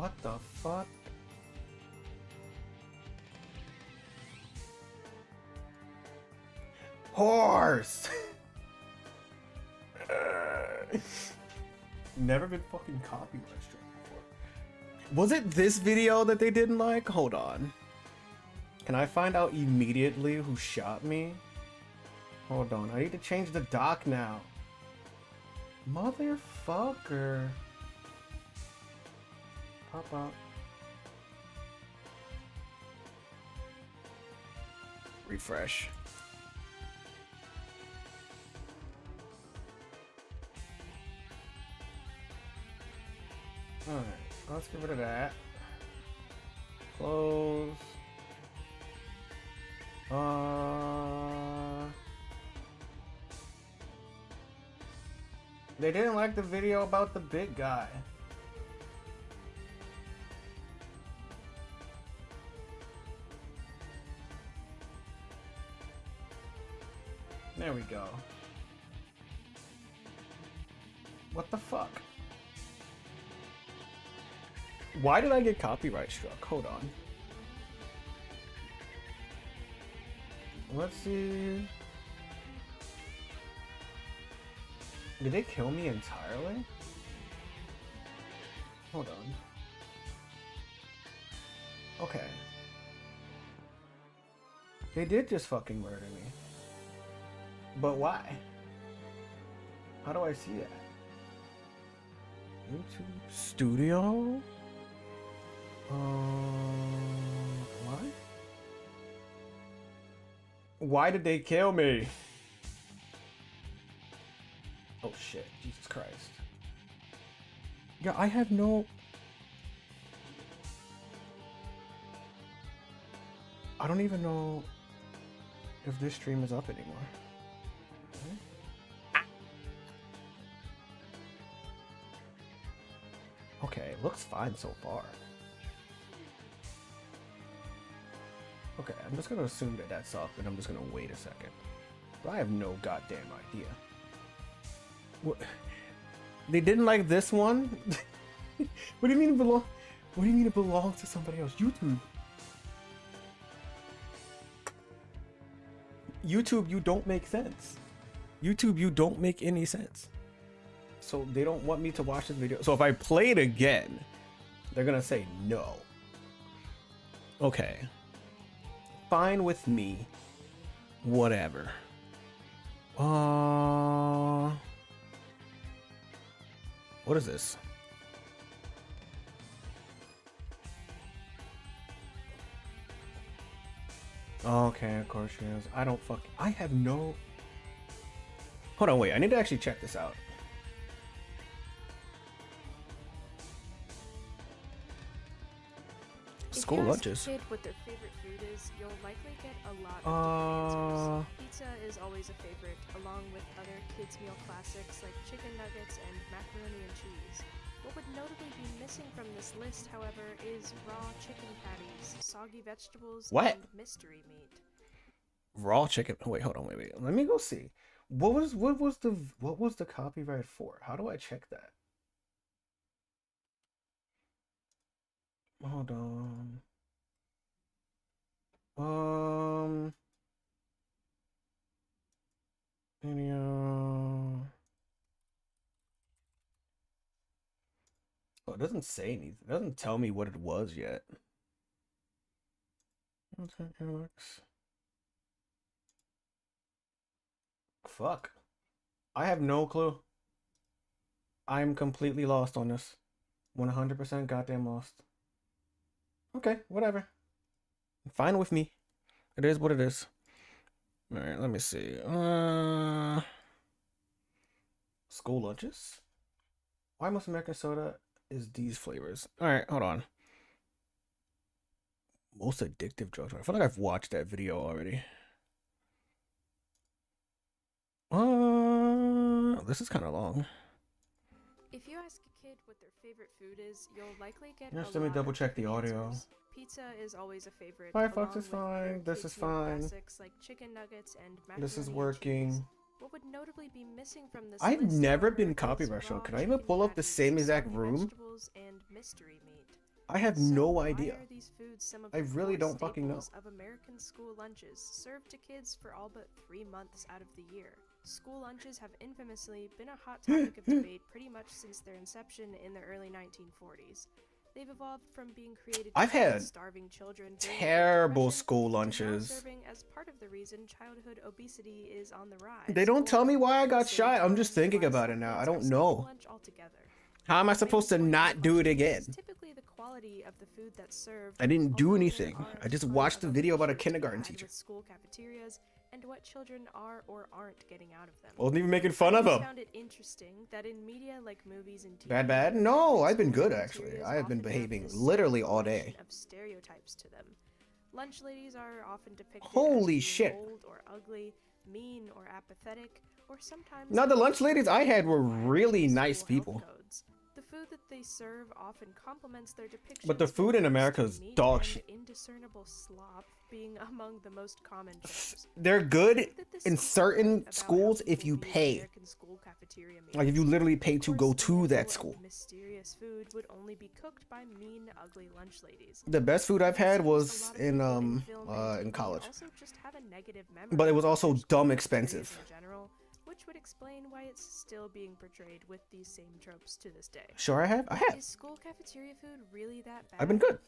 What the fuck? Horse! Never been fucking copyright struck before. Was it this video that they didn't like? Hold on. Can I find out immediately who shot me? Hold on. I need to change the doc now. Motherfucker. Pop out. Refresh. Alright, let's get rid of that. Close. They didn't like the video about the big guy. There we go. What the fuck? Why did I get copyright struck? Hold on. Let's see. Did they kill me entirely? Hold on. Okay. They did just fucking murder me. But why? How do I see that? YouTube Studio? What? Why did they kill me? Oh shit, Jesus Christ. Yeah, I have no... I don't even know if this stream is up anymore. Okay, it looks fine so far. Okay, I'm just gonna assume that that's up, and I'm just gonna wait a second. But I have no goddamn idea. What? They didn't like this one? What do you mean it belong? What do you mean it belongs to somebody else? YouTube. YouTube, you don't make sense. YouTube, you don't make any sense. So they don't want me to watch this video. So if I play it again, they're gonna say no. Okay. Fine with me. Whatever. What is this? Okay, of course she is. I don't I have no... Hold on, wait. I need to actually check this out. School lunches. If you ask a kid what their favorite food is, you'll likely get a lot of different answers. Pizza is always a favorite, along with other kids' meal classics like chicken nuggets and macaroni and cheese. What would notably be missing from this list, however, is raw chicken patties, soggy vegetables, What? and mystery meat. Raw chicken. Wait, hold on, wait. Let me go see. What was the copyright for? How do I check that? Hold on. Video. Oh, it doesn't say anything. It doesn't tell me what it was yet. Okay, Alex. Fuck. I have no clue. I'm completely lost on this. 100% goddamn lost. Okay, whatever. Fine with me. It is what it is. Alright, let me see. School lunches? Why most American soda is these flavors? Alright, hold on. Most addictive drugs. I feel like I've watched that video already. This is kind of long. If you ask a kid what their favorite food is, you'll likely get Just a let me lot double of check the different audio. answers. Pizza is always a favorite. Firefox along is with fine. other This is kids' meal fine. classics like chicken nuggets and macaroni This is and working. cheese. What would notably be missing from this I've list, never however, been is copyright struck. raw Can I even chicken pull up the patties, same exact soggy room? vegetables, and mystery meat. I have So no why idea. are these foods some of I the really core don't fucking know. staples of American school lunches, served to kids for all but 3 months out of the year? School lunches have infamously been a hot topic of debate pretty much since their inception in the early 1940s. They've evolved from being created to I've feed had starving children during the Great terrible Depression school to now lunches. serving as part of the reason childhood obesity is on the rise. They don't tell or, me why I got at the same shot. I'm just time, thinking why about some it now. kids I are don't skipping know. lunch altogether. How am I The main supposed to point of not the do it question again? is typically the quality of the food that's served. I didn't do although there anything. are I a just ton watched of a video about a issues to be kindergarten had teacher. with school cafeterias and what children are or aren't getting out of them. Wasn't even making fun I of always them. found it interesting that in media like movies and TV, Bad? No, I've been school good actually. cafeterias I have been often behaving this literally certain all collection day. of stereotypes to them. Lunch ladies are often depicted Holy as being shit. old or ugly, mean or apathetic, or sometimes Now the lunch ladies I had were violating really school nice health people. codes. The food that they serve often complements their depictions. But the food in America is meat dog and shit. Indiscernible slop being among the most common choices. They're I good think that this in says certain something about schools how if people you view pay. American school cafeteria Like if you meals. literally pay Of to course, go the to handful that of school. mysterious food would only be cooked by mean, ugly lunch ladies. The best food I've had Seems was a lot of in people film and in TV college. also just have a negative memory But it was of also their school dumb cafeterias expensive. in general, which would explain why it's still being portrayed with these same tropes to this day. Sure I have. Is school cafeteria food really that bad? I've been good.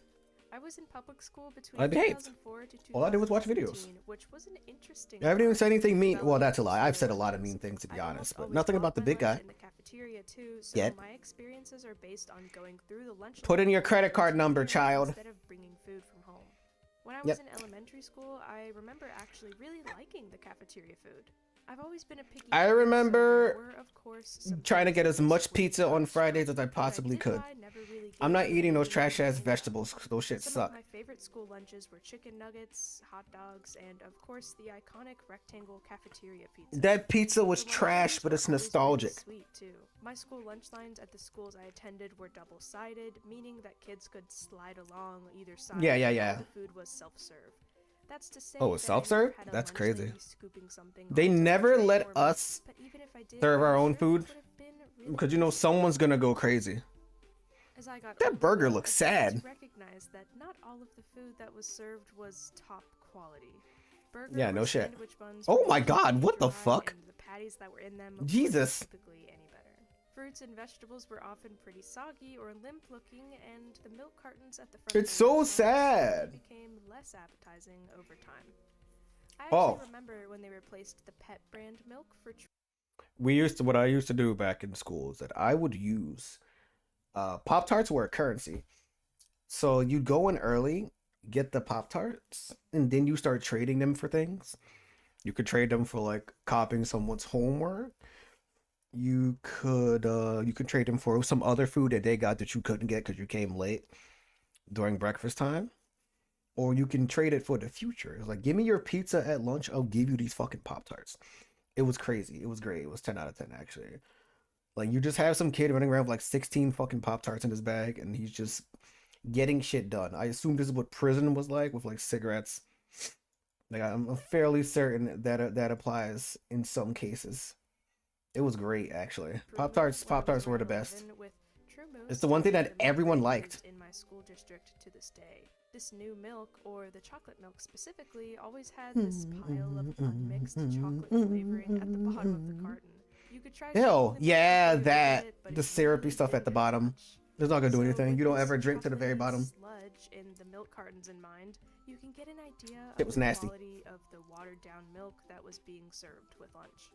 I was in public school between I behaved. 2004 to All I did was watch 2015, videos. which was an interesting I haven't even time said anything in mean. Well, that's a developing lie. I've said a school lot of lunches. mean things to be I honest, almost but always nothing bought about the my big lunch guy. in the cafeteria too, so Yet. my experiences are based on going through the lunch Put in line your in the credit card number, cafeteria child. instead of bringing food from home. When I Yep. was in elementary school, I remember actually really liking the cafeteria food. I've always been a picky I eater, so remember there were, of course, some trying to things get that as just much wouldn't pizza on touch. Fridays as I What I possibly did could. buy never really I'm gave not me eating those any trash ass reason. vegetables 'cause those shit Some suck. of my favorite school lunches were chicken nuggets, hot dogs, and of course the iconic rectangle cafeteria pizza. That pizza was The lunch trash, lines but were it's always nostalgic. really sweet too. My school lunch lines at the schools I attended were double-sided, meaning that kids could slide along either side. Yeah. while the food was self-serve. That's to say Oh, that it's I never self-serve? had a That's lunch crazy. lady scooping something They onto a never tray let for me, us but even if I did, serve our I'm own sure it food, would have been really because you know tasty. someone's gonna go crazy. As I got That older, burger though, looks I began to sad. recognize that not all of the food that was served was top quality. Burger Yeah, no or shit. sandwich buns Oh were my usually God, what the dry, fuck? and the patties that were in them Jesus. weren't typically any better. Fruits and vegetables were often pretty soggy or limp-looking, and the milk cartons at the front It's of the so lunch lines sad. became less appetizing over time. I Oh. actually remember when they replaced the Pet brand milk for What I used to do back in school is that I would use Pop Tarts were a currency. So you'd go in early, get the Pop Tarts, and then you start trading them for things. You could trade them for like copying someone's homework. You could trade them for some other food that they got that you couldn't get because you came late during breakfast time. Or you can trade it for the future. It's like, give me your pizza at lunch, I'll give you these fucking Pop Tarts. It was crazy. It was great. It was 10 out of 10 actually. Like you just have some kid running around with like 16 fucking Pop Tarts in his bag and he's just getting shit done. I assume this is what prison was like with like cigarettes. Like I'm fairly certain that that applies in some cases. It was great actually. Pop Tarts were the best. It's the one thing that everyone liked. In my school district to this day. This new milk, or the chocolate milk specifically, always had this pile of unmixed chocolate flavoring at the bottom of the carton. You could try Ew, sprinkling yeah, milk with that it, but the it syrupy really stuff at the didn't bottom. much. It's not gonna do So anything. with You don't this ever drink to the very chocolatey bottom. sludge in the milk cartons in mind, you can get an idea It of was the nasty. quality of the watered down milk that was being served with lunch.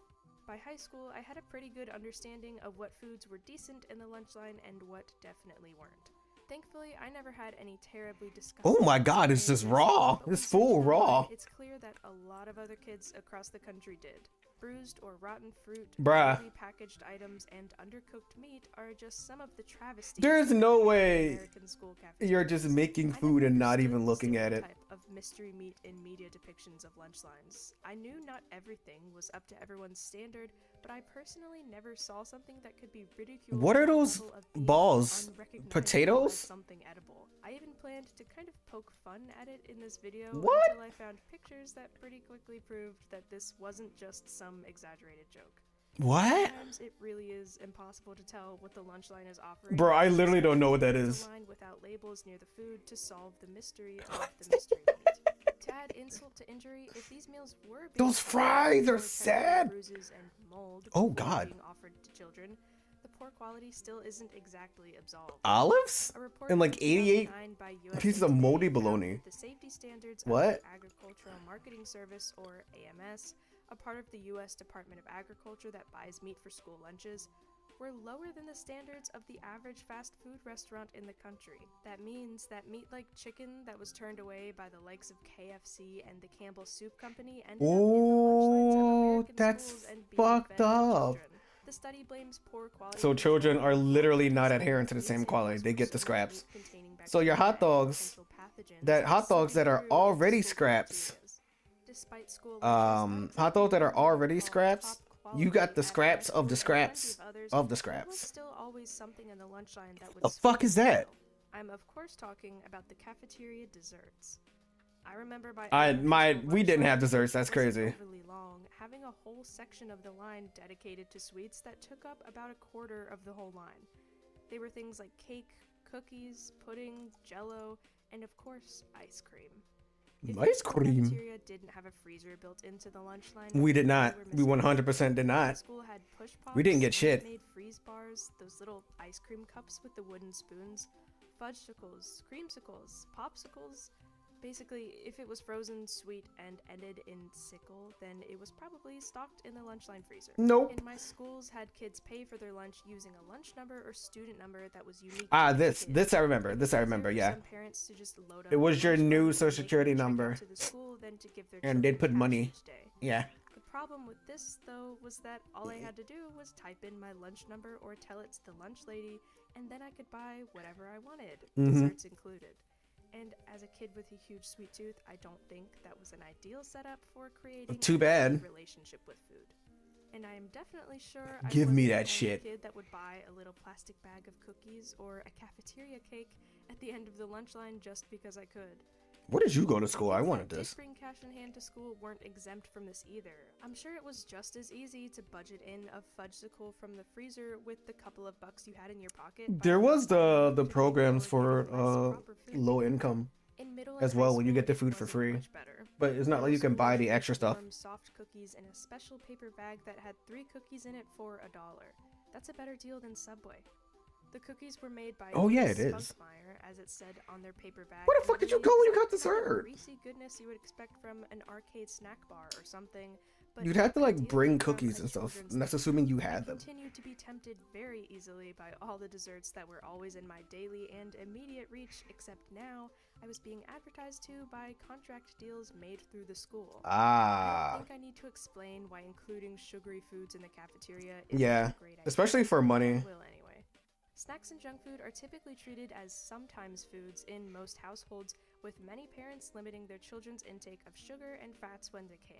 By high school, I had a pretty good understanding of what foods were decent in the lunch line and what definitely weren't. Thankfully, I never had any terribly disgusting. Oh my God, it's just experiences, raw. but when It's searching full online, raw. It's clear that a lot of other kids across the country did. Bruised or rotten fruit, Bruh. poorly packaged items, and undercooked meat are just some of the travesties. There's of no the way American school cafeterias. you're just making I food never and not understood even the looking at it. stereotype of mystery meat in media depictions of lunch lines. I knew not everything was up to everyone's standard, but I personally never saw something that could be ridiculed. What are to the those level of being balls? unrecognizable Potatoes? as something edible. I even planned to kind of poke fun at it in this video What? until I found pictures that pretty quickly proved that this wasn't just some exaggerated joke. What? Sometimes it really is impossible to tell what the lunch line is offering. Bro, I literally don't know what that There's is. a line without labels near the food to solve the mystery of the mystery meat. To add insult to injury, if these meals were being Those fries are or sad. bruises and mold Oh, before God. being offered to children, the poor quality still isn't exactly absolved. Olives? A report And like from 88 2009 by USA pieces of Today moldy found bologna. that the safety standards What? of the Agricultural Marketing Service, or AMS, a part of the U.S. Department of Agriculture that buys meat for school lunches, were lower than the standards of the average fast food restaurant in the country. That means that meat like chicken that was turned away by the likes of KFC and the Campbell Soup Company ended up in the lunch lines of Oh, American that's schools and being fucked fed to up. children. The study blames poor quality So control children are on literally factors not like adherent to the meat same quality. samples They were get the so scraps. meat containing So your hot bacteria and dogs, potential pathogens that hot dogs that are seeping through already into school scraps, cafeterias. Despite school lunches, hot dogs that are already called scraps, top you got the quality at scraps my of the school and plenty scraps others, of the there was scraps. still always something in the lunch line that would The fuck is that? spoil. I'm of course talking about the cafeteria desserts. I remember We didn't have desserts. That's crazy. Overly long, having a whole section of the line dedicated to sweets that took up about a quarter of the whole line. They were things like cake, cookies, pudding, jello, and of course, ice cream. If Ice your school cream? cafeteria didn't have a freezer built into the lunch line, We did you not. were We missing out. 100% did The not. school had push pops, We didn't get shit. made freeze bars, those little ice cream cups with the wooden spoons, fudgesicles, creamsicles, popsicles. Basically, if it was frozen, sweet, and ended in sickle, then it was probably stocked in the lunch line freezer. Nope. And my schools had kids pay for their lunch using a lunch number or student number that was unique. Ah, to each this kid. this I remember. It This was I easier remember. for Yeah. some parents to just load up It was the your lunch new fund social and make security the trek number. up to the school than to give their And they'd children put cash money. each day. Yeah. The problem with this, though, was that all I had to do was type in my lunch number or tell it to the lunch lady, and then I could buy whatever I wanted, desserts included. And as a kid with a huge sweet tooth, I don't think that was an ideal setup for creating Too a bad. healthy relationship with food. And I am definitely sure I Give wasn't me the that only shit. kid that would buy a little plastic bag of cookies or a cafeteria cake at the end of the lunch line just because I could. Where did you go to school? The I kids wanted that this. did bring cash in hand to school weren't exempt from this either. I'm sure it was just as easy to budget in a fudgesicle from the freezer with the couple of bucks you had in your pocket. There by was buying the to programs or for getting less proper food low prepared. income In middle as and well high when you school, get the it food for wasn't free. much better. But it's not like you can buy the extra stuff. Warm, soft cookies in a special paper bag that had 3 cookies in it for $1. That's a better deal than Subway. The cookies were made by Oh, yeah, it is. Spunkmeyer, as it said on their paper bag. Where the and fuck did you really go when you got exactly the dessert? greasy goodness you would expect from an arcade snack bar or something. But You'd have to like ideally bring from cookies a and stuff. children's And that's lunch. assuming you I had them. continued to be tempted very easily by all the desserts that were always in my daily and immediate reach, except now I was being advertised to by contract deals made through the school. I Ah. don't think I need to explain why including sugary foods in the cafeteria is Yeah. a great idea. Especially for money. Will anyway. Snacks and junk food are typically treated as sometimes foods in most households, with many parents limiting their children's intake of sugar and fats when they can.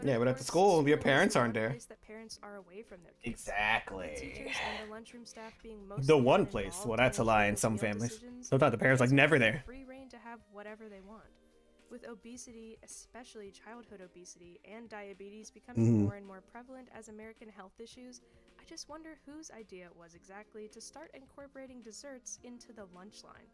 Yeah, of but at the course, school, your is parents the aren't one there. place that parents are away from their kids. Exactly. The teachers and the lunchroom staff being mostly The one place. uninvolved Well, that's a in lie in those some meal families. decisions, Sometimes the parents like never there. free reign to have whatever they want. With obesity, especially childhood obesity, and diabetes becoming more and more prevalent as American health issues, I just wonder whose idea it was exactly to start incorporating desserts into the lunch line.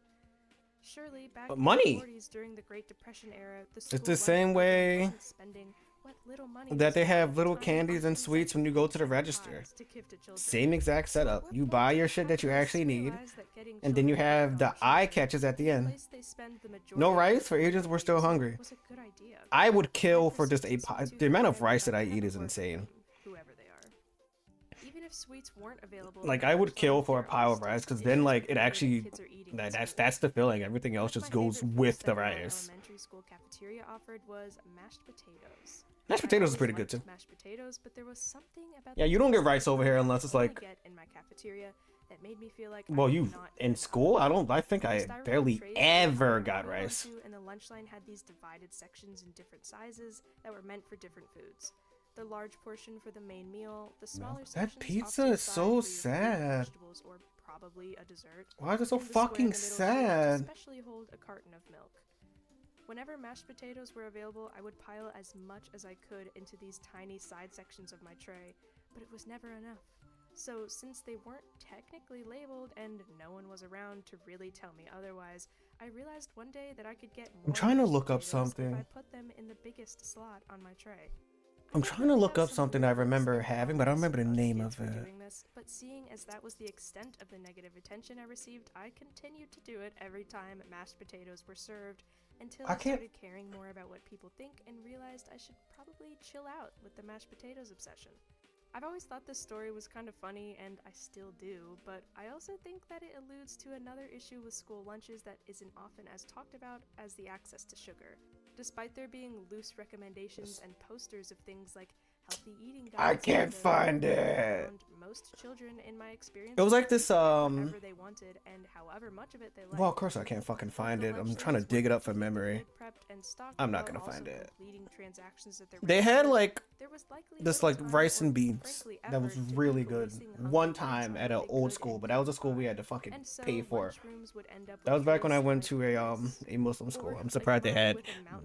Surely, back in money. the 40s during the Great Depression era, the It's school the lunch same program way wasn't spending what little money that was they left have at little the time candies on and sweets when you go to the concessions and register. pies to give to children. Same exact So setup. what You point buy did your shit that you Congress actually need, realize that getting and then you children have fed the on eye sugar, catches at the the end. place they spend the No majority rice of for their ages, we're still days hungry. was a good idea. I would kill My for just a persistent pie. sweet The amount of tooth rice that friends I have eat is worked insane. for them, whoever they are. Even if sweets weren't available, Like in I the would lunch kill line, for a there pile are of rice still because then dishes like it prepared that actually kids are eating in that's school. the filling. Everything else One of just my goes favorite with foods the that our rice. elementary school cafeteria offered was mashed potatoes. Mashed I potatoes is always pretty good liked too. Mashed potatoes, but there was something about Yeah, the you don't get taste rice that over I here could unless it's only like. get in my cafeteria that made me feel like I Well, was you not in enough. school? I think The I styrofoam barely trays that ever we got hung rice. onto, and the lunch line had these divided sections in different sizes that were meant for different foods. The large portion for the main meal, the smaller That sections pizza off to the is side so for your fruit, sad. vegetables, or probably a dessert. Why is it so and the square in fucking the middle tray sad? would especially hold a carton of milk. Whenever mashed potatoes were available, I would pile as much as I could into these tiny side sections of my tray, but it was never enough. So since they weren't technically labeled and no one was around to really tell me otherwise, I realized one day that I could get more I'm trying to mashed look up potatoes something. if I put them in the biggest slot on my tray. I'm trying to look up something I remember having, but I don't remember the name of it. Doing this, but seeing as that was the extent of the negative attention I received, I continued to do it every time mashed potatoes were served until I started caring more about what people think and realized I should probably chill out with the mashed potatoes obsession. I've always thought this story was kind of funny, and I still do, but I also think that it alludes to another issue with school lunches that isn't often as talked about as the access to sugar. Despite there being loose recommendations and posters of things like healthy eating guides, I can't find it. Most children, in my experience, It was like this whatever they wanted and however much of it they liked. Well, of course I can't fucking find it. I'm trying to dig it up from memory. I'm not gonna find it. They had like this like rice and beans that was really good one time at an old school, but that was a school we had to fucking pay for. That was back when I went to a Muslim school. I'm surprised they had.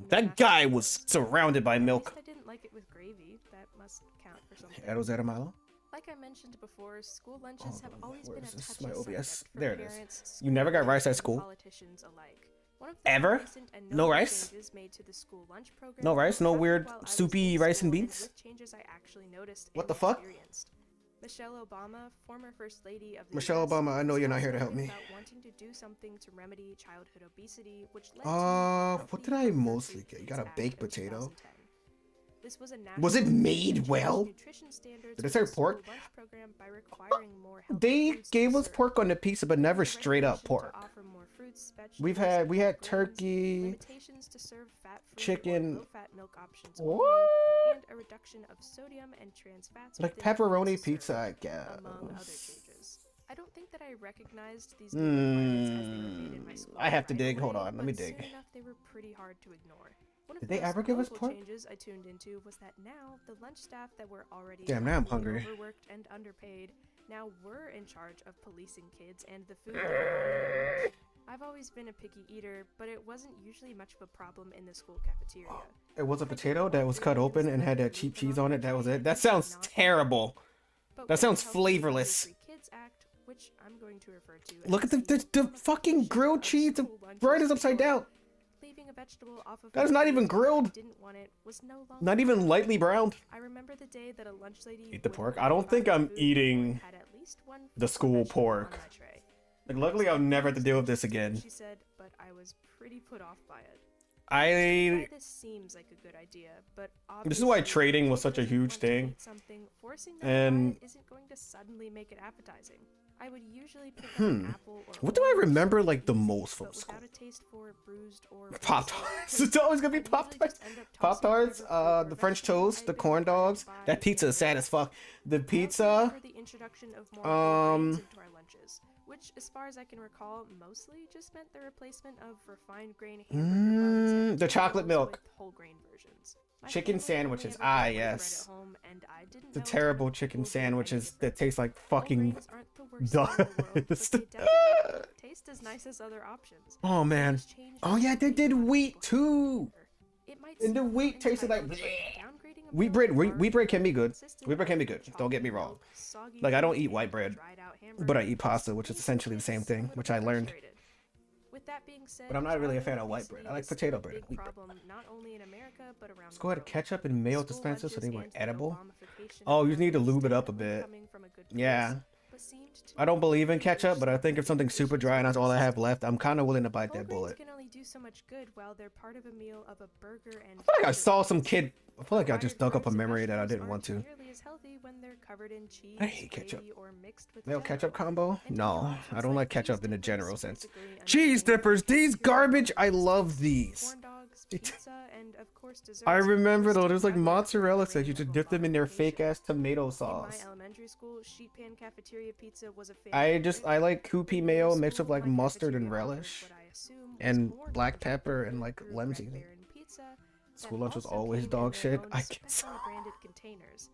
That guy was surrounded by milk. I didn't like it with gravy. That must count for something. Edo's Edamalo? Like I mentioned before, school lunches have always been a This is touchy my OBS. subject for There it parents, is. You never got rice at school? politicians alike. One of the Ever? recent and No notable rice? changes made to the school lunch program No rice? No happened weird while I was soupy in rice and school beans? with changes I actually noticed What and the fuck? experienced. Michelle Obama, former First Lady of the Michelle US, Obama, I know was you're not here to help outspoken me. about wanting to do something to remedy childhood obesity, which led What did I mostly get? You got a baked potato. This was a Was it national made change well? nutrition standards Did it for serve the school pork? lunch program by requiring more healthy They foods to be gave us served. pork on the pizza, but never straight up Regulation to pork. offer more fruits, We vegetables, had grains, turkey, limitations to serve fat-free or chicken. low-fat milk options What? only, and a reduction of sodium and trans fats Like within foods pepperoni served, pizza, I guess. among other changes. I don't think that I recognized these new requirements as they were made in my school. I have to right dig. Hold away, on, let me but soon dig. enough, they were pretty hard to ignore. One of Did the they most ever give us notable pork? changes I tuned into was that now the lunch staff that were already Damn, now I'm likely hungry. overworked and underpaid now were in charge of policing kids and the food. They were eating. I've always been a picky eater, but it wasn't usually much of a problem in the school cafeteria. It was a potato that was cut open and had that cheap cheese on it. That was it. That sounds terrible. But That with sounds the Healthy Food flavorless. Free Kids Act, which I'm going to refer to Look as at the fucking grilled cheese. The bread is upside down. leaving a vegetable off of That is my not plate even if I grilled. didn't want it was no longer Not even lightly browned. I remember the day that a lunch lady Eat the would pork. walk I don't by think my I'm food eating had at least one the fruit or school vegetable on pork. my tray. Like, luckily, I'll never have to deal with this again. She said, but I was pretty put off by it. I. This seems like a good idea, but This is why obviously, trading was if such a you huge want to thing. eat something, forcing them And- to buy it isn't going to suddenly make it appetizing. I would usually pick up an apple or What do I orange, remember like the easy, most from but school? without a taste for bruised or Pop Tarts. It's always gonna be Pop Tarts. Pop Tarts. The French toast, the corn dogs. That pizza is sad as fuck. The pizza. The introduction of more whole grains Um. into our lunches, which, as far as I can recall, mostly just meant the replacement of refined grain hamburger buns and The chocolate vegetables milk. with whole grain versions. My Chicken family only sandwiches. ever Ah, had white bread yes. at home, and I didn't The know a ton terrible of chicken people doing any sandwiches different. that taste like Whole fucking grains aren't the worst thing in the world, but dust. they definitely taste as nice as other options. Oh man. Just change Oh yeah, they did wheat too. It might And the seem wheat tasted like entitled, but bleh. downgrading a Wheat meal bread. with Wheat bread can be good. consistent Wheat bread can be good. chocolate Don't get me wrong. milk, soggy Like I don't meat, eat and white bread, dried out but I hamburger eat pasta, which is means essentially the same it's a thing, little which I learned. frustrated. With that being said, But I'm not really a fan childhood of white bread. I obesity like is potato a bread and big wheat bread. problem, not only in America, but around Let's the go ahead and world. ketchup and mayo School dispensers so they lunches weren't and the edible. Obamification Oh, of you need to them lube it up a definitely bit. coming from a good Yeah. place, but seemed to I don't believe in be ketchup, but I think if pushed something's super dry and that's all I have left, I'm kind of willing to bite Whole that grains bullet. can only do so much good while they're part of a meal of a burger and I feel like I burger saw some buns. kid. I feel like I just dug up a Fried memory that I vegetables didn't want to. aren't nearly as healthy when they're covered in cheese, I hate ketchup. gravy, or mixed with Mayo jello. ketchup combo? And No, new I options don't like cheese ketchup in the dippers, general sense. basically Cheese anything dippers, these with garbage. I love these. corn dogs, It- pizza, and of course desserts. I remember though, Listed there's like regular mozzarella for sticks. You range just of dip them in their modification. fake ass tomato In my sauce. elementary school, sheet pan cafeteria pizza was a favorite. I like Kewpie mayo Middle mixed with school, like my mustard and cafeteria offered relish. what I assume was and more black knowledgeable pepper and food like through lemon Red seasoning. Baron pizza that School lunch was also always came in dog their shit. own I guess. specially branded containers.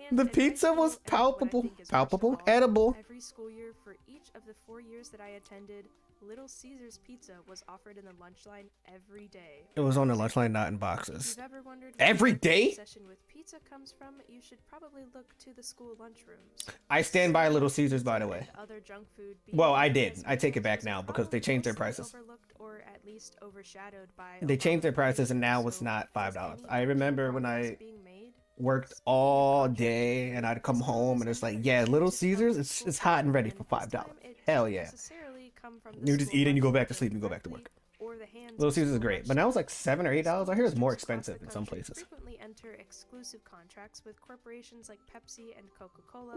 And The at my pizza was school, and what I palpable, think is worst of palpable, all, edible. Every school year for each of the 4 years that I attended, Little Caesars pizza was offered in the lunch line every day. It was on the lunch line, not in If boxes. you've ever wondered Every where the day? obsession with pizza comes from, you should probably look to the school lunchrooms. I stand by Little Caesars, by the way. And other junk food being Well, I eaten did. as I take it back meals now are because they changed their mostly prices. overlooked or at least overshadowed by They changed their Obama prices and now so it's not is $5. any I remember when progress I being made? worked all day and I'd come home and it's like, yeah, Little Caesars, it's hot and ready for $5. Hell yeah. You just eat and you go back to sleep and go back to work. Little Caesars is great, but now it's like $7 or $8. I hear it's more expensive in some places. Frequently enter exclusive contracts with corporations like Pepsi and Coca-Cola,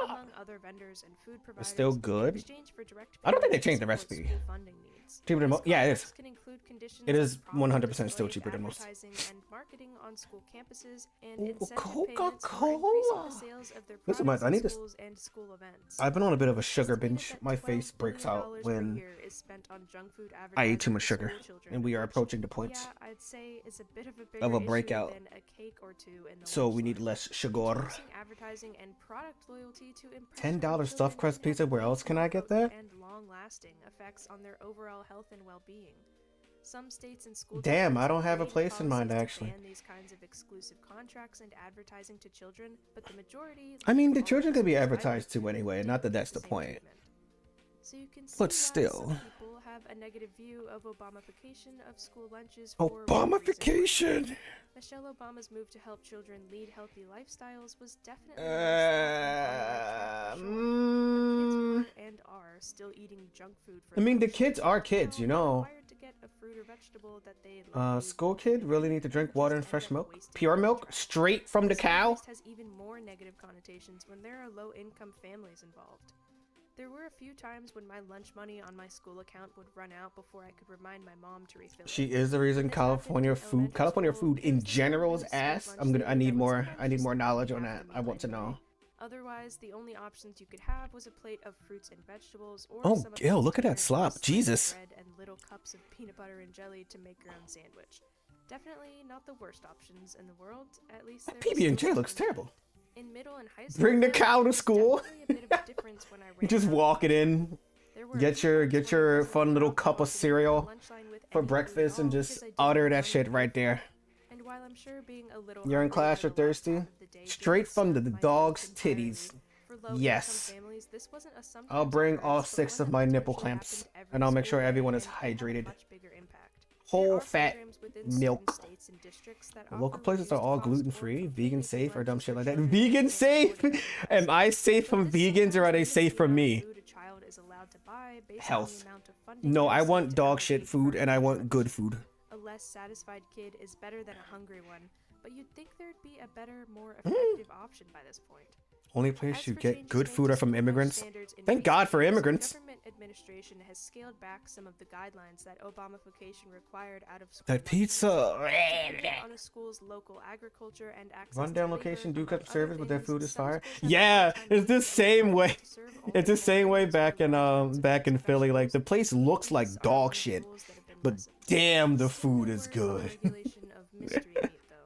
among other vendors and food providers. Still good? in exchange for direct I don't think they payments changed the to support recipe. school funding needs. Cheaper than These yeah, it is. contracts can include conditions It is like proper 100% still displayed cheaper than most. advertising and marketing on school campuses and Ooh, incentive payments for Coca-Cola. increasing the sales of their Listen, Mike, products I in need to- schools and school events. I've been on a bit of a sugar Estimated binge. that My $12 face breaks billion out per when year is spent on junk food I eat too advertising much to sugar, school children, and we are which, approaching the point yeah, I'd say is a bit of a of a bigger breakout. issue than a cake or two in the So lunch we need line. less sugar. Introducing advertising and product loyalty to impress $10 young stuffed children crust can pizza, have where else can I get that? and long-lasting effects on their overall health and well-being. Some states and school Damn, districts I don't have a created place in mind, policies to actually. ban these kinds of exclusive contracts and advertising to children, but the majority, I mean, the like children all could be schools advertised I've to anyway, attended, not that that's get the same point. treatment. So you can see But why still. some people have a negative view of Obamification of school lunches for one reason or Obamification! Michelle Obama's move to help children lead healthy lifestyles was definitely less than on the left for sure, but kids were and are still eating junk food for I mean, the lunch. kids are kids, you Now, they're know. required to get a fruit or vegetable that they likely School kid really need to drink just water and end fresh up milk? wasting Pure the milk? contract. Straight from the This cow? waste has even more negative connotations when there are low-income families involved. There were a few times when my lunch money on my school account would run out before I could remind my mom to refill it. She is the reason When this happened California in food, elementary California school, food there in was this general is one school ass. lunch I need that would more, sometimes I need just more leave knowledge on half that. the I meal want to anyway. know. Otherwise, the only options you could have was a plate of fruits and vegetables, or Oh, some of ew, the look at that standard slop. sliced Jesus. bread and little cups of peanut butter and jelly to make your own sandwich. Definitely not the worst options in the world. At least That there was PB&J still looks something. terrible. In middle and high school, Bring the though, cow to there was school. definitely a bit of a difference when I You ran just out. walk it in, There were a get few your times get when I your wasn't fun little allowed to cup walk of into the cereal lunch line with for any food breakfast at and all just because I didn't utter want that to shit pay right for it. there. And while I'm sure being a little You're in hungry class, by you're the last thirsty? half of the day didn't Straight from the serve my dog's needs entirely, titties. for low-income Yes. families, this wasn't a sometimes I'll bring all occurrence, but 6 one of that my nipple potentially clamps, happened every and I'll make school sure day everyone is and could have a hydrated. much bigger impact. There Whole are fat programs within certain milk. states and districts that The local offer places are reduced all cost or gluten-free, vegan completely free safe, or dumb lunches shit for like that. children Vegan who can't safe? afford it Am I safe but from this vegans or are they sometimes safe limits from the amount me? of food a child is allowed to buy based on Health. the amount of funding No, they I receive want to dog shit allocate food for and I their want lunch. good food. A less satisfied kid is better than a hungry one, but you'd think there'd be a better, more Mm. effective option by this point. Only As place you for get changes good made food to are from school lunch immigrants. standards in Thank recent God for years, immigrants. Government administration has scaled back some of the guidelines that Obamification required out of school That lunches. pizza. Depending on a school's local agriculture and access to Rundown labor, location, do among customer other service, but their things, food is some fire. schools have Yeah, part-time it's the employees same way. to serve only It's the same way migrants or back in large amounts of in Philly. Like the vegetables. place looks like These are dog among the shit, rules that have been but lessened. damn, the Still, food there is were good. regulation of mystery meat, though.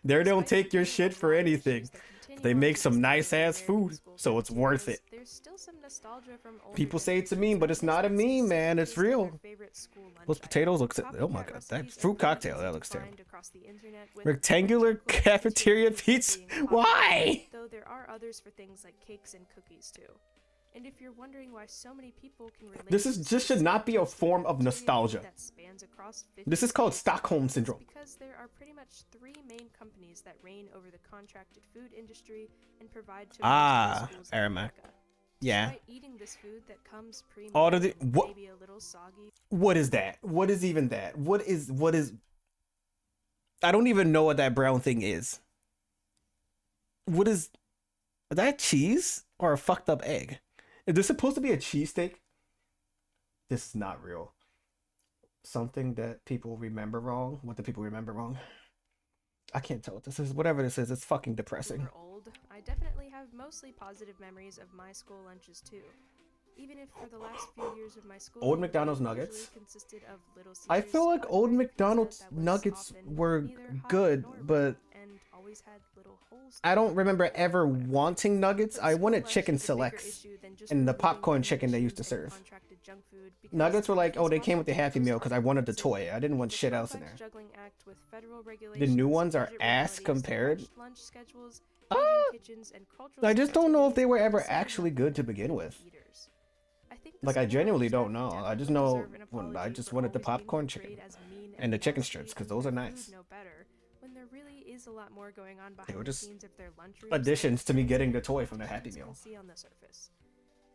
They don't Despite take your there being shit a for lot of anything. issues that continue They on make to some this day nice in ass American food, school so it's worth cafeterias, it. there's still some nostalgia from older People say it's a generations meme, but that it's miss not a that meme, man. simplicity It's of their real. favorite school lunch Those item. potatoes look. Oh Copycat my god, that recipes fruit are cocktail. easy That to looks terrible. find across the internet with Rectangular particular cafeteria foods pizza. being popular, Why? though there are others for things like cakes and cookies too. And if you're wondering why so many people can relate This to is this just should not be a specific form of cafeteria nostalgia. that spans across 50 This is called states, Stockholm it's syndrome. because there are pretty much 3 main companies that reign over the contracted food industry and provide to most of the schools in Aramac. America. Yeah. Despite eating this food that comes All of pre-made the- and what- maybe a little soggy, What is that? What is even that? What is? I don't even know what that brown thing is. What is that? Cheese or a fucked up egg? Is this supposed to be a cheesesteak? This is not real. Something that people remember wrong. What do people remember wrong? I can't tell what this is. Whatever this is, it's fucking depressing. super old, I definitely have mostly positive memories of my school lunches too. Even if for the last few years of my school, Old McDonald's nuggets? consisted of Little I Caesars, feel like hot old bread pizza McDonald's that was nuggets often were neither hot good, nor but and and always had little holes. I don't remember ever wanting nuggets. I wanted chicken selects and the popcorn chicken they used to serve. Nuggets were like, oh, they came with the Happy Meal because I wanted the toy. I didn't want shit else in there. The new ones are ass compared. I just don't know if they were ever actually good to begin with. Like, I genuinely don't know. I just know when I just wanted the popcorn chicken and the chicken strips because those are nice. They were just additions to me getting the toy from the Happy Meal.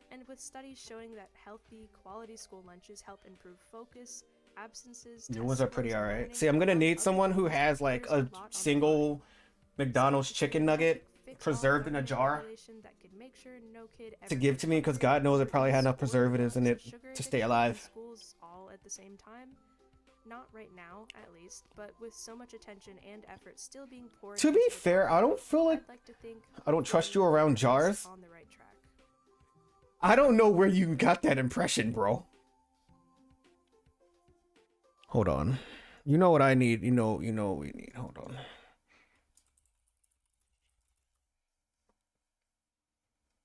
And with studies showing that healthy, quality school lunches help improve focus, absences. New ones are pretty alright. See, I'm gonna need someone who has like a single McDonald's chicken nugget preserved in a jar to give to me, because God knows it probably had enough preservatives in it to stay alive. All at the same time. Not right now, at least, but with so much attention and effort still being poured. To be fair, I don't feel like I don't trust you around jars. On the right track. I don't know where you got that impression, bro. Hold on. You know what I need? You know what we need. Hold on.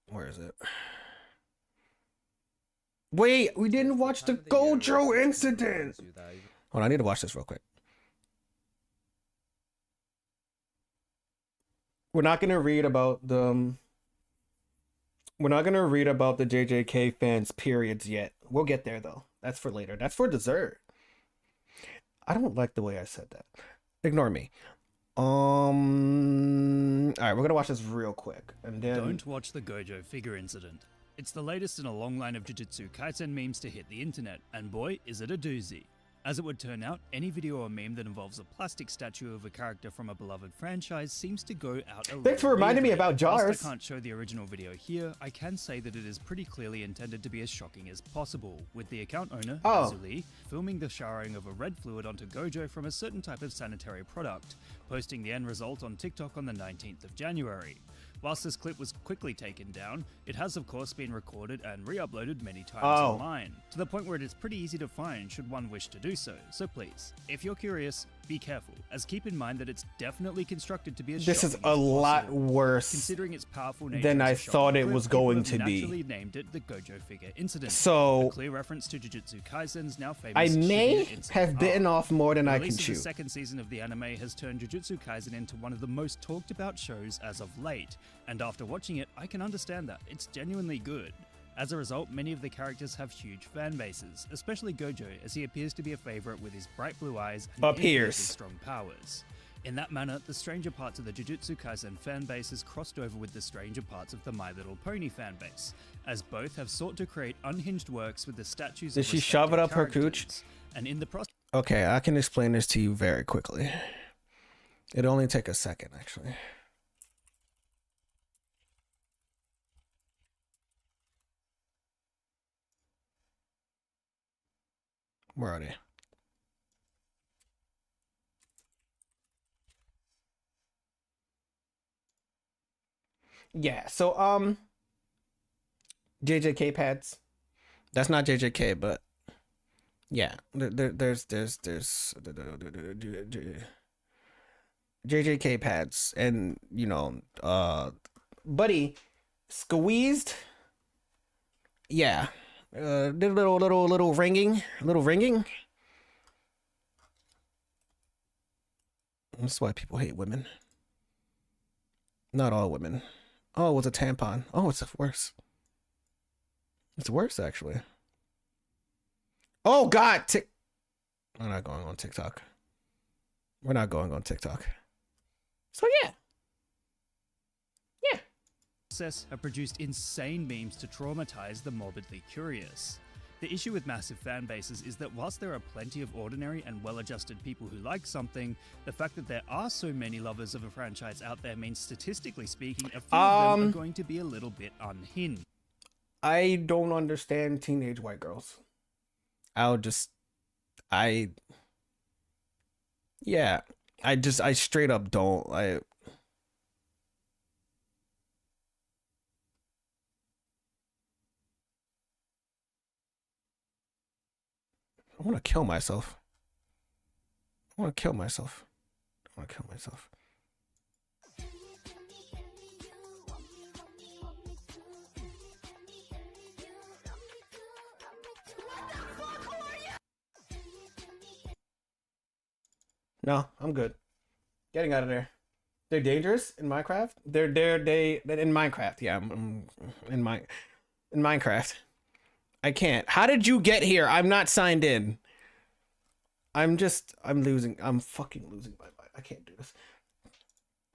Where is it? Wait, we didn't watch the Gojo incident. Hold on, I need to watch this real quick. We're not gonna read about the JJK fans periods yet. We'll get there though. That's for later. That's for dessert. I don't like the way I said that. Ignore me. All right, we're gonna watch this real quick, and then don't watch the Gojo figure incident. It's the latest in a long line of Jujutsu Kaisen memes to hit the internet, and boy, is it a doozy. As it would turn out, any video or meme that involves a plastic statue of a character from a beloved franchise seems to go out a Thanks for reminding me about jars. Whilst I can't show the original video here, I can say that it is pretty clearly intended to be as shocking as possible, with the account owner, Azuli, filming the showering of a red fluid onto Gojo from a certain type of sanitary product, posting the end result on TikTok on the 19th of January. Whilst this clip was quickly taken down, it has of course been recorded and re-uploaded many times online, to the point where it is pretty easy to find should one wish to do so. So please, if you're curious, be careful, as keep in mind that it's definitely constructed to be as this is a lot worse considering its powerful nature than I thought it was going to be. Naturally named it the Gojo figure incident. So a clear reference to Jujutsu Kaisen's now famous I may Shibuya have bitten off more than I can chew. The second season of the anime has turned Jujutsu Kaisen into one of the most talked about shows as of late, and after watching it, I can understand that. It's genuinely good. As a result, many of the characters have huge fan bases, especially Gojo, as he appears to be a favorite with his bright blue eyes and strong powers. In that manner, the stranger parts of the Jujutsu Kaisen fan base has crossed over with the stranger parts of the My Little Pony fan base, as both have sought to create unhinged works with the statues Did of she shove it up her cooch? And in the process. Okay, I can explain this to you very quickly. It'll only take a second, actually. Where are they? Yeah, so JJK pads. That's not JJK, but yeah, there's JJK pads, and you know, buddy squeezed. Yeah. Little ringing. That's why people hate women. Not all women. Oh, it was a tampon. Oh, it's worse. It's worse, actually. Oh, God. We're not going on TikTok. We're not going on TikTok. So, yeah. Have produced insane memes to traumatize the morbidly curious. The issue with massive fan bases is that whilst there are plenty of ordinary and well-adjusted people who like something, the fact that there are so many lovers of a franchise out there means, statistically speaking, a few of them are going to be a little bit unhinged. I don't understand teenage white girls. I straight up don't. I want to kill myself. No, I'm good. Getting out of there. They're dangerous in Minecraft. They in Minecraft. Yeah, I'm in Minecraft. I can't. How did you get here? I'm not signed in. I'm losing. I'm fucking losing my mind. I can't do this.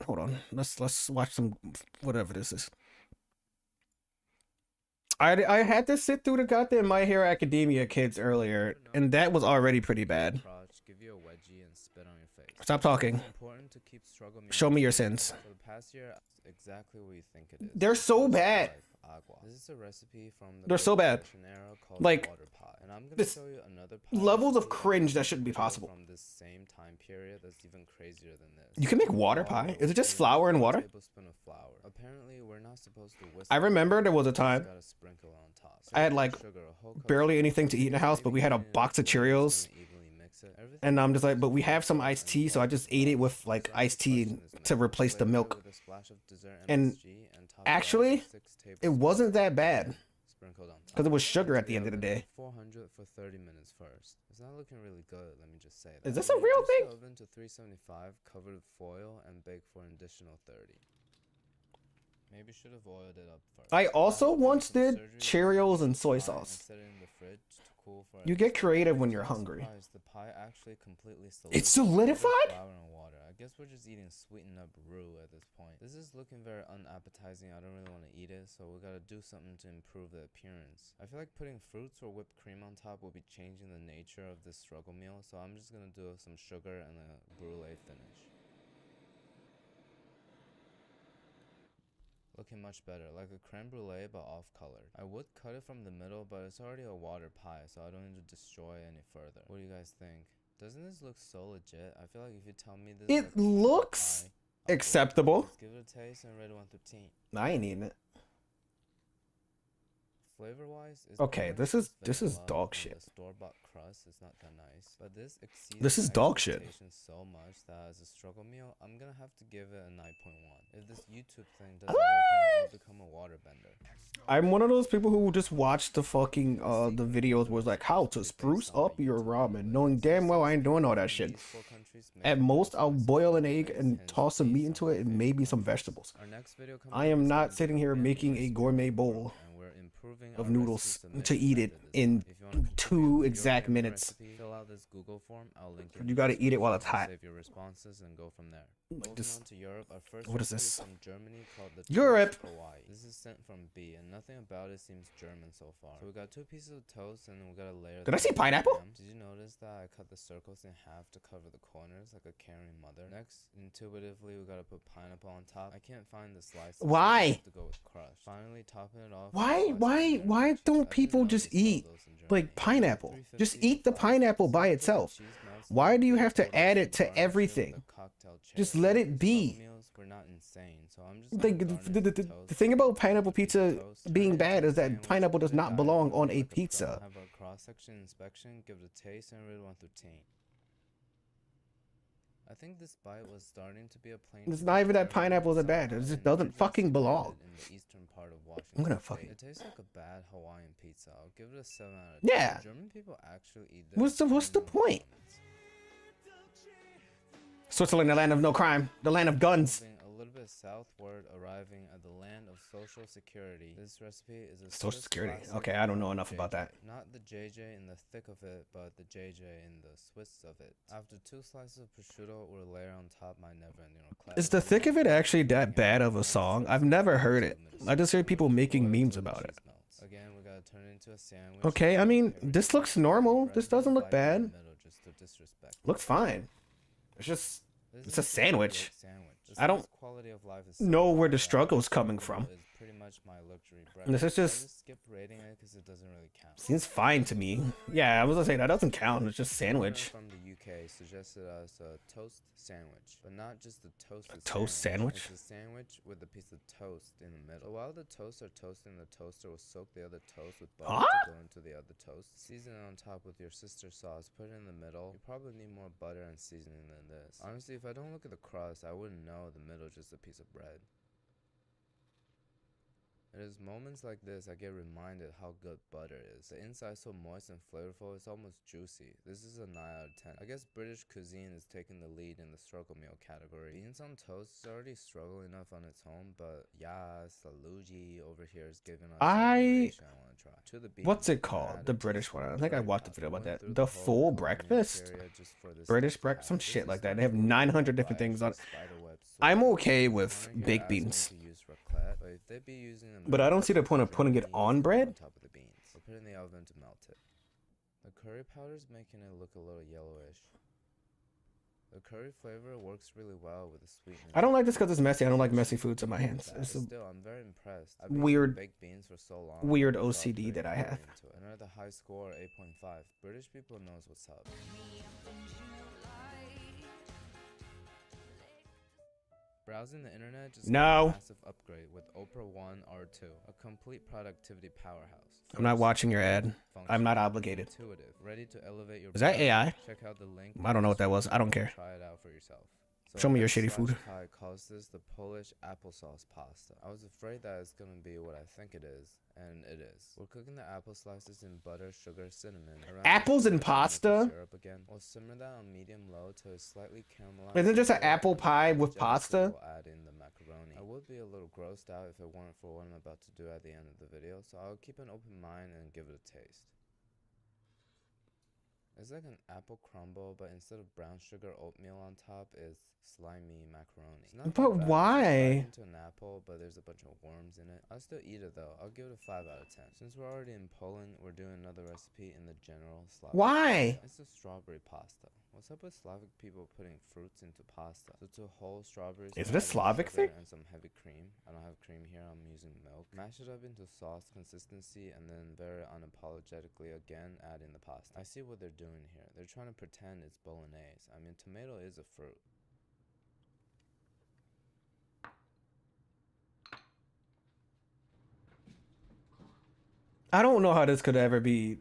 Hold on. Let's watch some whatever this is. I had to sit through the goddamn My Hero Academia kids earlier, and that was already pretty bad. Give you a wedgie and spit on your face. Stop talking. It's important to keep struggle Show me your sins. For the past year, exactly what you think it is. They're so bad. This is a recipe from the They're so bad. called Like, water pie. And I'm gonna this show you another pie levels of recipe cringe that shouldn't be possible. from this same time period that's even crazier than this. You can make water pie. Is it just flour and water? Tablespoon of flour. Apparently, we're not supposed to whisk. I remember there was a time Gotta sprinkle on top. I had like Sugar, a whole cup barely of anything to eat in the house, but we had a box of Cheerios. And I'm just like, but we have some iced tea, so I just ate it with like iced tea to replace the milk. And actually, it wasn't that bad because it was sugar at the end of the day. 400 for 30 minutes first. It's not looking really good, let me just say that. Is this a real thing? Oven to 375, covered with foil and bake for an additional 30. Maybe should have oiled it up first. I also once did Cheerios and soy sauce. You get creative when you're hungry. The pie actually completely It's solidified? Flour and water. I guess we're just eating sweetened up roux at this point. This is looking very unappetizing. I don't really want to eat it, so we gotta do something to improve the appearance. I feel like putting fruits or whipped cream on top will be changing the nature of this struggle meal, so I'm just gonna do some sugar and a brulee finish. Looking much better, like a creme brulee but off-colored. I would cut it from the middle, but it's already a water pie, so I don't need to destroy it any further. What do you guys think? Doesn't this look so legit? I feel like if you tell me this, It looks acceptable. Let's give it a taste and rate it 1 through 10. I ain't eating it. Flavor-wise, okay, this is dog shit. Store-bought crust is not that nice, but this exceeds this is dog shit. So much that as a struggle meal, I'm gonna have to give it a 9.1. If this YouTube thing doesn't work out, I'll become a waterbender. I'm one of those people who just watch the fucking the videos where it's like how to spruce up your ramen, knowing damn well I ain't doing all that shit. At most, I'll boil an egg and toss some meat into it and maybe some vegetables. I am not sitting here making a gourmet bowl of noodles to eat it in 2 exact minutes. Fill out this Google form. I'll link it. You gotta eat it while it's hot. Save your responses and go from there. Like this. Moving on to Europe, our first What is this? From Germany called the Europe. Toast Hawaii. This is sent from B, and nothing about it seems German so far. So we got 2 pieces of toast, and then we got a layer. Did I see pineapple? Did you notice that I cut the circles in half to cover the corners like a caring mother? Next, intuitively, we gotta put pineapple on top. I can't find the slice. Why? To go with crushed. Finally, topping it off. Why don't people just eat like pineapple? Just eat the pineapple by itself. Why do you have to add it to everything? Just let it be. Like, the thing about pineapple pizza being bad is that pineapple does not belong on a pizza. Have a cross-section inspection, give it a taste, and rate 1 through 10. I think this bite was starting to be a plain. It's not even that pineapples are bad. It just doesn't fucking belong. In the eastern part of Washington I'm gonna fucking. It tastes like a bad Hawaiian pizza. I'll give it a 7 out of 10. Yeah. German people actually eat this. What's the point? Switzerland, the land of no crime, the land of guns. Moving a little bit southward, arriving at the land of Social Security. This recipe is a Social Swiss Security. classic Okay, I don't know enough JJ. about that. Not the JJ in the thick of it, but the JJ in the Swiss of it. After 2 slices of prosciutto were layered on top my never-ending request. Is the thick of it actually that bad of a song? I've never heard it. I just heard people making memes about it. Again, we gotta turn it into a sandwich. Okay, I mean, this looks normal. This doesn't look bad. Looks fine. It's a sandwich. I don't know where the struggle's coming from. This is just skip rating it because it doesn't really count. seems fine to me. Yeah, I was gonna say that doesn't count. It's just sandwich. From the UK suggested us a toast sandwich, but not just the toasted Toast sandwich? It's a sandwich with a piece of toast in the middle. So while the toasts are toasting, the toaster will soak the other toast with butter to go into the other toast. Season it on top with your sister sauce. Put it in the middle. You probably need more butter and seasoning than this. Honestly, if I don't look at the crust, I wouldn't know the middle is just a piece of bread. It is moments like this I get reminded how good butter is. The inside is so moist and flavorful, it's almost juicy. This is a 9 out of 10. I guess British cuisine is taking the lead in the struggle meal category. Beans on toast is already struggle enough on its own, but yeah, Saluji over here is giving us I want to try. To the beans, what's it called? The British one. I think I watched a video about that. The full breakfast? British breakfast? Some shit like that. They have 900 different things on it. I'm okay with baked beans. But I don't see the point of putting it on bread. Put it in the oven to melt it. The curry powder is making it look a little yellowish. The curry flavor works really well with the sweetness. I don't like this because it's messy. I don't like messy foods in my hands. It's still, I'm very impressed. I've weird baked beans for so long. Weird OCD that I have. Another high score, 8.5. British people knows what's up. Browsing the internet just got a massive upgrade with Opera One R2, a complete productivity powerhouse. I'm not watching your ad. I'm not obligated. Intuitive, ready to elevate your Is that AI? Check out the link. I don't know what that was. I don't care. Try it out for yourself. So show me your shitty food. Pie calls this the Polish applesauce pasta. I was afraid that it's gonna be what I think it is, and it is. We're cooking the apple slices in butter, sugar, cinnamon. Apples and pasta? Syrup again. We'll simmer that on medium-low till it's slightly caramelized. Isn't it just an apple pie with pasta? We'll add in the macaroni. I would be a little grossed out if it weren't for what I'm about to do at the end of the video, so I'll keep an open mind and give it a taste. It's like an apple crumble, but instead of brown sugar oatmeal on top, it's slimy macaroni. But why? It's into an apple, but there's a bunch of worms in it. I'll still eat it though. I'll give it a 5 out of 10. Since we're already in Poland, we're doing another recipe in the general Slavic. Why? It's a strawberry pasta. What's up with Slavic people putting fruits into pasta? So to whole strawberries. Is it a Slavic thing? And some heavy cream. I don't have cream here. I'm using milk. Mash it up into sauce consistency, and then very unapologetically again add in the pasta. I see what they're doing here. They're trying to pretend it's bolognese. I mean, tomato is a fruit. I don't know how this could ever be.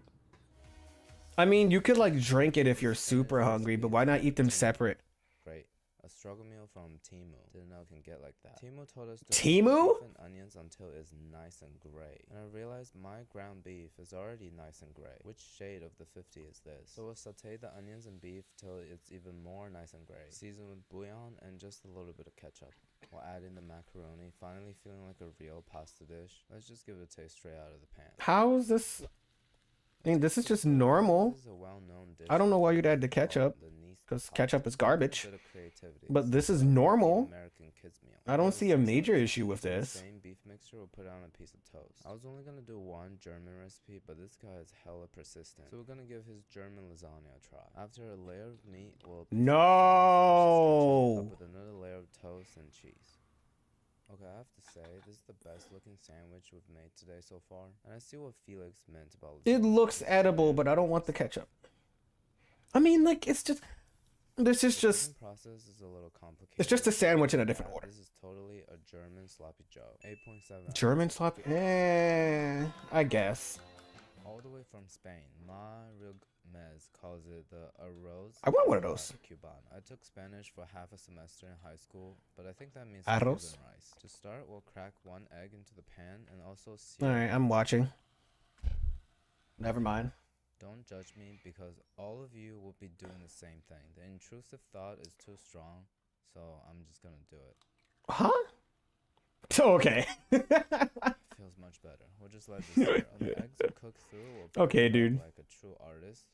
I mean, you could like drink it if you're super hungry, but why not eat them separate? Great. A struggle meal from Temu. Didn't know it can get like that. Temu told us to Temu? and onions until it's nice and gray. And I realized my ground beef is already nice and gray. Which shade of the 50 is this? So we'll saute the onions and beef till it's even more nice and gray. Season with bouillon and just a little bit of ketchup. We'll add in the macaroni, finally feeling like a real pasta dish. Let's just give it a taste straight out of the pan. How is this? I mean, this is just normal. This is a well-known dish. I don't know why you'd add the ketchup, because ketchup is garbage. But this is normal. I don't see a major issue with this. Same beef mixture will put on a piece of toast. I was only gonna do one German recipe, but this guy is hella persistent. So we're gonna give his German lasagna a try. After a layer of meat, we'll with another layer of toast and cheese. Okay, I have to say, this is the best looking sandwich we've made today so far. And I see what Felix meant about it. Looks edible, but I don't want the ketchup. I mean, like, it's just... This is just... process is a little complicated. It's just a sandwich in a different order. This is totally a German sloppy Joe. 8.7. German sloppy? I guess. All the way from Spain, Ma Mez calls it the arroz. I want one of those. Cubano. I took Spanish for half a semester in high school, but I think that means arroz. Rice. To start, we'll crack one egg into the pan and also All right, I'm watching. Never mind. Don't judge me because all of you will be doing the same thing. The intrusive thought is too strong, so I'm just gonna do it. Huh? Okay. Feels much better. We'll just let this start. The eggs will cook through. We'll okay, dude. Like a true artist.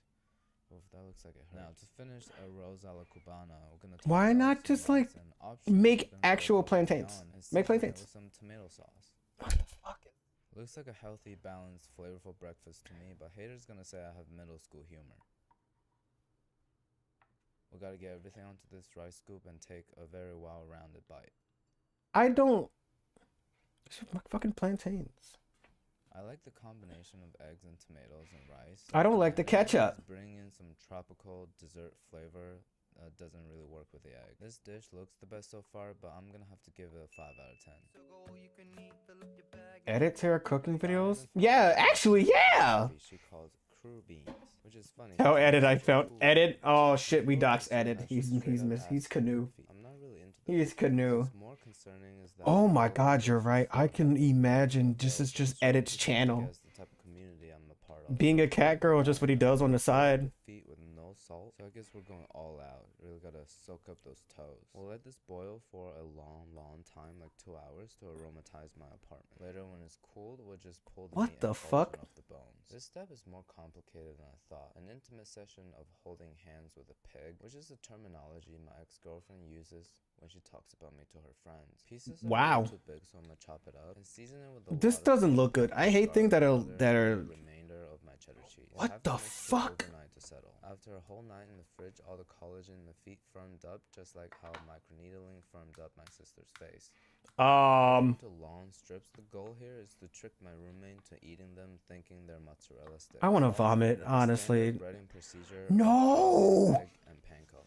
Oof, that looks like it hurt. Now to finish a arroz a la cubana, we're gonna. Why not just like make actual plantains? Make plantains. With some tomato sauce. What the fuck? Looks like a healthy, balanced, flavorful breakfast to me, but haters gonna say I have middle school humor. We gotta get everything onto this rice scoop and take a very well-rounded bite. I don't. Fucking plantains. I like the combination of eggs and tomatoes and rice. I don't like the ketchup. Bring in some tropical dessert flavor. Doesn't really work with the egg. This dish looks the best so far, but I'm gonna have to give it a 5 out of 10. Edit Terra cooking videos? Yeah, actually, yeah! She calls crew beans, which is funny. How Edit I found. Edit? Oh shit, we doxed Edit. He's Canoe. I'm not really into He's Canoe. More concerning is that Oh my people God, get you're right. I can imagine this is just Edit's channel. guess the type of community I'm a part of. Being a cat girl, just what he does on the side. Feet with no salt, so I guess we're going all out. Really gotta soak up those toes. We'll let this boil for a long time, like 2 hours, to aromatize my apartment. Later, when it's cooled, we'll just pull the What meat the and fuck? portion off the bones. This step is more complicated than I thought. An intimate session of holding hands with a pig, which is a terminology my ex-girlfriend uses when she talks about me to her friends. Pieces are Wow. too big, so I'm gonna chop it up and season it with a This lot of doesn't look garlic, good. I hate things that are the remainder of my cheddar cheese. We'll What have the to mix it fuck? overnight to settle. After a whole night in the fridge, all the collagen in the feet firmed up, just like how microneedling firmed up my sister's face. To long strips, the goal here is to trick my roommate to eating them thinking they're mozzarella sticks. I want to Following vomit, the honestly. standard breading procedure of No. egg and panko.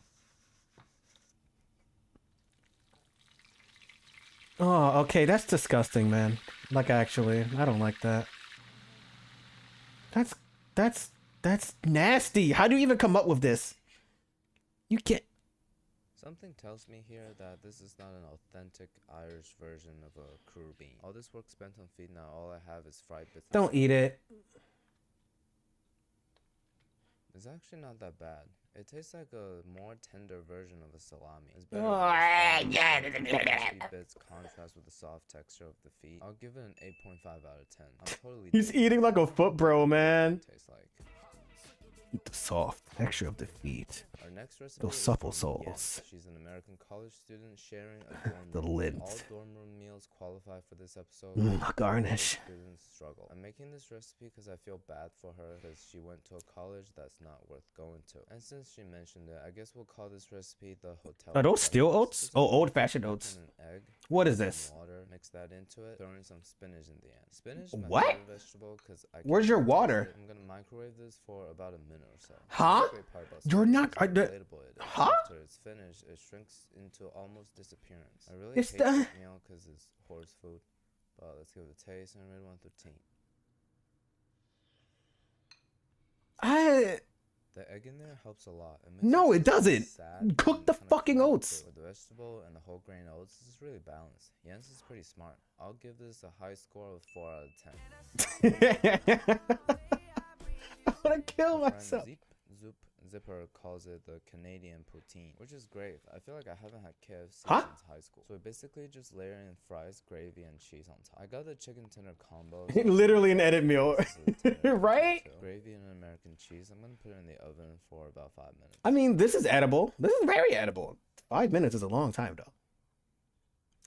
Oh, okay, that's disgusting, man. Like, actually, I don't like that. That's nasty. How do you even come up with this? You can't. Something tells me here that this is not an authentic Irish version of a crew bean. All this work spent on feet, now all I have is fried bits. Don't eat it. It's actually not that bad. It tastes like a more tender version of a salami. It's better than the crispy bits contrast with the soft texture of the feet. I'll give it an 8.5 out of 10. I'm totally He's digging eating it. like a foot bro, man. Tastes like. The soft texture of the feet. Our next recipe Those is supple from Yen. soles. She's an American college student sharing a dorm The room. lint. All dorm room meals qualify for this episode. Garnish. Students struggle. I'm making this recipe because I feel bad for her because she went to a college that's not worth going to. And since she mentioned it, I guess we'll call this recipe the hotel. Are those steel breakfast. oats? It's Oh, a old-fashioned bacon oats. and an egg. What is Some this? Water, mix that into it. Throw in some spinach in the end. Spinach is my What? favorite vegetable because I Where's can your taste water? it. I'm gonna microwave this for about a minute or so. Huh? The great part about You're spinach not- is how relatable it is. Huh? After it's finished, it shrinks into almost disappearance. I really It's hate the- this meal because it's horse food. But let's give it a taste and rate 1 through 10. The egg in there helps a lot. It makes No, it taste doesn't. sad Cook and the kinda fucking creamy oats. too. With the vegetable and the whole grain oats, this is really balanced. Jens is pretty smart. I'll give this a high score of 4 out of 10. I want to kill My friend myself. Zipper calls it the Canadian poutine, which is great. I feel like I haven't had KFC Huh? since high school. So we basically just layer in fries, gravy, and cheese on top. I got the chicken tender combo. Literally an edit meal. Right? Gravy and American cheese. I'm gonna put it in the oven for about 5 minutes. I mean, this is edible. This is very edible. 5 minutes is a long time, though.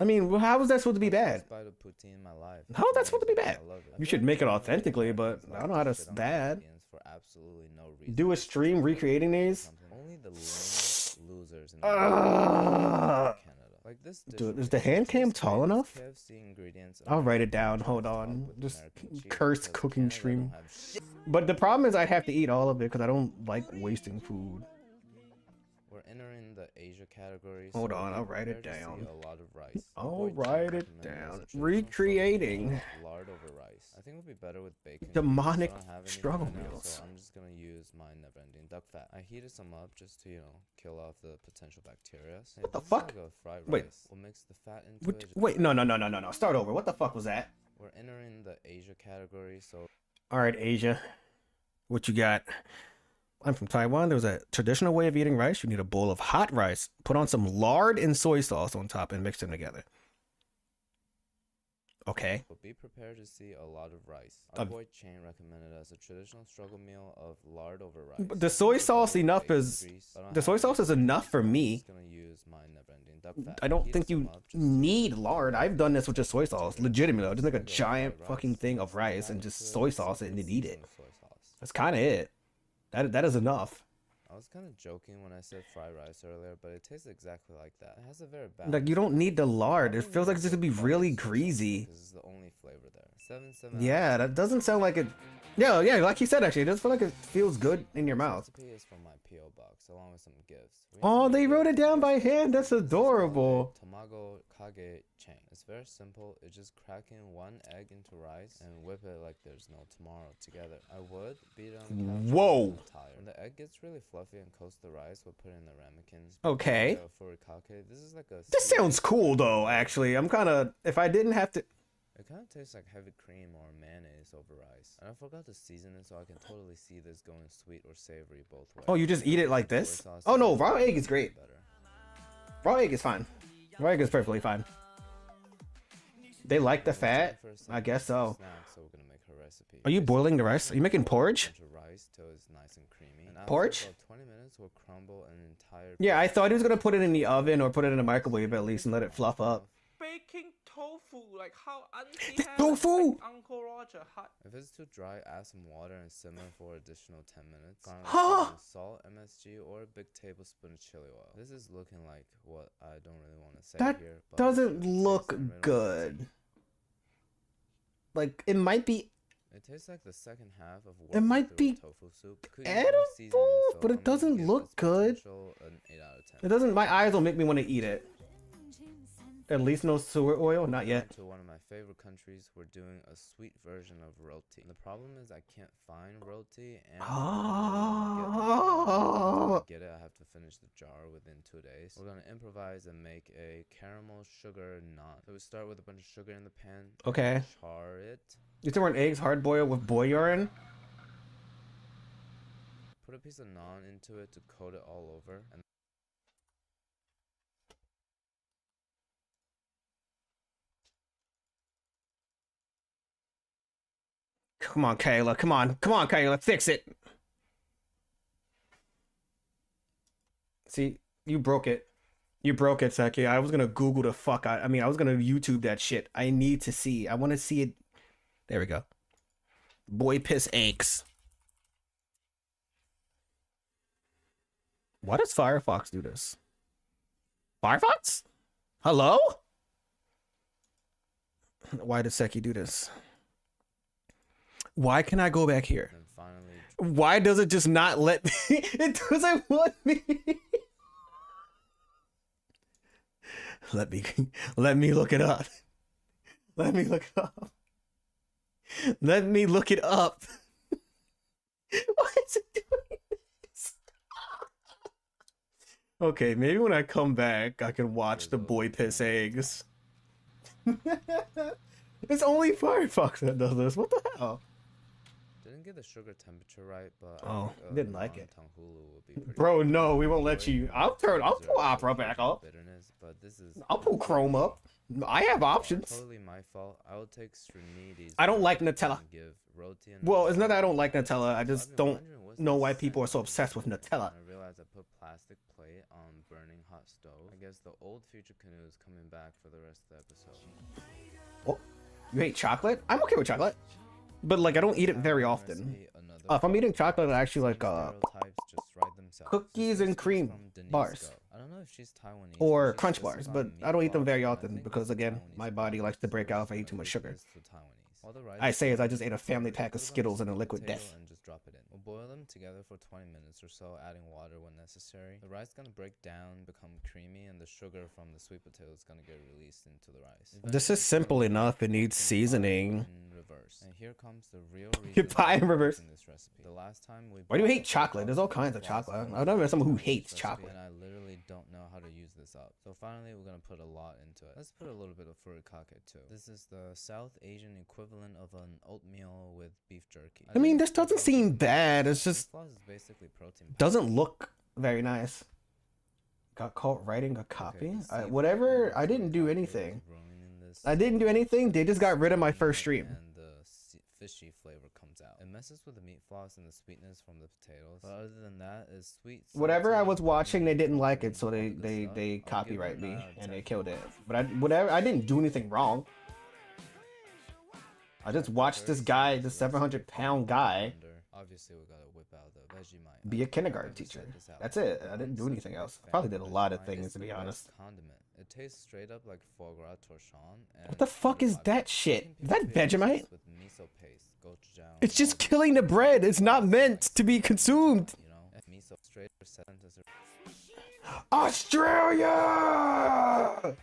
I mean, how is that supposed to be bad? Best bite of poutine in my life. How is that supposed to be bad? I love it. I You feel should like make it people authentically, in but Americans I like don't know how to to shit on bad. Canadians for absolutely no reason. Do a stream recreating these? Something. Only the lame losers in Ugh. Canada. Like this dish Dude, would is the taste hand cam great tall with enough? KFC ingredients and I'll write it American down. cheese Hold topped on. with Just American cheese cursed because cooking Canada stream. don't have shit. But the problem is I have to eat all of it because I don't like wasting food. We're entering the Asia category. Hold so on, be I'll write it prepared to see down. A lot of rice. I'll Boy Chen write it recommended as a down. traditional Recreating. struggle meal, lard over rice. I think it would be better with bacon. Demonic I don't have anything struggle right now, meals. So I'm just gonna use my never-ending duck fat. I heated some up just to kill off the potential bacteria. Hey, What the this is fuck? Like a fried Wait. rice. We'll mix the fat into What, it. wait, no. Start over. What the fuck was that? We're entering the Asia category, so All right, Asia. What you got? I'm from Taiwan. There's a traditional way of eating rice. You need a bowl of hot rice. Put on some lard and soy sauce on top and mix them together. Okay. but be prepared to see a lot of rice. Our Um, boy Chain recommended as a traditional struggle meal of lard over rice. But the soy It's better sauce with enough bacon is- grease. I don't the have soy sauce is anything enough for so I'm me. just gonna use my never-ending duck fat. I don't Heat think some you up just to need lard. I've done this with just soy sauce. Legitimately, just make a Fried giant rice. fucking thing of rice Add and into just it soy sauce it and some then eat it. seasoned soy sauce. That's kind of it. That is enough. I was kind of joking when I said fried rice earlier, but it tastes exactly like that. It has a very bad. Like you don't need the lard. It feels like it's just gonna be really greasy. This is the only flavor there. 7 Yeah, that doesn't sound like it Yeah, yeah, like you said, actually, it does feel like it feels good in your mouth. Recipe is from my PO box, along with some gifts. Oh, they wrote it down by hand. That's adorable. Tamago kage chain. It's very simple. It's just cracking one egg into rice and whip it like there's no tomorrow together. I would beat it on the couch. Whoa. When the egg gets really fluffy and coats the rice, we'll put it in the ramekins. Okay. Furikake. This is like a. This sounds cool though. Actually, I'm kind of. If I didn't have to. It kind of tastes like heavy cream or mayonnaise over rice. And I forgot to season it, so I can totally see this going sweet or savory both ways. Oh, you just eat it like this? Oh no, raw egg is great. Raw egg is fine. Raw egg is perfectly fine. They like the fat? I guess so. So we're gonna make her recipe. Are you boiling the rice? Are you making porridge? Rice till it's nice and creamy. And porridge? About 20 minutes, we'll crumble an entire. Yeah, I thought he was gonna put it in the oven or put it in the microwave at least and let it fluff up. Baking tofu, like how Auntie had, tofu! like Uncle Roger had. If it's too dry, add some water and simmer for additional 10 minutes. Huh? Salt, MSG, or a big tablespoon of chili oil. This is looking like what I don't really want to say That here. But doesn't look good. Like, it might be it tastes like the second half of It might be tofu soup. edible, but it doesn't look good. An 8 out of 10. It doesn't. My eyes will make me want to eat it. At least no sewer oil, not yet. To one of my favorite countries, we're doing a sweet version of roti. The problem is I can't find roti, and to get it, I have to finish the jar within 2 days. We're gonna improvise and make a caramel sugar naan. So we start with a bunch of sugar in the pan. Okay. Char it. You said we're eggs hard boiled with boy urine? Put a piece of naan into it to coat it all over, and Come on, Kayla. Come on. Come on, Kayla. Fix it. See, you broke it. You broke it, Seki. I was gonna Google the fuck out. I mean, I was gonna YouTube that shit. I need to see. I want to see it. There we go. Boy piss eggs. Why does Firefox do this? Firefox? Hello? Why does Seki do this? Why can I go back here? then finally Why does it just not let me? It doesn't want me. Let me look it up. Let me look it up. Let me look it up. Why is it doing this? Okay, maybe when I come back, I can watch the boy piss eggs. It's only Firefox that does this. What the hell? didn't get the sugar temperature right, but Oh, didn't like it. Tanghulu would be pretty Bro, good. no, we won't let you. I'll pull Opera back up. Bitterness, but this is I'll pull Chrome up. I have options. Totally my fault. I will take Srinides. I don't like Nutella. and give roti and Well, it's not that I don't like Nutella. I I've just been don't wondering what's know the why people are so scent obsessed with of Nutella. I realized I put plastic plate on burning hot stove. I guess the old future canoe is coming back for the rest of the episode. Oh, you hate chocolate? I'm okay with chocolate, but like I don't eat it very often. If I'm eating chocolate, I actually like cookies and cream bars. I don't know if she's Taiwanese or she's crunch just bars, on but I don't eat them meatballs, very but I often think because it's again, Taiwanese my food. body likes to break out if I eat too But much it sugar. is to Taiwanese. While the rice I is say as I cooking, just ate a family pack of put it on Skittles the and a sweet liquid potato death. and just drop it in. We'll boil them together for 20 minutes or so, adding water when necessary. The rice is gonna break down, become creamy, and the sugar from the sweet potato is gonna get released into the rice. This is simple enough. It needs seasoning. In reverse. And here comes the real You reason pie in I'm reverse. making this recipe. The last time we Why do you bought hate the chocolate? There's all chocolate kinds of was chocolate. from I've never met someone who Taiwanese hates recipe, chocolate. And I literally don't know how to use this up. So finally, we're gonna put a lot into it. Let's put a little bit of furikake too. This is the South Asian equivalent of an oatmeal with beef jerky. I mean, didn't this put doesn't protein seem in it. bad. It's Beef just floss is basically protein powder. doesn't look very nice. Got caught writing a copy. Okay, the Whatever. seafood I didn't do furikake is anything. ruining this I didn't do anything. They just got rid of my first stream. And the fishy flavor comes out. It messes with the meat floss and the sweetness from the potatoes. But other than that, it's sweet. Whatever I salty, was watching, they didn't like it, so and all of this stuff. they I'll give it copyright a me 9 out of and 10 they for killed it. flavor. But I didn't do anything wrong. I just watched this guy, this 700-pound guy, Obviously, we gotta whip out the Vegemite. be a I've kindergarten never teacher. said this out That's loud, it. but I didn't do I'm anything such a else. big I probably fan did a lot of Vegemite. things, It's to the be best honest. Condiment. It tastes straight up like foie gras torchon. What the fuck is that shit? Is that Vegemite? With miso paste, gochujang, It's just killing the bread. It's not meant to be consumed. You know, and miso straight sent us a Australia!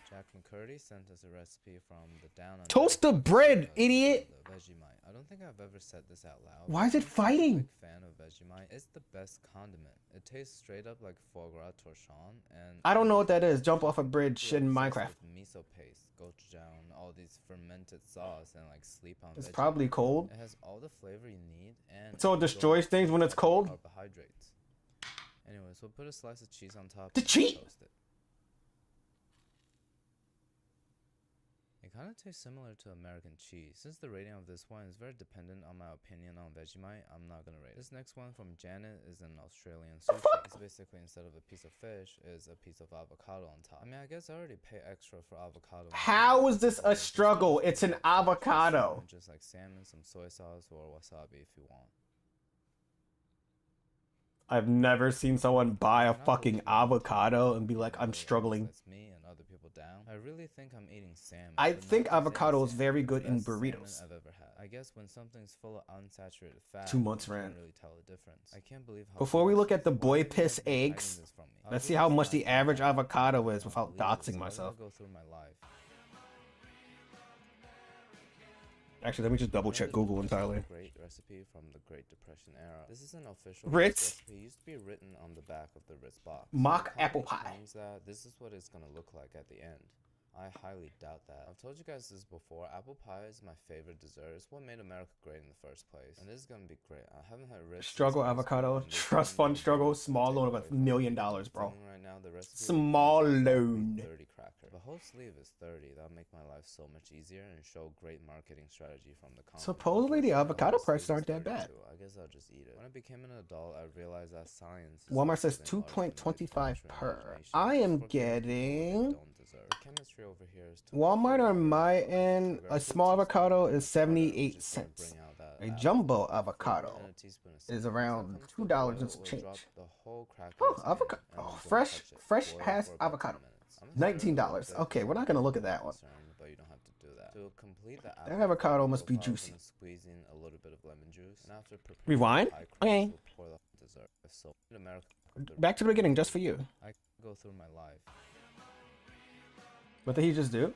Jack McCurdy sent us a recipe from the Down Under Toast the bread, idiot. the Vegemite. I don't think I've ever said this out loud. Why is it I'm a fighting? big fan of Vegemite. It's the best condiment. It tastes straight up like foie gras torchon, and I don't know what that is. Jump off a bridge in it's Minecraft. with miso paste, gochujang, all these fermented sauce, and like sleep on. It's Vegemite. probably cold. It has all the flavor you need, and So it destroys things when it's cold? Carbohydrates. Anyways, we'll put a slice of cheese on top. The and cheese? Toast it. It kind of tastes similar to American cheese. Since the rating of this one is very dependent on my opinion on Vegemite, I'm not gonna rate it. This next one from Janet is an Australian sushi. It's basically instead of a piece of fish, is a piece of avocado on top. I mean, I guess I already pay extra for avocado. How is this a struggle? It's an avocado. Just like salmon, some soy sauce, or wasabi if you want. I've never seen someone buy a fucking avocado and be like, I'm struggling. That's me and other people down. I really think I'm eating salmon. I but think not the same avocado is salmon, very the good in best salmon burritos. I've ever had. I guess when something's full of unsaturated fat, 2 months you can't rant. really tell the difference. I can't believe how Before we look at the delicious- boy Why are you piss guys hiding eggs, this from me? let's I'll see give how you much the that. average avocado is I don't without believe this, doxing so I myself. gotta go through my life. Actually, let me just double check Another Google entirely. Great recipe from the Great Depression era. This is an official Ritz? recipe. It used to be written on the back of the Ritz box. Mock The apple company pie. claims that this is what it's gonna look like at the end. I highly doubt that. I've told you guys this before. Apple pie is my favorite dessert. It's what made America great in the first place, and this is gonna be great. I haven't had Ritz Struggle since high school, avocado, and this trust one fund will struggle, blow small loan of away $1 from million, me. bro. I'm telling you right now, the recipe Small is exactly loan. 30 cracker. The whole sleeve is 30. That'll make my life so much easier and show great marketing strategy from the company. Supposedly the Unfortunately, avocado the prices sleeve aren't is that bad. 32. I guess I'll just eat it. When I became an adult, I realized that science is Walmart says something other than 2.25 chemistry and per. imagination. I It's am for people who getting don't deserve. The chemistry over here is too Walmart much. on my end. Sugar, A two small teaspoons avocado of is powder, 78 which is gonna cents. bring out that A apple jumbo flavor, avocado and a teaspoon of is cinnamon. Once around that comes to $2 boil, and some we'll change. drop the whole crackers Oh, in, avocado. and Oh, then don't fresh touch it. fresh Boil has for about 10 avocado. minutes. I'm gonna stir it a little $19. bit Okay, we're not because gonna I'm look at that one. concerned, but you don't have to do that. To complete the That avocado must be profile, we're juicy. gonna squeeze in a little bit of lemon juice, and after preparing the Rewind? pie crust, Okay. we'll pour the dessert. So in America, Back to the beginning, just for you. I go through my life. What did he just do?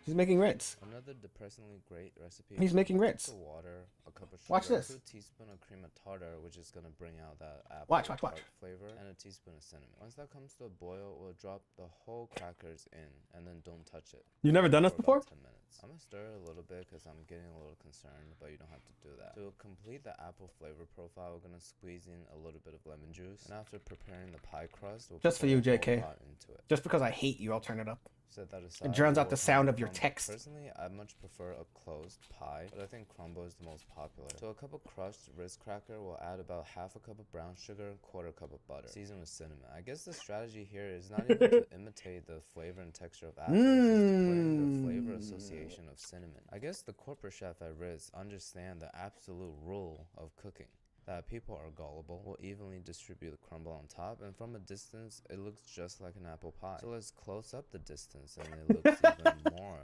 He's making Ritz. Another depressingly great recipe. He's making A cup Ritz. of water, a cup of sugar, Watch this. 2 teaspoons of cream of tartar, which is gonna bring out that apple Watch. tart flavor, and a teaspoon of cinnamon. Once that comes to a boil, we'll drop the whole crackers in, and then don't touch it. You never done this for before? about 10 minutes. I'm gonna stir it a little bit because I'm getting a little concerned, but you don't have to do that. To complete the apple flavor profile, we're gonna squeeze in a little bit of lemon juice, and after preparing the pie crust, we'll Just for pour you, the whole JK. pot into it. Just because I hate you, I'll turn it up. Set that aside. drowns out We'll the sound have of your crumble. text. Personally, I much prefer a closed pie, but I think crumble is the most popular. To a cup of crushed Ritz cracker, we'll add about half a cup of brown sugar, quarter cup of butter. Season with cinnamon. I guess the strategy here is not even to imitate the flavor and texture of apples, it's to put in the flavor association of cinnamon. I guess the corporate chef at Ritz understand the absolute rule of cooking. That people are gullible, will evenly distribute the crumble on top, and from a distance, it looks just like an apple pie. So let's close up the distance, and it looks even more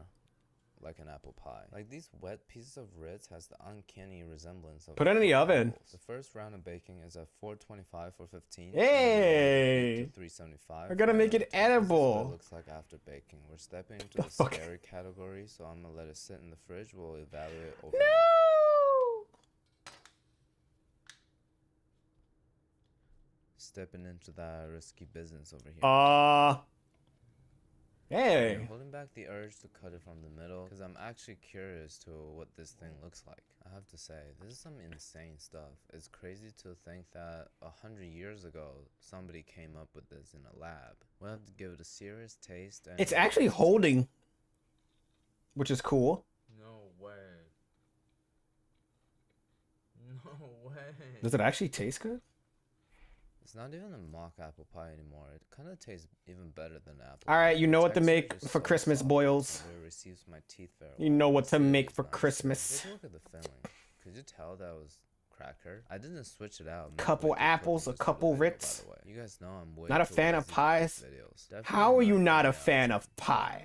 like an apple pie. Like these wet pieces of Ritz has the uncanny resemblance of Put it in the real oven. apples. The first round of baking is at 425 for 15. Hey! To 375. We're gonna make it This is what edible. it looks like after baking. We're stepping into The the fuck? scary category, so I'm gonna let it sit in the fridge. We'll evaluate over. No! Stepping into that risky business over here. Hey. I'm holding back the urge to cut it from the middle because I'm actually curious to what this thing looks like. I have to say, this is some insane stuff. It's crazy to think that 100 years ago, somebody came up with this in a lab. We'll have to give it a serious taste. And It's actually holding, which is cool. No way. No way. Does it actually taste good? It's not even a mock apple pie anymore. It kind of tastes even better than apple. All right, you know what to Texture make just for so Christmas, soft, boils. and it receives my teeth very You well. know what to Let's see make these for nice. Christmas. Take a look at the filling. Could you tell that was cracker? I didn't switch it out. Couple midway through apples, cooking a this couple video, by Ritz. the way. You guys know I'm way Not a too fan of lazy to make pies? videos. How are Definitely you not a fan fan of pie?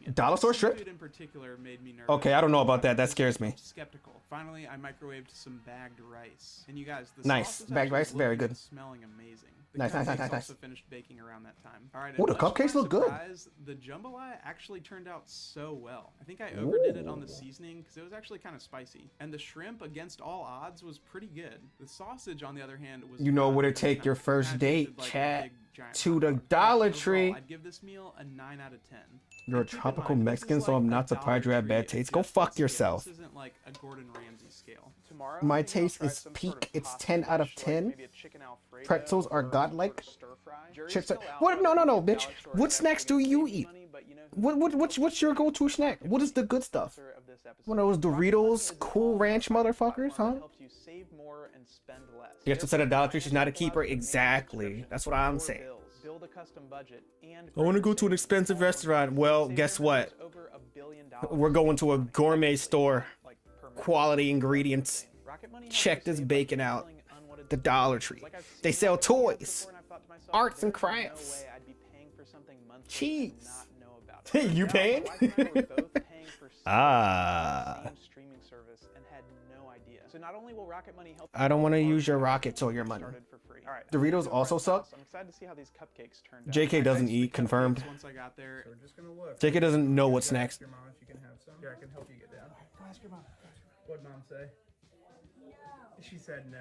making it. Dollar store strip? Seafood in particular made me nervous. Okay, I don't know about that. That scares me. Skeptical. Finally, I microwaved some bagged rice. And you guys, the Nice. sauce is Bagged actually rice, very looking good. and smelling amazing. The Nice, nice, cupcakes nice, nice. also finished baking around that time. All right. Ooh, the and much to cupcakes my look good. surprise, the jambalaya actually turned out so well. I think I overdid it on the seasoning because it was actually kind of spicy. And the shrimp, against all odds, was pretty good. The sausage, on the other hand, was You know not what it good. take I your first imagined date, it like a chat. big giant to the popcorn. Dollar Overall, Tree. I'd give this meal a 9 out of 10. You're a Keep in tropical mind, this is Mexican, so like I'm a not surprised you Dollar have bad Tree taste. Go adjusted fuck scale. yourself. This isn't like a Gordon Ramsay scale. Tomorrow, My I think I'll taste try is some peak. sort of It's pasta 10 out of dish, like 10. maybe a chicken Alfredo Pretzels are or some godlike. sort of stir fry. Jury's Chips are... still out What? No, whether no, no, you get bitch. Dollar Store What is snacks actually do gonna you save you eat? money, but, you know, What's your go-to snack? What is the good stuff? sponsor of this episode. One of those Rocket Money Doritos is an Cool online Ranch shopping motherfuckers, platform huh? that helps you save more and spend less. You have to set a Dollar Tree. She's not a Therefore, keeper. allows you to manage Exactly. subscriptions, That's what I'm lower saying. bills, build a custom budget, and I want to go to an savings expensive all in one restaurant. place. Well, Save guess your what? house over $1 billion We're going to a on gourmet everything, store. like per month. Quality ingredients. Rocket Money helps Check you this save by bacon out. canceling unwanted The Dollar subscriptions. Tree. Like, I've seen They sell Rocket Money ads toys, before, and I've thought to myself, arts, and there's crafts. no way I'd be paying for something monthly and Cheese. not know about it. You Now, paying? my wife and I were both paying for Ah. the same streaming service and had no idea. So not only will Rocket Money help I don't want to you use your rockets or your money. started for free. All right, Doritos I'm also suck. I'm excited to see how these cupcakes turned out. JK doesn't Thanks for eat. the Confirmed. cupcakes Once I got there, We're just gonna look. JK doesn't know what's Gotta next. ask your mom if you can have some. Yeah, I can help you get down. Go ask your mom. What'd mom say? She said no.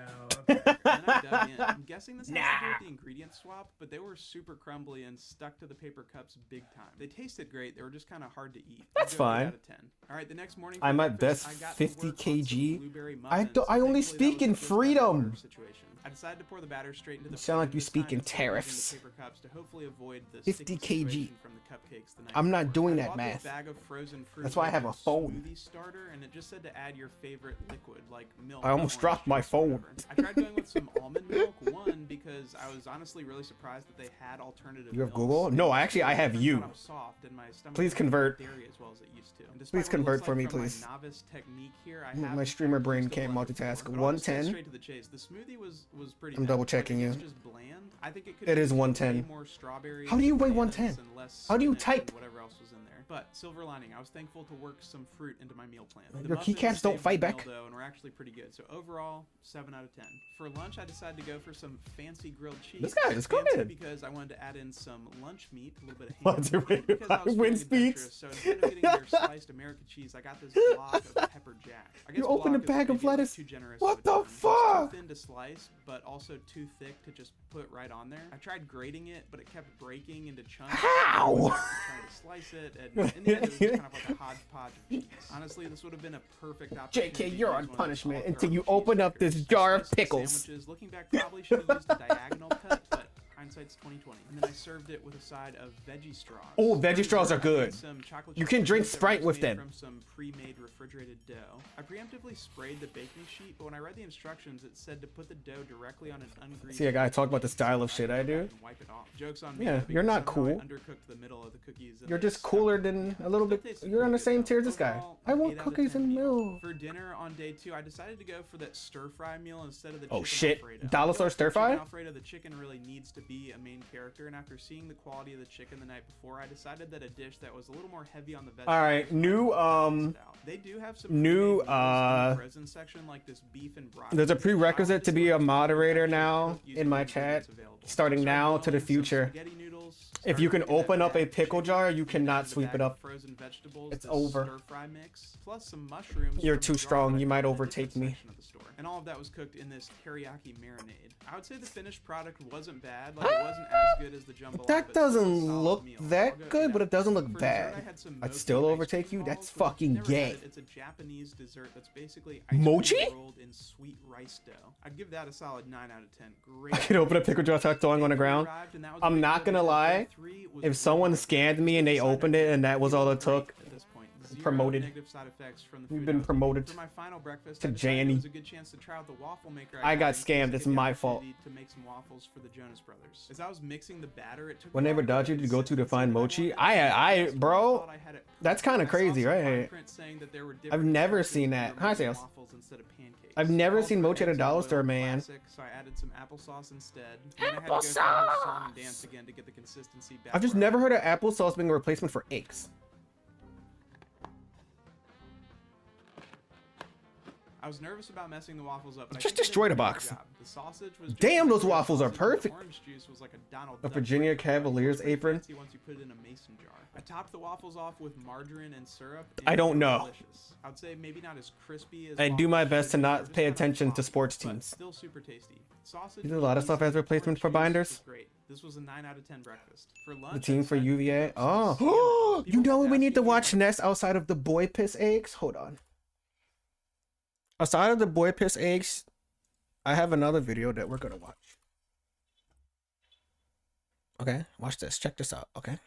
Okay. and then I dug in. I'm guessing this has to do with the ingredient swap, but they were super crumbly and stuck to the paper cups big time. They tasted great. They were just kind of hard to eat. That's I'd go 8 fine. out of 10. All right, the next morning. I'm for at breakfast, best I got to 50 work on some kg. blueberry I muffins. do- I only Thankfully, that speak was in just a freedom. butter situation. I decided to pour the batter straight into the. You sound like fridge, you this speak time in instead of using tariffs. the paper cups to hopefully avoid the 50 sticky kg. situation from the cupcakes the night I'm not before. doing I that bought math. this bag of frozen fruit That's why I have a phone. smoothie starter, and it just said to add your favorite liquid, like milk. I almost orange dropped my juice, or phone. whatever. I tried going with some almond milk. One, because I was honestly really surprised that they had alternative. You have milks. Google? No, actually, I have Turns you. out I'm soft, and my stomach Please doesn't convert. like dairy as well as it used to. And despite Please what it convert looks for like me, from my please. novice technique here, I My have streamer used brain a can't blender multitask. before, but I'll just get 110. Straight to the chase. The smoothie was pretty. I'm bad. double Like, checking it's you. just bland. I think it could It be is a 110. more strawberries How do you and weigh bananas 110? and less How do you spinach and type? whatever else was in there. But silver lining, I was thankful to work some fruit into my meal plan. Your muffins keycaps don't saved fight the meal, back. though, and were actually pretty good. So overall, 7 out of 10. For lunch, I decided to go for some fancy grilled cheese. This guy is Fancy good. because I wanted to add in some lunch meat, a little bit of ham. What's your and because I was wind feeling speeds? adventurous, so instead of getting their sliced American cheese, I got this block of pepper jack. I guess You opened a block is bag of maybe, like, lettuce? too generous What of a the term. It's fuck? too thin to slice, but also too thick to just put right on there. I tried grating it, but it kept breaking into chunks. How? I was trying to slice it, and in the end, it was just kind of like a hodgepodge of cheese. Honestly, this would have been a perfect opportunity. JK, to you're use on one of those punishment olive until garden you cheese open up makers. this I jar of sliced the pickles. sandwiches. Looking back, probably should have used a diagonal cut, but hindsight's 2020. And then I served it with a side of veggie straws. Oh, For veggie straws dessert, are I good. made some chocolate You chip can drink cookies that Sprite was with made them. From some pre-made refrigerated dough. I preemptively sprayed the baking sheet, but when I read the instructions, it said to put the dough directly on an ungreased. See a guy talk about the style of so I shit could I go do? back and wipe it off. Jokes on me. Yeah, because you're not somehow I cool. undercooked the middle of the cookies. and You're they just stuck. cooler than a little bit. You're on the same tier as this guy. Overall, I want 8 out of cookies 10 and meal. milk. For dinner on day 2, I decided to go for that stir fry meal instead of the Oh, chicken shit. Alfredo. Dollar I feel store like stir for fry? chicken Alfredo, the chicken really needs to be a main character, and after seeing the quality of the chicken the night before, I decided that a dish that was a little more heavy on the vegetables. All right, new They do have some new, pre-made meals in the frozen section, like this beef and broccoli. there's a prerequisite to be a Child moderator actually now cook using in my the chat. ingredients available. Starting So I now started to the boiling some future. spaghetti noodles, If you started can cooking that open up a bag of pickle chicken, jar, you dipped cannot into the sweep bag it of up. frozen vegetables, It's the over. stir fry mix, plus some mushrooms. You're from too a jar strong, that I you might got in a overtake different me. section of the store. And all of that was cooked in this teriyaki marinade. I would say the finished product wasn't bad. Like, it wasn't as good as the jambalaya. That but still a doesn't solid look meal. I'll that go good, eat but out. it doesn't look For dessert, bad. I had some I'd mochi still ice overtake cream you? That's balls, which if fucking you've never gay. had it, It's a Japanese dessert that's basically ice Mochi? cream rolled in sweet rice dough. I'd give that a solid 9 out of 10. Great. I could open a pickle jar without throwing on the ground. Arrived, and that was I'm a not big gonna deal lie, because day 3 was if someone really scanned me and they Side opened it effects and that was all it great took, at this point. Zero promoted. negative side effects from the You've food been I was eating. promoted For my final breakfast, to I decided Janny. it was a good chance to try out the waffle maker. I got in case scammed, I it's get the my fault. opportunity to make some waffles for the Jonas Brothers. As I was mixing the batter, it took What a while neighbor dodge you get to go to consistency find that I mochi? wanted. Bro, thought I had it that's perfect. kinda I saw crazy, some right? fine print saying that there were I've different never instructions seen for that. Hi, making Sales. waffles instead of pancakes. I've never All seen for mochi at a eggs and dollar oil, store, man. classic, so I added some applesauce instead. Then I had to go through the whole song and dance again to get the consistency back. I've just where I never heard of applesauce being a replacement for eggs. I was nervous about messing the waffles up, but I Just think I did destroy the pretty good box. job. The sausage was just Damn, like those real waffles are sausage, and the perfect. orange juice was like a Donald A Duck Virginia flavor. Cavaliers Pretty apron. fancy once you put it in a mason jar. I topped the waffles off with margarine and syrup. And I don't they were know. Delicious. I would say maybe not as crispy as I do my waffles best to should be, not they're just pay kind of attention to soft, sports but teams. Still super tasty. Sausage You do a was lot of stuff as decent. replacement Orange for juice binders? was great. This was a 9 out of 10 breakfast. For lunch, The team I for decided to UVA. pick up some Oh, salmon. you People know what kept we need to asking me watch if next outside of the boy piss eggs? Hold on. Aside of the boy piss eggs, I have another video that we're gonna watch. Okay, watch this. Check this out. Okay.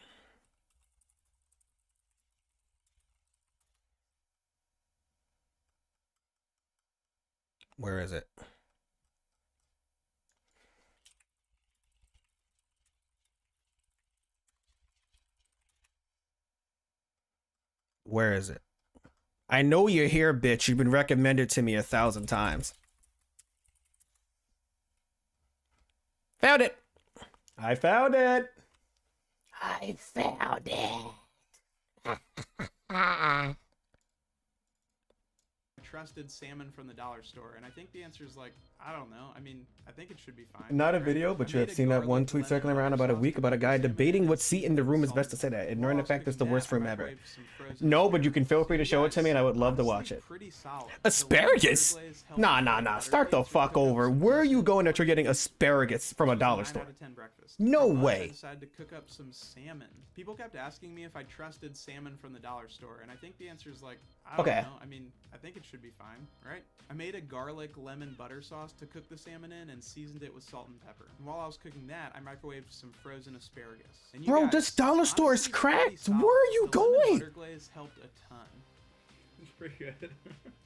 Where is it? Where is it? I know you're here, bitch. You've been recommended to me 1,000 times. Found it. I found it. I found it. trusted salmon from the dollar store, and I think the answer is like, I don't know. I mean, I think it should be fine. Not a right? video, I but you made have a seen that garlic one tweet lemon circling around butter about a sauce week to about a cook guy the salmon debating in what and seat in the room is best to sit salted. at, ignoring While the I was fact it's the cooking worst that, I room ever. microwaved some frozen No, but you can feel asparagus. free to show it to me and I would love to Honestly, watch it. pretty solid. The lemon Asparagus? butter glaze helped Nah, with nah, the nah. butter Start the taste, which fuck took up over. some Where are you juice. going that you're getting asparagus from a This was dollar 9 store? out of 10 breakfast. No For lunch, I way. decided to cook up some salmon. People kept asking me if I trusted salmon from the dollar store, and I think the answer is like, I don't Okay. know. I mean, I think it should be fine, right? I made a garlic lemon butter sauce to cook the salmon in and seasoned it with salt and pepper. And while I was cooking that, I microwaved some frozen asparagus. And you Bro, guys, this dollar store is honestly, pretty cracked. solid. Where are you The lemon going? butter glaze helped a ton. It's pretty good.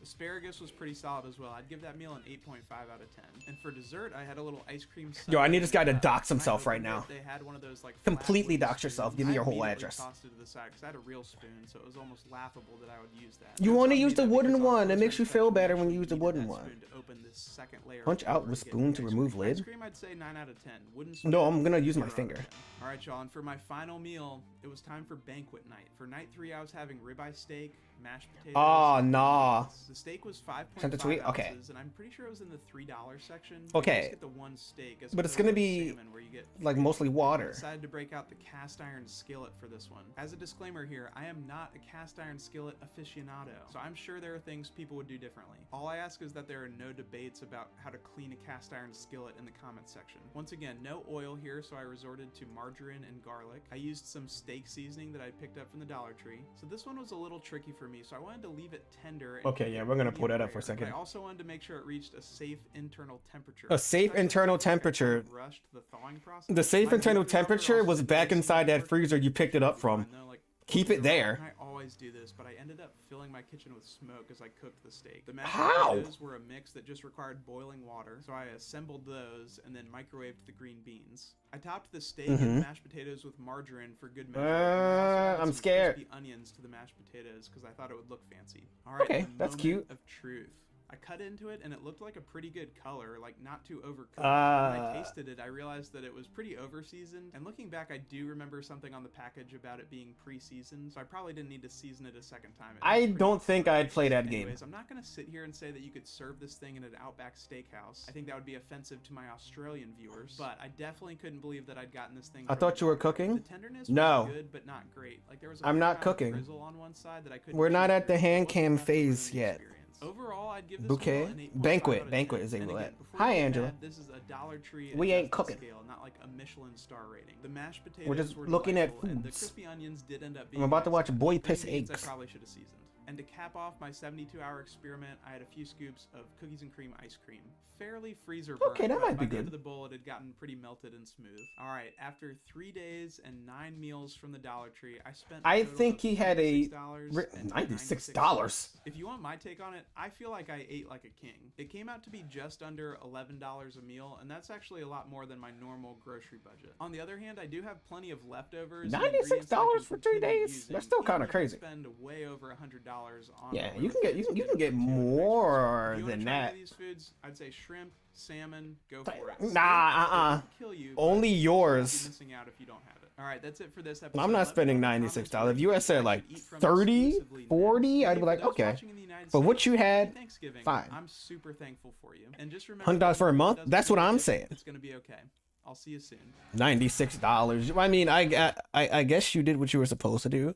Asparagus was pretty solid as well. I'd give that meal an 8.5 out of 10. And for dessert, I had a little ice cream Yo, I sundae need this guy to and dox when I himself right opened it, now. They had one of those, like, flat Completely wooden dox yourself. spoons. Give me your I whole immediately address. tossed it to the side 'cause I had a real spoon, so it was almost laughable that I would use that. You It wanna taught me use the that wooden because I was one. It closer makes to you feel touching, better I when you actually use the needed wooden that one. spoon to open this second layer of Punch out flavor with to get spoon the to ice remove cream. lid? Ice cream, I'd say 9 out of 10. Wooden No, spoon, I'm gonna use my 0 out of finger. 10. All right, y'all, and for my final meal, it was time for banquet night. For night 3, I was having ribeye steak, mashed potatoes. Aw, and nah. beans. The steak was 5.5 Sent a tweet? Okay. ounces, and I'm pretty sure it was in the $3 section. You Okay. just get the one steak, as But it's opposed gonna to be, salmon, where you get like, 3. mostly I water. decided to break out the cast iron skillet for this one. As a disclaimer here, I am not a cast iron skillet aficionado, so I'm sure there are things people would do differently. All I ask is that there are no debates about how to clean a cast iron skillet in the comments section. Once again, no oil here, so I resorted to margarine and garlic. I used some steak seasoning that I picked up from the Dollar Tree. So this one was a little tricky for me, so I wanted to leave it tender. And Okay, keep yeah, it we're gonna medium pull that up for a rare, but second. I also wanted to make sure it reached a safe internal temperature. A safe Especially internal since I kind temperature. of rushed the thawing process. The safe My internal deep freezer temperature also was did back this inside that work. freezer you picked it up from. I know, like, Keep cooking it there. I always do this, but I ended up filling my kitchen with smoke as I cooked the steak. The mashed How? potatoes were a mix that just required boiling water, so I assembled those and then microwaved the green beans. I topped the steak and the mashed potatoes with margarine for good measure. and I also added I'm some scared. crispy onions to the mashed potatoes because I thought it would look fancy. All right, Okay, the that's moment cute. Of truth. I cut into it and it looked like a pretty good color, like not too overcooked. When I tasted it, I realized that it was pretty over-seasoned. And looking back, I do remember something on the package about it being pre-seasoned, so I probably didn't need to season it a second time. It I was pretty don't think I'd play that Anyways, game. I'm not gonna sit here and say that you could serve this thing in an Outback Steakhouse. I think that would be offensive to my Australian viewers. But I definitely couldn't believe that I'd gotten this thing. I from thought the you were dollar. cooking? The tenderness No. was good, but not great. Like there was a I'm fair not amount of cooking. drizzle on one side that I couldn't We're not chew at the through. hand It wasn't cam enough to ruin phase the yet. experience. Overall, I'd give this Bouquet? meal an 8.5 Banquet. out of Banquet 10. is And able again, at. before Hi, you get Angela. mad, this is a Dollar Tree We ain't adjusted cooking. scale, not like a Michelin star rating. The mashed potatoes We're just were looking at delightful, and the foods. crispy onions did end up being I'm about to watch excellent. Boy Green Piss beans I Eggs. probably should have seasoned. And to cap off my 72-hour experiment, I had a few scoops of cookies and cream ice cream. Fairly freezer burnt, Okay, that but might by be the end good. of the bowl, it had gotten pretty melted and smooth. All right, after 3 days and 9 meals from the Dollar Tree, I spent a I total think of he had a $96. $96. If you want my take on it, I feel like I ate like a king. It came out to be just under $11 a meal, and that's actually a lot more than my normal grocery budget. On the other hand, I do have plenty of leftovers. and ingredients that I $96 can for 3 continue days? using, That's still even kind of if I crazy. Spend way over $100 on Yeah, what you can get really you is can get potato chips. more If you wanna than try any that. of these foods, I'd say shrimp, salmon, go Nah, for it. Kill you, but Only you'll be yours. missing out if you don't have it. All right, that's it for this episode. I'm not Let me spending know in the comments $96. If you where had said I like should eat from 30, exclusively 40, next. I'd be For like, those okay. watching in the United But what you had, Thanksgiving. fine. I'm super thankful for you. And just remember, $100 for a month? doesn't That's mean what I'm it's- saying. It's gonna be okay. I'll see you soon. $96. I mean, I guess you did what you were supposed to do,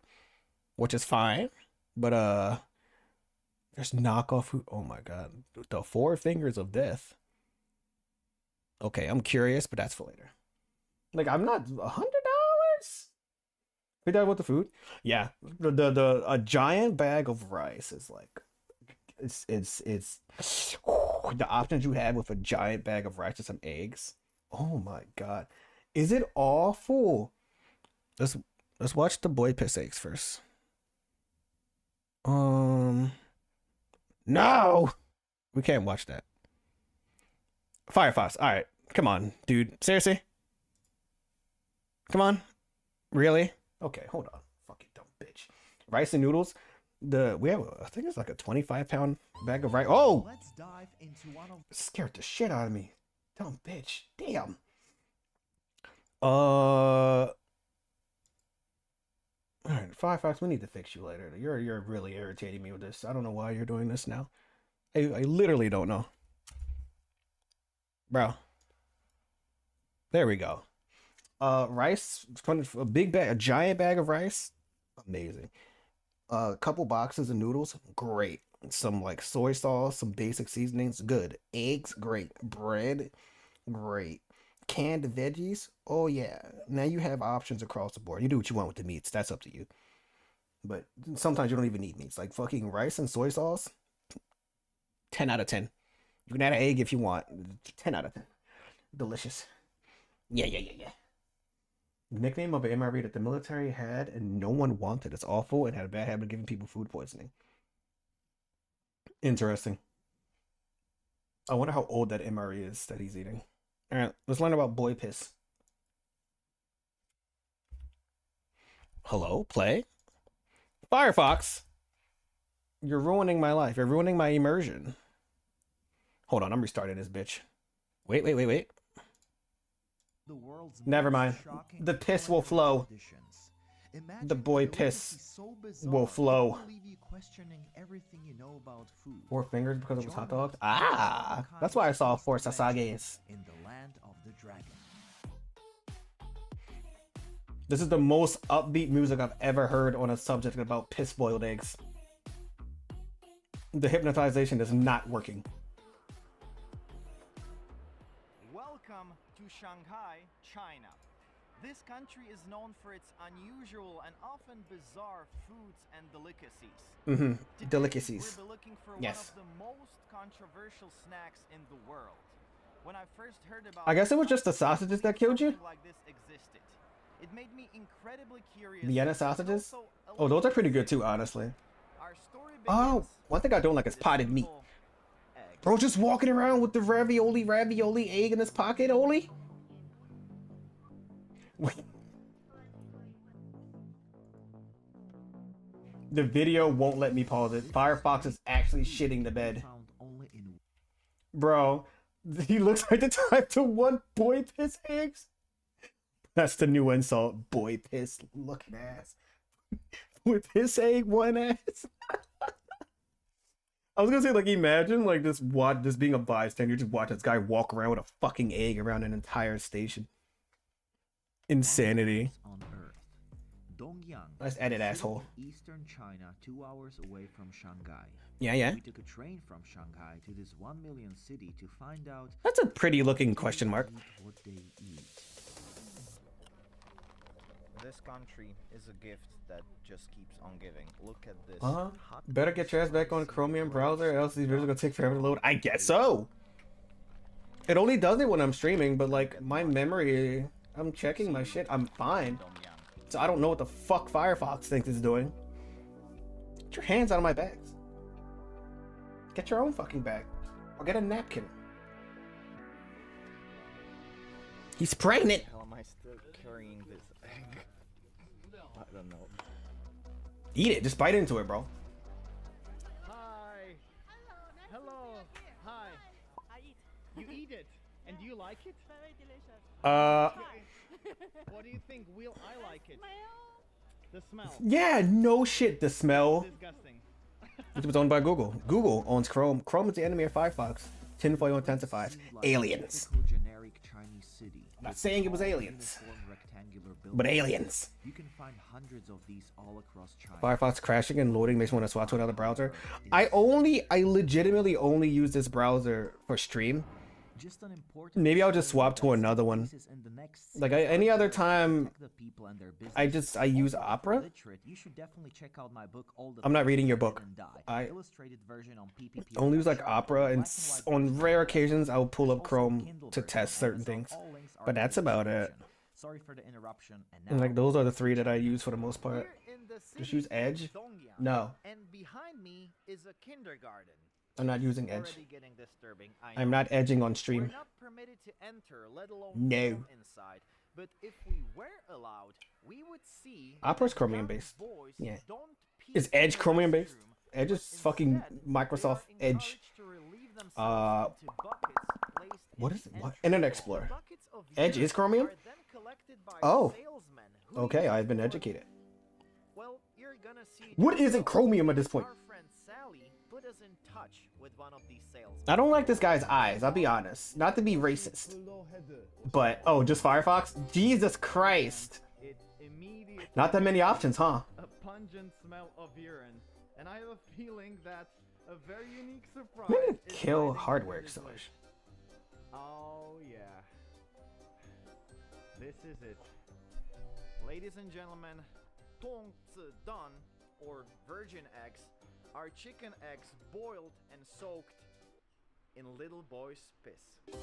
which is fine. But there's knockoff food. Oh my god, the Four Fingers of Death. Okay, I'm curious, but that's for later. Like, I'm not $100. We done with the food? Yeah, the a giant bag of rice is like, it's the options you have with a giant bag of rice and some eggs. Oh my god, is it awful? Let's watch the boy piss eggs first. No, we can't watch that. Firefox. All right, come on, dude. Seriously? Come on, really? Okay, hold on. Fucking dumb bitch. Rice and noodles. We have, I think it's like a 25-pound bag of rice. Oh, Let's dive into one of scared the shit out of me. Dumb bitch. Damn. All right, Firefox, we need to fix you later. You're really irritating me with this. I don't know why you're doing this now. I literally don't know. Bro. There we go. Rice, a big bag, a giant bag of rice. Amazing. A couple boxes of noodles, great. Some like soy sauce, some basic seasonings, good. Eggs, great. Bread, great. Canned veggies, oh yeah. Now you have options across the board. You do what you want with the meats, that's up to you. But sometimes you don't even need meats. Like fucking rice and soy sauce, 10 out of 10. You can add an egg if you want. 10 out of 10. Delicious. Yeah. Nickname of an MRE that the military had and no one wanted. It's awful and had a bad habit of giving people food poisoning. Interesting. I wonder how old that MRE is that he's eating. All right, let's learn about boy piss. Hello, play. Firefox. You're ruining my life. You're ruining my immersion. Hold on, I'm restarting this bitch. Wait. the world's Never most mind. shocking The piss will weather flow. conditions. Imagine The boy it would piss be so will bizarre, flow. it will leave you questioning everything you know about food. 4 fingers because it was hot Join dogs. us Ah, as we that's why I saw uncover 4 the Sasages. in the land of the dragon. This is the most upbeat music I've ever heard on a subject about piss boiled eggs. The hypnotization is not working. Welcome to Shanghai, China. This country is known for its unusual and often bizarre foods and delicacies. Today, Delicacies. We'll be looking for Yes. one of the most controversial snacks in the world. When I first heard about I guess it was just the I sausages didn't that think killed you? something like this existed. It made me incredibly curious. Vienna but sausages? also a Oh, those little are pretty good too, scared. honestly. Our story Oh, begins one thing I don't like is with a potted meat. simple egg. Bro, just walking around with the ravioli egg in his pocket, Oli? Wait. The video won't let me pause it. Firefox is actually shitting the bed. Found only in Bro, he looks like the type to want boy piss eggs. That's the new insult. Boy piss looking ass. Boy piss egg one ass. I was gonna say, like, imagine like just being a bystander, just watch this guy walk around with a fucking egg around an entire station. Insanity. on Earth. Dongyang. Let's edit, a city asshole. in Eastern China, 2 hours away from Shanghai. Yeah. We took a train from Shanghai to this 1 million city to find out That's a pretty looking question mark. what they eat. This country is a gift that just keeps on giving. Look at this. Huh? hot Better get your ass back on spicy Chromium roast browser, else these videos are gonna duck take forever to load. I guess so. It only does it when I'm streaming, but like my memory, I'm checking my shit. I'm fine. Dongyang. So I don't know what the fuck Firefox thinks it's doing. Get your hands out of my bags. Get your own fucking bag. Or get a napkin. He's pregnant. How am I still carrying this egg? I don't know. Eat it. Just bite into it, bro. Hi. Hello. Hi. You eat it, and do you like it? Very delicious. What do you think? Will I like it? The smell. Yeah, no shit. The smell. Disgusting. YouTube is owned by Google. Google owns Chrome. Chrome is the enemy of Firefox. Tinfoil intensifies. Aliens. I'm not saying it was aliens, but aliens. You can find hundreds of these all across China. Firefox crashing and loading makes me want to swap to another browser. I legitimately only use this browser for stream. Maybe I'll just swap to another one. Like any other time, I use Opera. I'm not reading your book. I only use like Opera, and on rare occasions I'll pull up Chrome to test certain things. But that's about it. Sorry for the interruption. And like those are the three that I use for the most part. Just use Edge? No. And behind me is a kindergarten. I'm not using Edge. Already getting disturbing, I'm not edging on stream. We're not permitted to enter, let alone No. go inside. But if we were allowed, we would see Opera's Chromium based. Yeah. Is Edge Chromium based? Edge is fucking Microsoft Edge. What is it? What? Internet Explorer. Edge is Chromium? Oh. Okay, I've been educated. Well, you're gonna see what isn't Chromium at this point? Our friend Sally put us in touch with one of these salesmen. I don't like this guy's eyes, I'll be honest. Not to be racist. But, oh, just Firefox? Jesus Christ. Not that many options, huh? A pungent smell of urine. And I have a feeling that a very unique surprise. I'm gonna kill hardware so much. Oh yeah. This is it. Ladies and gentlemen, Tong Zi Dan, or virgin eggs, are chicken eggs boiled and soaked in little boys' piss.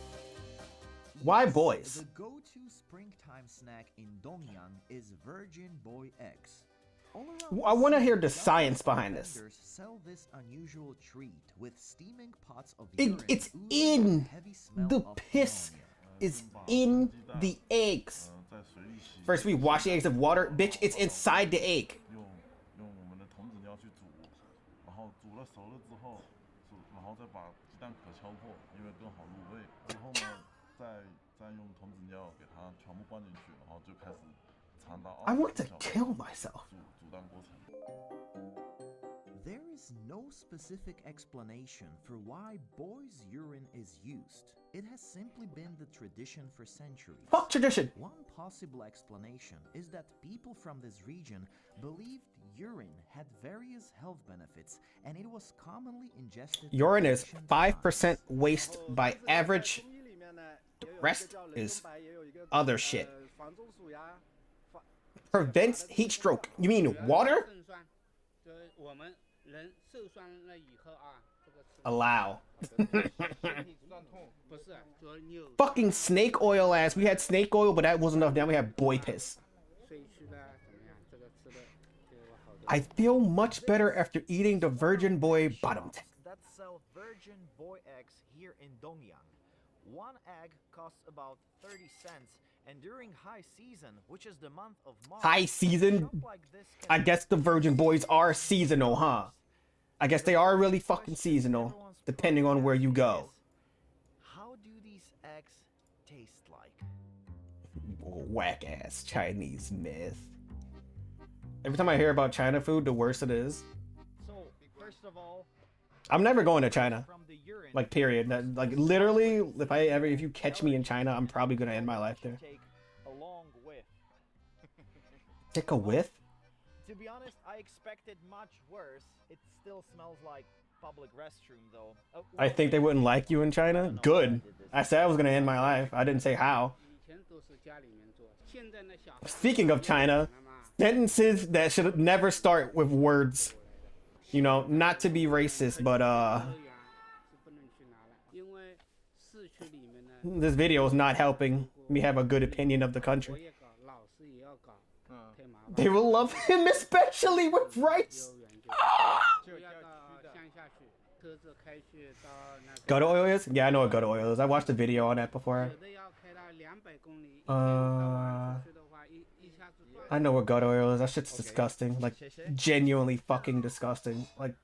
Why boys? The go-to springtime snack in Dongyang is virgin boy eggs. I want to hear the science behind this. Vendors sell this unusual treat with steaming pots of It's in the piss is in the eggs. First we wash the eggs of water, bitch. It's inside the egg. I want to kill myself. There is no specific explanation for why boys' urine is used. It has simply been the tradition for centuries. Fuck tradition! One possible explanation is that people from this region believed urine had various health benefits and it was commonly ingested. Urine is 5% waste by average. The rest is other shit. Prevents heat stroke. You mean water? Allow. Fucking snake oil ass. We had snake oil, but that wasn't enough. Now we have boy piss. I feel much better after eating the virgin boy bottom tip. That sell virgin boy eggs here in Dongyang. One egg costs about 30 cents, and during high season, which is the month of March, high season? I guess the virgin boys are seasonal, huh? I guess they are really fucking seasonal, depending on where you go. How do these eggs taste like? Whack ass Chinese myth. Every time I hear about China food, the worse it is. So, first of all, I'm never going to China. Like, period. Like, literally, if you catch me in China, I'm probably gonna end my life there. Take a long whiff. Take a whiff? To be honest, I expected much worse. It still smells like public restroom, though. I think they wouldn't like you in China? Good. I said I was gonna end my life. I didn't say how. Speaking of China, sentences that should never start with words. You know, not to be racist, but this video is not helping me have a good opinion of the country. They will love him, especially with rice. Gutter oil is? Yeah, I know what gutter oil is. I watched a video on that before. I know what gutter oil is. That shit's disgusting. Like, genuinely fucking disgusting. Like,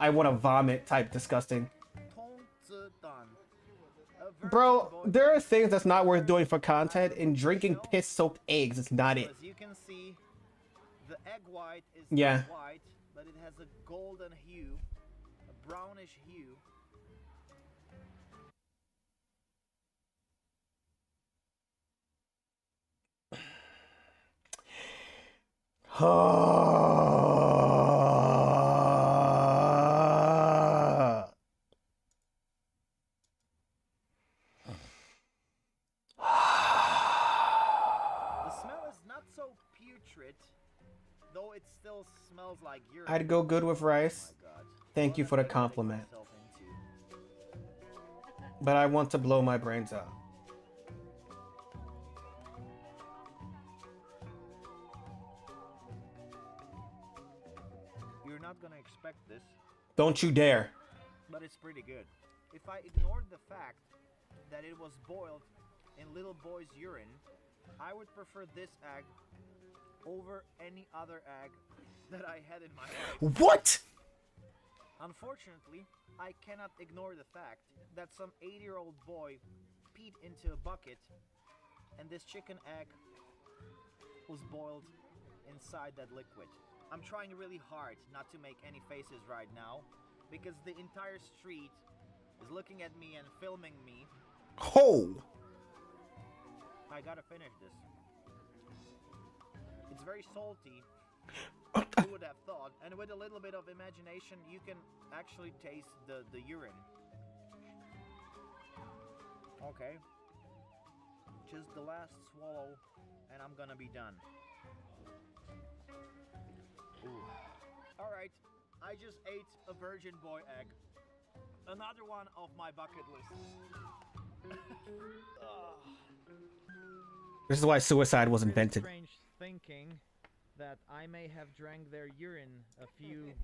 I want to vomit type disgusting. Bro, there are things that's not worth doing for content, and drinking piss-soaked eggs is not it. As you can see, the egg white is Yeah. white, but it has a golden hue, a brownish hue. Though it still smells like urine. I'd go good with rice. Oh my God. Thank you for the compliment. But I want to blow my brains out. You're not gonna expect this. Don't you dare. But it's pretty good. If I ignored the fact that it was boiled in little boy's urine, I would prefer this egg over any other egg that I had in my life. What? Unfortunately, I cannot ignore the fact that some 80-year-old boy peed into a bucket and this chicken egg was boiled inside that liquid. I'm trying really hard not to make any faces right now because the entire street is looking at me and filming me. Oh! I gotta finish this. It's very salty, who would have thought? And with a little bit of imagination, you can actually taste the urine. Okay. Just the last swallow, and I'm gonna be done. Ooh. Alright, I just ate a virgin boy egg. Another one of my bucket list. This is why suicide was invented. Strange thinking that I may have drank their urine a few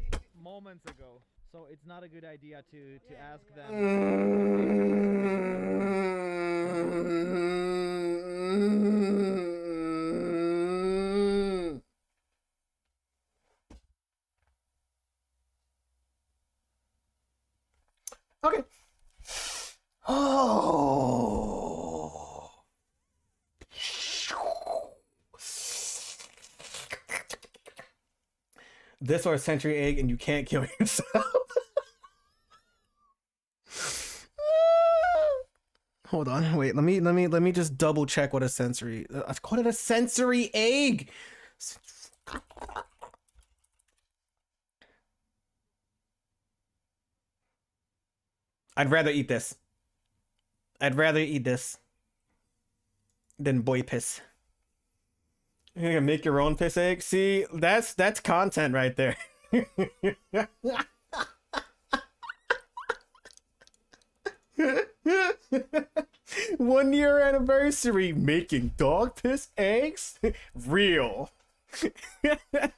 moments ago, so it's not a good idea to ask them. Okay. Oh. This or a century egg and you can't kill yourself. Hold on, wait, let me just double check what a sensory. I call it a sensory egg. I'd rather eat this. I'd rather eat this than boy piss. You're gonna make your own piss egg? See, that's content right there. 1 year anniversary making dog piss eggs? Real. Oh, I'm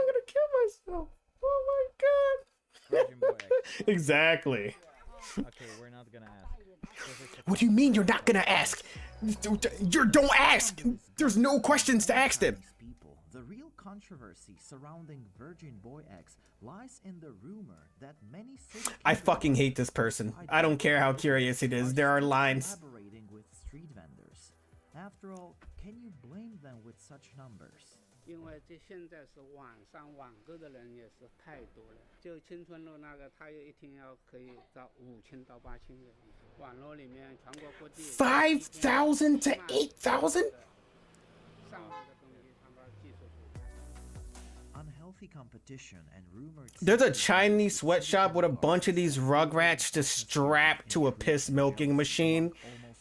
gonna kill myself. Oh my god. Exactly. Okay, we're not gonna ask. What do you mean you're not gonna ask? Don't ask! There's no questions to ask them. People, the real controversy surrounding virgin boy eggs lies in the rumor that many I fucking hate this person. I don't care how curious it is. There are lines. Collaborating with street vendors. After all, can you blame them with such numbers? 因为这现在是网上网购的人也是太多了，就青春路那个，他一天要可以到5000到8000个，网络里面全国各地 5,000 to 8,000? Unhealthy competition and rumored. There's a Chinese sweatshop with a bunch of these Rugrats just strapped to a piss milking machine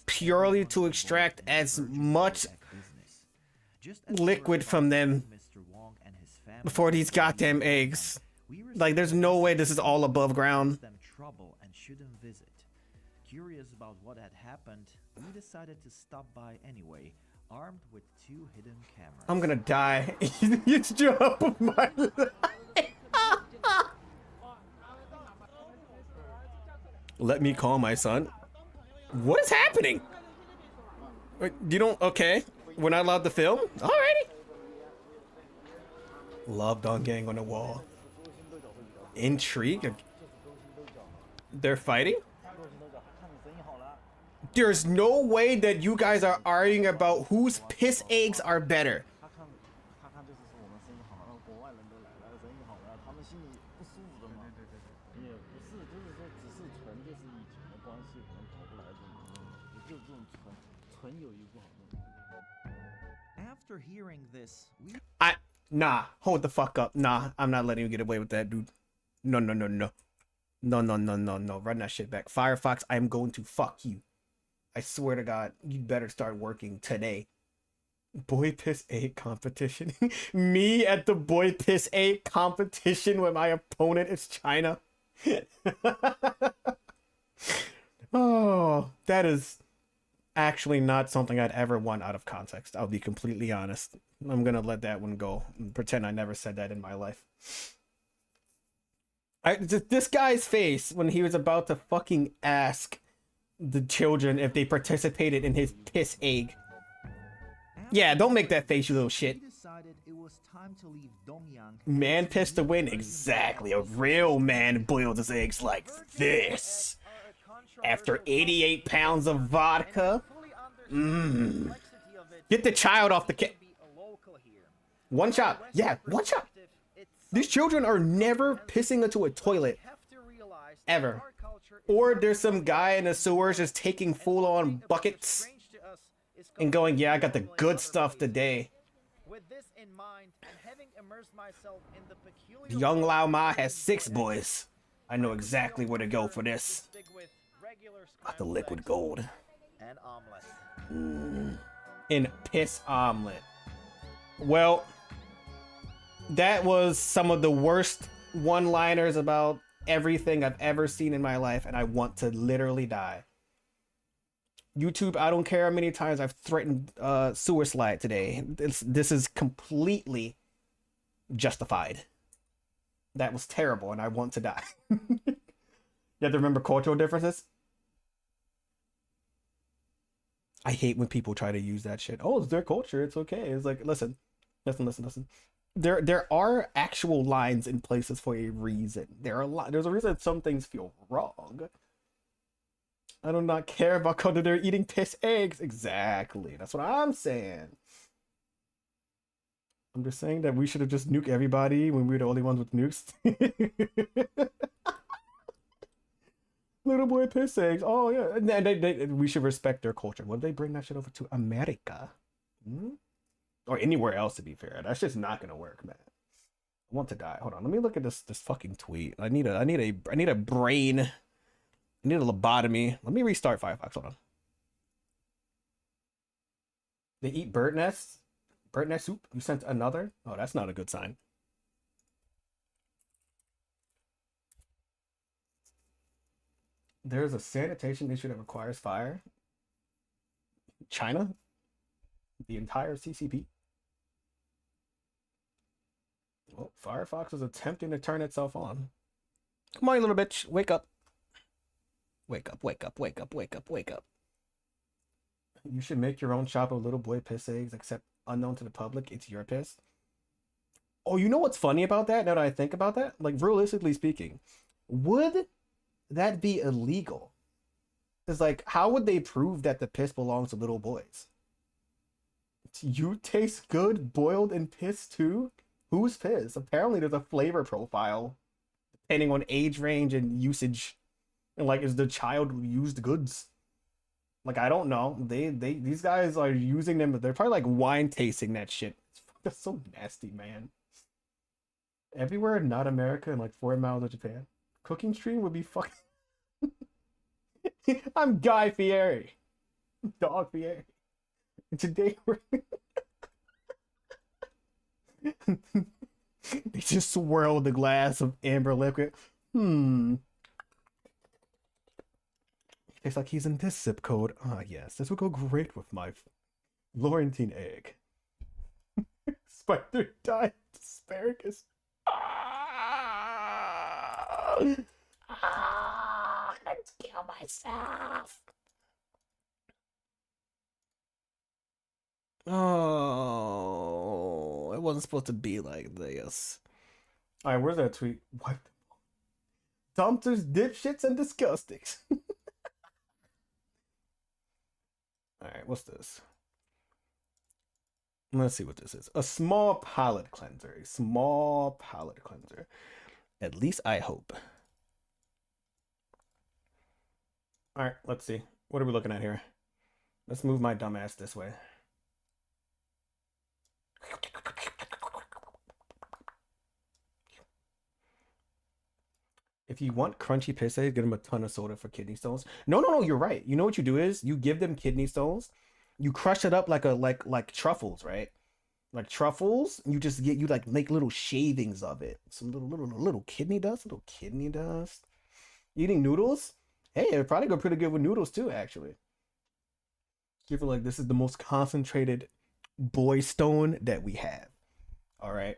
purely to extract as much liquid from them before these goddamn eggs. Like, there's no way this is all above ground. Trouble and shouldn't visit. Curious about what had happened, we decided to stop by anyway, armed with 2 hidden cameras. I'm gonna die. It's job of my life. Let me call my son. What is happening? You don't. Okay. We're not allowed to film? Alrighty. Loved on gang on the wall. Intrigue? They're fighting? There's no way that you guys are arguing about whose piss eggs are better. 就是说我们生意好了，让国外人都来了，生意好了，他们心里不舒服的嘛。对对对对。也不是，就是说只是纯就是以前的关系可能搞不来这种，也就这种纯友谊不好弄。After hearing this, Nah, hold the fuck up. Nah, I'm not letting you get away with that, dude. No. No. Run that shit back. Firefox, I'm going to fuck you. I swear to God, you better start working today. Boy Piss 8 competition. Me at the Boy Piss 8 competition when my opponent is China. Oh, that is actually not something I'd ever want out of context. I'll be completely honest. I'm gonna let that one go and pretend I never said that in my life. This guy's face when he was about to fucking ask the children if they participated in his piss egg. Yeah, don't make that face, you little shit. Man pissed to win. Exactly. A real man boiled his eggs like this. After 88 pounds of vodka. Get the child off the kid. One shot. Yeah, one shot. These children are never pissing into a toilet. Ever. Or there's some guy in the sewers just taking full-on buckets and going, yeah, I got the good stuff today. Young Lao Ma has 6 boys. I know exactly where to go for this. Got the liquid gold. In piss omelet. Well, that was some of the worst one-liners about everything I've ever seen in my life, and I want to literally die. YouTube, I don't care how many times I've threatened sewer slide today. This is completely justified. That was terrible, and I want to die. You have to remember cultural differences. I hate when people try to use that shit. Oh, it's their culture. It's okay. It's like, listen. There are actual lines in places for a reason. There's a reason some things feel wrong. I do not care about culture. They're eating piss eggs. Exactly. That's what I'm saying. I'm just saying that we should have just nuked everybody when we were the only ones with nukes. Little boy piss eggs. Oh yeah, and we should respect their culture. Would they bring that shit over to America? Or anywhere else, to be fair? That's just not gonna work, man. I want to die. Hold on, let me look at this fucking tweet. I need a brain. I need a lobotomy. Let me restart Firefox. Hold on. They eat bird nests. Bird nest soup. You sent another. Oh, that's not a good sign. There's a sanitation issue that requires fire. China? The entire CCP? Well, Firefox is attempting to turn itself on. Come on, you little bitch. Wake up. Wake up, wake up, wake up, wake up, wake up. You should make your own shop of little boy piss eggs, except unknown to the public. It's your piss. Oh, you know what's funny about that? Now that I think about that? Like, realistically speaking, would that be illegal? It's like, how would they prove that the piss belongs to little boys? You taste good boiled in piss too? Whose piss? Apparently there's a flavor profile depending on age range and usage. And like, is the child used goods? Like, I don't know. These guys are using them, but they're probably like wine tasting that shit. That's so nasty, man. Everywhere not America and like 4 miles of Japan. Cooking stream would be fucking. I'm Guy Fieri. Dog Fieri. And today we're. They just swirl the glass of amber liquid. It's like he's in this zip code. Ah, yes, this will go great with my Laurentine egg. Spider died asparagus. Let's kill myself. Oh, it wasn't supposed to be like this. All right, where's that tweet? What? Dumpsters, dipshits, and disgustings. All right, what's this? Let's see what this is. A small palate cleanser. A small palate cleanser. At least I hope. All right, let's see. What are we looking at here? Let's move my dumb ass this way. If you want crunchy piss eggs, get them a ton of soda for kidney stones. No, you're right. You know what you do is you give them kidney stones, you crush it up like truffles, right? Like truffles, you just make little shavings of it. Some little kidney dust, Eating noodles? Hey, it probably go pretty good with noodles too, actually. You feel like this is the most concentrated boy stone that we have. All right.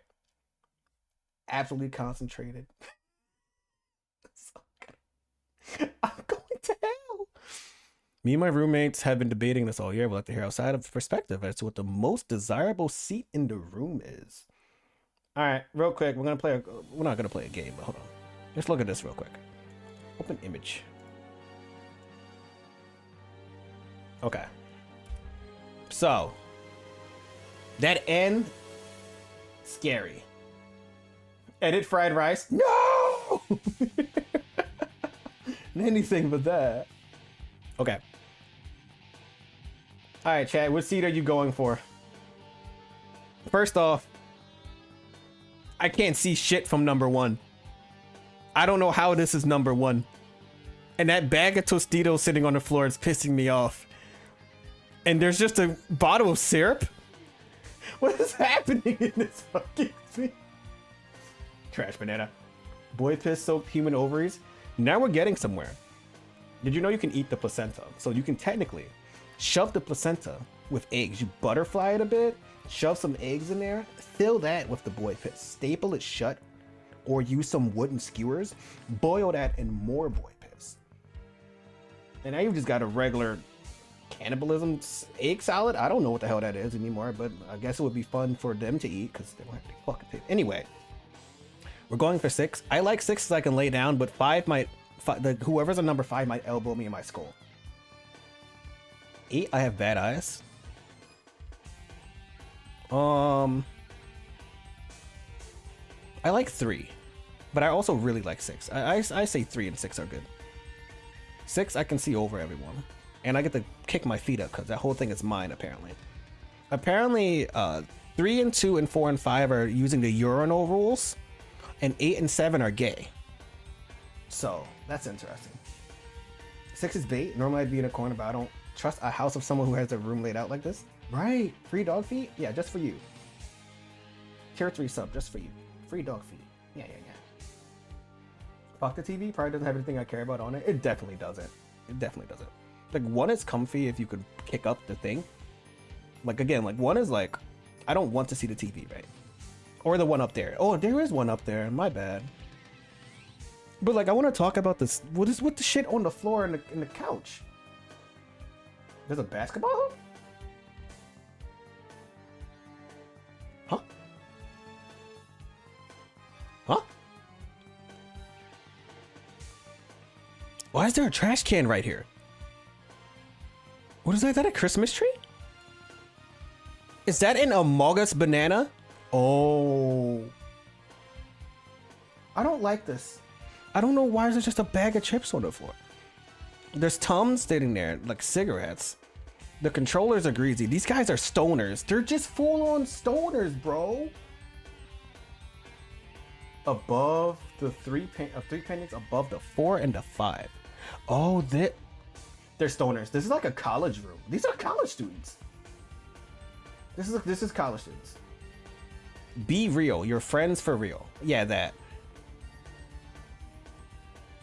Absolutely concentrated. I'm going to hell. Me and my roommates have been debating this all year. We'll have to hear outside of perspective as to what the most desirable seat in the room is. All right, real quick. We're not gonna play a game, but hold on. Let's look at this real quick. Open image. Okay. So that N, scary. Edit fried rice. No. Anything but that. Okay. All right, Chad. What seat are you going for? First off, I can't see shit from number 1. I don't know how this is number 1. And that bag of Tostitos sitting on the floor is pissing me off. And there's just a bottle of syrup? What is happening in this fucking thing? Trash banana. Boy piss soaked human ovaries. Now we're getting somewhere. Did you know you can eat the placenta? So you can technically shove the placenta with eggs. You butterfly it a bit, shove some eggs in there, fill that with the boy piss, staple it shut, or use some wooden skewers, boil that in more boy piss. And now you've just got a regular cannibalism egg salad. I don't know what the hell that is anymore, but I guess it would be fun for them to eat because they won't have to fucking pay. Anyway, we're going for 6. I like 6 because I can lay down, but 5 might, whoever's on number 5 might elbow me in my skull. 8, I have bad eyes. I like 3, but I also really like 6. I say 3 and 6 are good. 6, I can see over everyone. And I get to kick my feet up because that whole thing is mine, apparently. Apparently, 3 and 2 and 4 and 5 are using the urinal rules, and 8 and 7 are gay. So, that's interesting. 6 is bait. Normally I'd be in a corner, but I don't trust a house of someone who has their room laid out like this. Right. Free dog feet? Yeah, just for you. Tier 3 sub, just for you. Free dog feet. Yeah. Fuck the TV. Probably doesn't have anything I care about on it. It definitely doesn't. Like, 1 is comfy if you could kick up the thing. Like, again, like 1 is like, I don't want to see the TV, right? Or the one up there. Oh, there is one up there. My bad. But like, I want to talk about this. What is with the shit on the floor and the couch? There's a basketball hoop? Huh? Why is there a trash can right here? What is that? Is that a Christmas tree? Is that an Among Us banana? Oh. I don't like this. I don't know why there's just a bag of chips on the floor. There's Tums sitting there, like cigarettes. The controllers are greasy. These guys are stoners. They're just full-on stoners, bro. Above the 3 paintings, above the 4 and the 5. Oh, they're stoners. This is like a college room. These are college students. This is college students. Be real. Your friends for real. Yeah, that.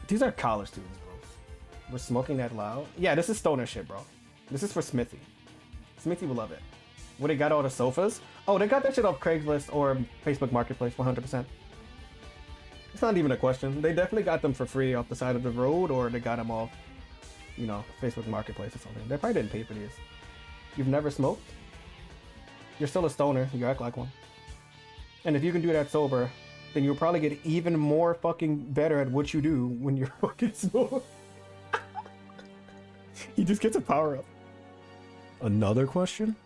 These are college students, bro. We're smoking that loud. Yeah, this is stoner shit, bro. This is for Smithy. Smithy will love it. What, they got all the sofas? Oh, they got that shit off Craigslist or Facebook Marketplace, 100%. It's not even a question. They definitely got them for free off the side of the road, or they got them off, you know, Facebook Marketplace or something. They probably didn't pay for these. You've never smoked? You're still a stoner. You act like one. And if you can do that sober, then you'll probably get even more fucking better at what you do when you're fucking sober. He just gets a power up. Another question?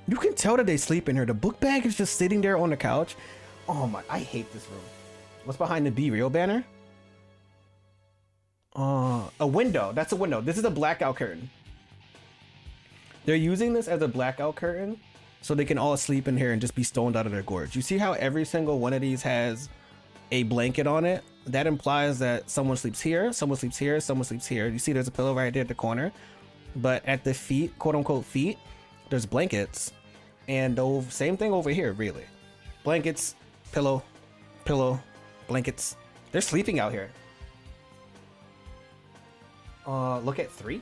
You can tell that they sleep in here. The book bag is just sitting there on the couch. Oh my, I hate this room. What's behind the Be Real banner? A window. That's a window. This is a blackout curtain. They're using this as a blackout curtain so they can all sleep in here and just be stoned out of their gourds. You see how every single one of these has a blanket on it? That implies that someone sleeps here, someone sleeps here, someone sleeps here. You see there's a pillow right there at the corner, but at the feet, quote unquote feet, there's blankets. And the same thing over here, really. Blankets, pillow, pillow, blankets. They're sleeping out here. Look at 3.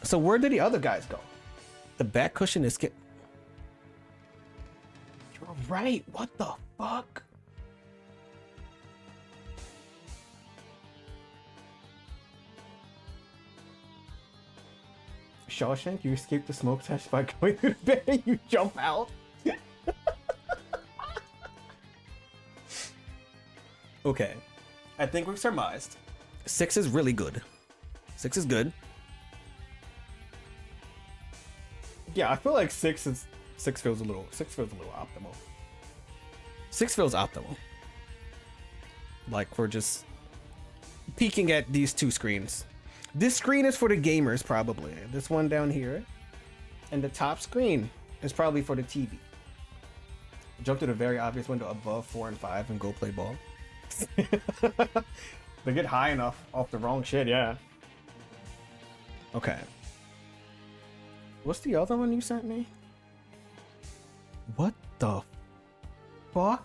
So where did the other guys go? The back cushion is You're right. What the fuck? Shawshank, you escape the smoke test by going through the bed and you jump out. Okay. I think we've surmised. 6 is really good. 6 is good. Yeah, I feel like 6 feels a little optimal. 6 feels optimal. Like we're just peeking at these 2 screens. This screen is for the gamers probably. This one down here. And the top screen is probably for the TV. Jump to the very obvious window above 4 and 5 and go play ball. They get high enough off the wrong shit, yeah. Okay. What's the other one you sent me? What the fuck?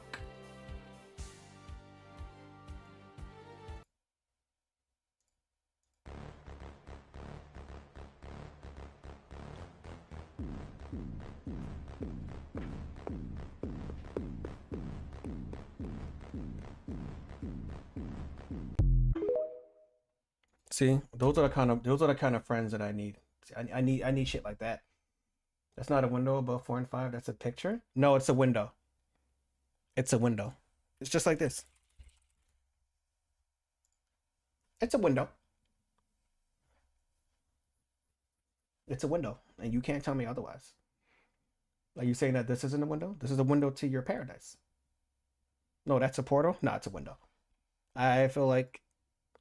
See, those are the kind of friends that I need. I need shit like that. That's not a window above 4 and 5. That's a picture. No, it's a window. It's a window. It's just like this. It's a window. It's a window, and you can't tell me otherwise. Are you saying that this isn't a window? This is a window to your paradise. No, that's a portal. No, it's a window. I feel like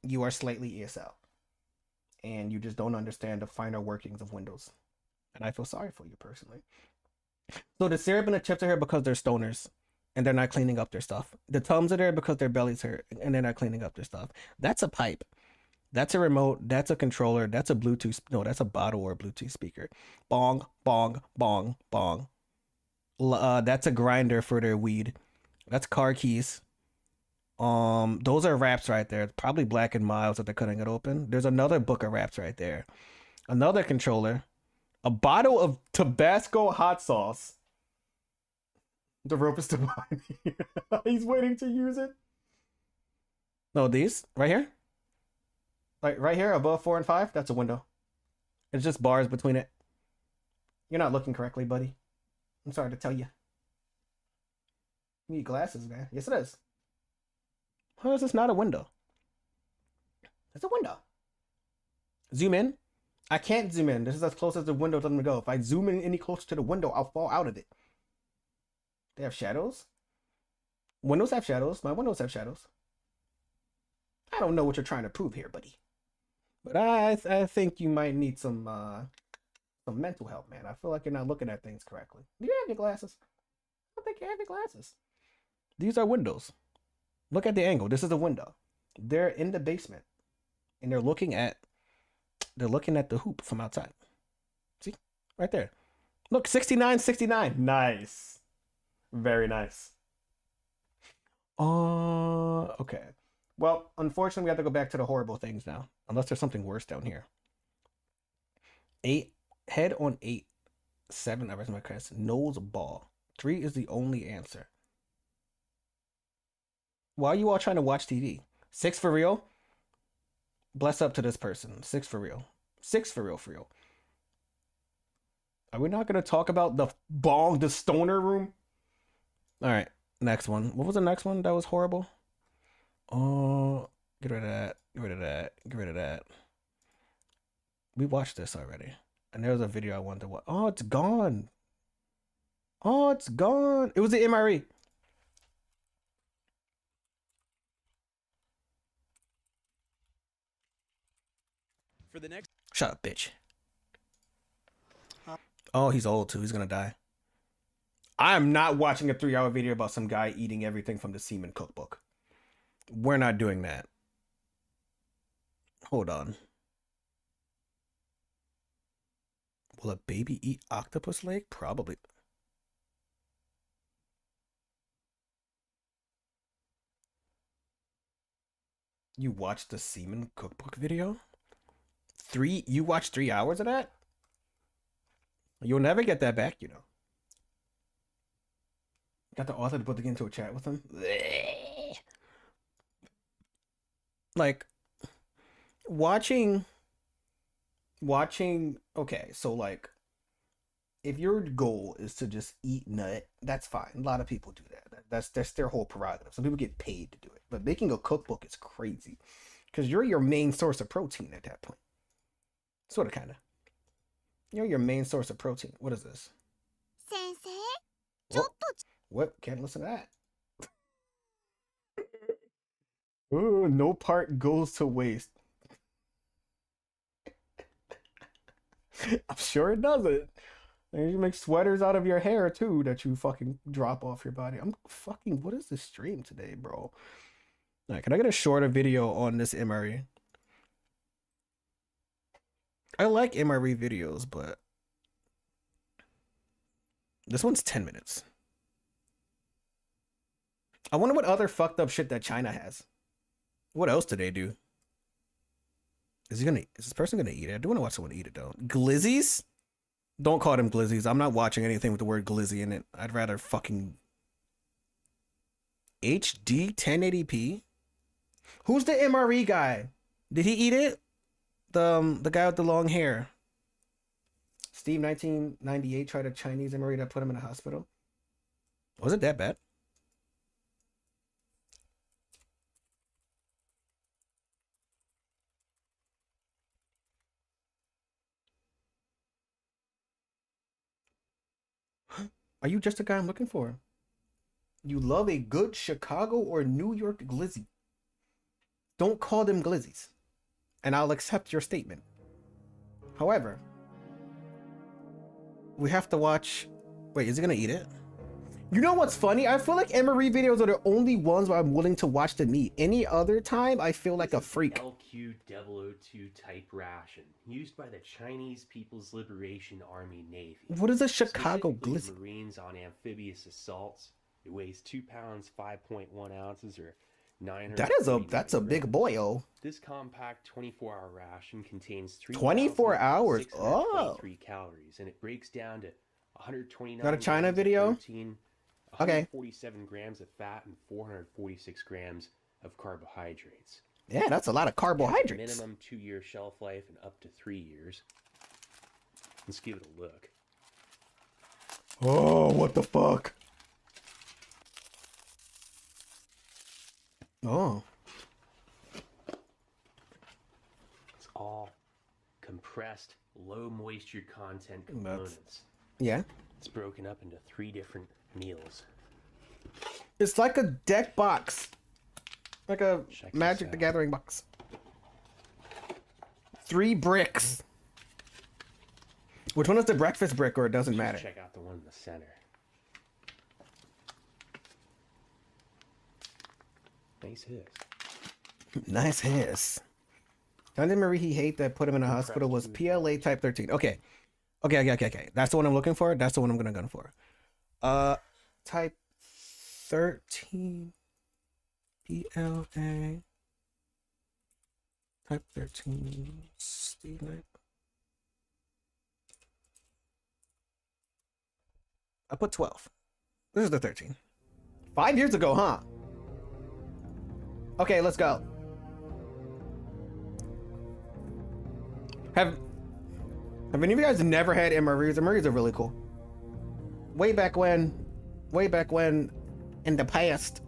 you are slightly ESL. And you just don't understand the finer workings of Windows. And I feel sorry for you personally. So the syrup and the chips are here because they're stoners. And they're not cleaning up their stuff. The Tums are there because their bellies hurt. And they're not cleaning up their stuff. That's a pipe. That's a remote. That's a controller. That's a Bluetooth. No, that's a bottle or a Bluetooth speaker. Bong, bong, bong, bong. That's a grinder for their weed. That's car keys. Those are wraps right there. Probably Black and Miles that they're cutting it open. There's another book of wraps right there. Another controller. A bottle of Tabasco hot sauce. The rope is still behind me. He's waiting to use it. No, these right here. Like right here above 4 and 5. That's a window. It's just bars between it. You're not looking correctly, buddy. I'm sorry to tell you. You need glasses, man. Yes, it is. How is this not a window? It's a window. Zoom in. I can't zoom in. This is as close as the window doesn't go. If I zoom in any closer to the window, I'll fall out of it. They have shadows? Windows have shadows. My windows have shadows. I don't know what you're trying to prove here, buddy. But I think you might need some mental help, man. I feel like you're not looking at things correctly. Do you have your glasses? I don't think you have your glasses. These are windows. Look at the angle. This is a window. They're in the basement, and they're looking at the hoop from outside. See? Right there. Look, 69-69. Nice. Very nice. Okay. Well, unfortunately, we have to go back to the horrible things now. Unless there's something worse down here. 8. Head on 8. 7. I rest my case. Nose ball. 3 is the only answer. Why are you all trying to watch TV? 6 for real? Bless up to this person. 6 for real. 6 for real, for real. Are we not going to talk about the stoner room? All right, next one. What was the next one that was horrible? Get rid of that. Get rid of that. Get rid of that. We watched this already. And there was a video I wanted to watch. Oh, it's gone. Oh, it's gone. It was the MRE. For the next. Shut up, bitch. Oh, he's old too. He's gonna die. I am not watching a 3-hour video about some guy eating everything from the Seaman cookbook. We're not doing that. Hold on. Will a baby eat octopus leg? Probably. You watched the Seaman cookbook video? You watched 3 hours of that? You'll never get that back, you know. Got the author to put it into a chat with him. Like, watching, okay, so like, if your goal is to just eat nut, that's fine. A lot of people do that. That's their whole prerogative. Some people get paid to do it. But making a cookbook is crazy. Because you're your main source of protein at that point. Sort of, kind of. You're your main source of protein. What is this? What? Can't listen to that. Ooh, no part goes to waste. I'm sure it doesn't. And you make sweaters out of your hair too that you fucking drop off your body. I'm fucking, what is this stream today, bro? All right, can I get a shorter video on this MRE? I like MRE videos, but this one's 10 minutes. I wonder what other fucked up shit that China has. What else do they do? Is this person gonna eat it? I do want to watch someone eat it though. Glizzies? Don't call them glizzies. I'm not watching anything with the word glizzy in it. I'd rather fucking HD 1080p. Who's the MRE guy? Did he eat it? The guy with the long hair. Steve 1998 tried a Chinese MRE that put him in a hospital. Was it that bad? Are you just the guy I'm looking for? You love a good Chicago or New York glizzy. Don't call them glizzies, and I'll accept your statement. However, we have to watch. Wait, is he gonna eat it? You know what's funny? I feel like MRE videos are the only ones where I'm willing to watch the meat. Any other time, I feel like a freak. LQ-002 type ration used by the Chinese People's Liberation Army Navy. What is a Chicago glizzy? Marines on amphibious assaults. It weighs 2 pounds, 5.1 ounces, or 900. That's a big boy, oh. This compact 24-hour ration contains 24 hours. Oh. 3 calories, and it breaks down to 129. Got a China video? Protein, Okay. 147 grams of fat and 446 grams of carbohydrates. Yeah, that's a lot of carbohydrates. Minimum 2-year shelf life and up to 3 years. Let's give it a look. Oh, what the fuck? Oh. It's all compressed, low moisture content components. Yeah. It's broken up into 3 different meals. It's like a deck box. Like a Magic the Gathering box. 3 bricks. Which one is the breakfast brick, or it doesn't matter? Check out the one in the center. Nice hiss. Nice hiss. The only MRE he hate that put him in a hospital was PLA type 13. Okay. Okay. That's the one I'm looking for. That's the one I'm gonna gun for. Type 13. PLA. Type 13. Steve Knight. I put 12. This is the 13. 5 years ago, huh? Okay, let's go. Have any of you guys never had MREs? MREs are really cool. Way back when in the past,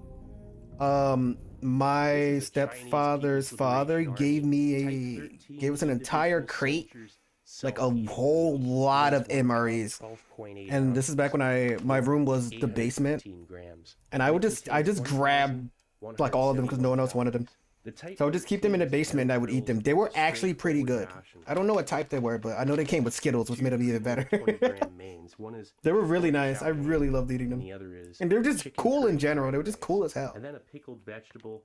my stepfather's father gave us an entire crate, like a whole lot of MREs. And this is back when my room was the basement, and I just grab like all of them because no one else wanted them. So I would just keep them in the basement and I would eat them. They were actually pretty good. I don't know what type they were, but I know they came with Skittles, which made them even better. They were really nice. I really loved eating them. And they're just cool in general. They were just cool as hell. And then a pickled vegetable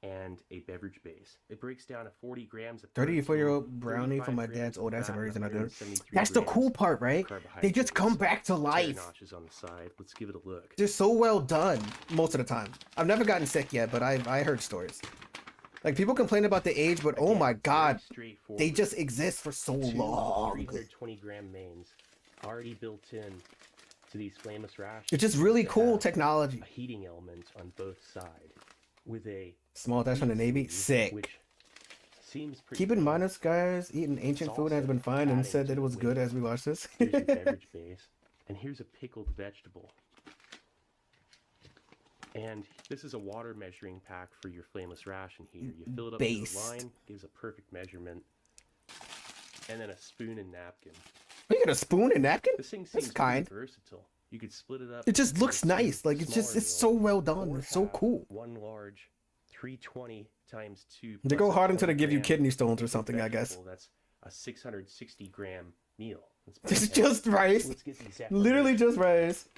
and a beverage base. It breaks down to 40 grams of 34-year-old brownie from my dad's old ass MREs and I do. That's the cool part, right? They just come back to life. On the side. Let's give it a look. They're so well done most of the time. I've never gotten sick yet, but I heard stories. Like, people complain about the age, but oh my god, they just exist for so long. 320-gram mains already built in to these flameless rations. It's just really cool technology. A heating element on both sides with a small dash from the Navy. Sick. Which seems pretty Keep in mind, us guys eating ancient food has been fine and said that it was good as we watched this. Here's your beverage base, and here's a pickled vegetable. And this is a water measuring pack for your flameless ration heater. You fill it up to the line, gives a perfect measurement, and then a spoon and napkin. You got a spoon and napkin? This thing seems kind. Versatile. You could split it up. It just looks nice. Like it's so well done. It's so cool. One large 320 times 2. They go hard until they give you kidney stones or something, I guess. That's a 660-gram meal. It's just rice. Literally just rice.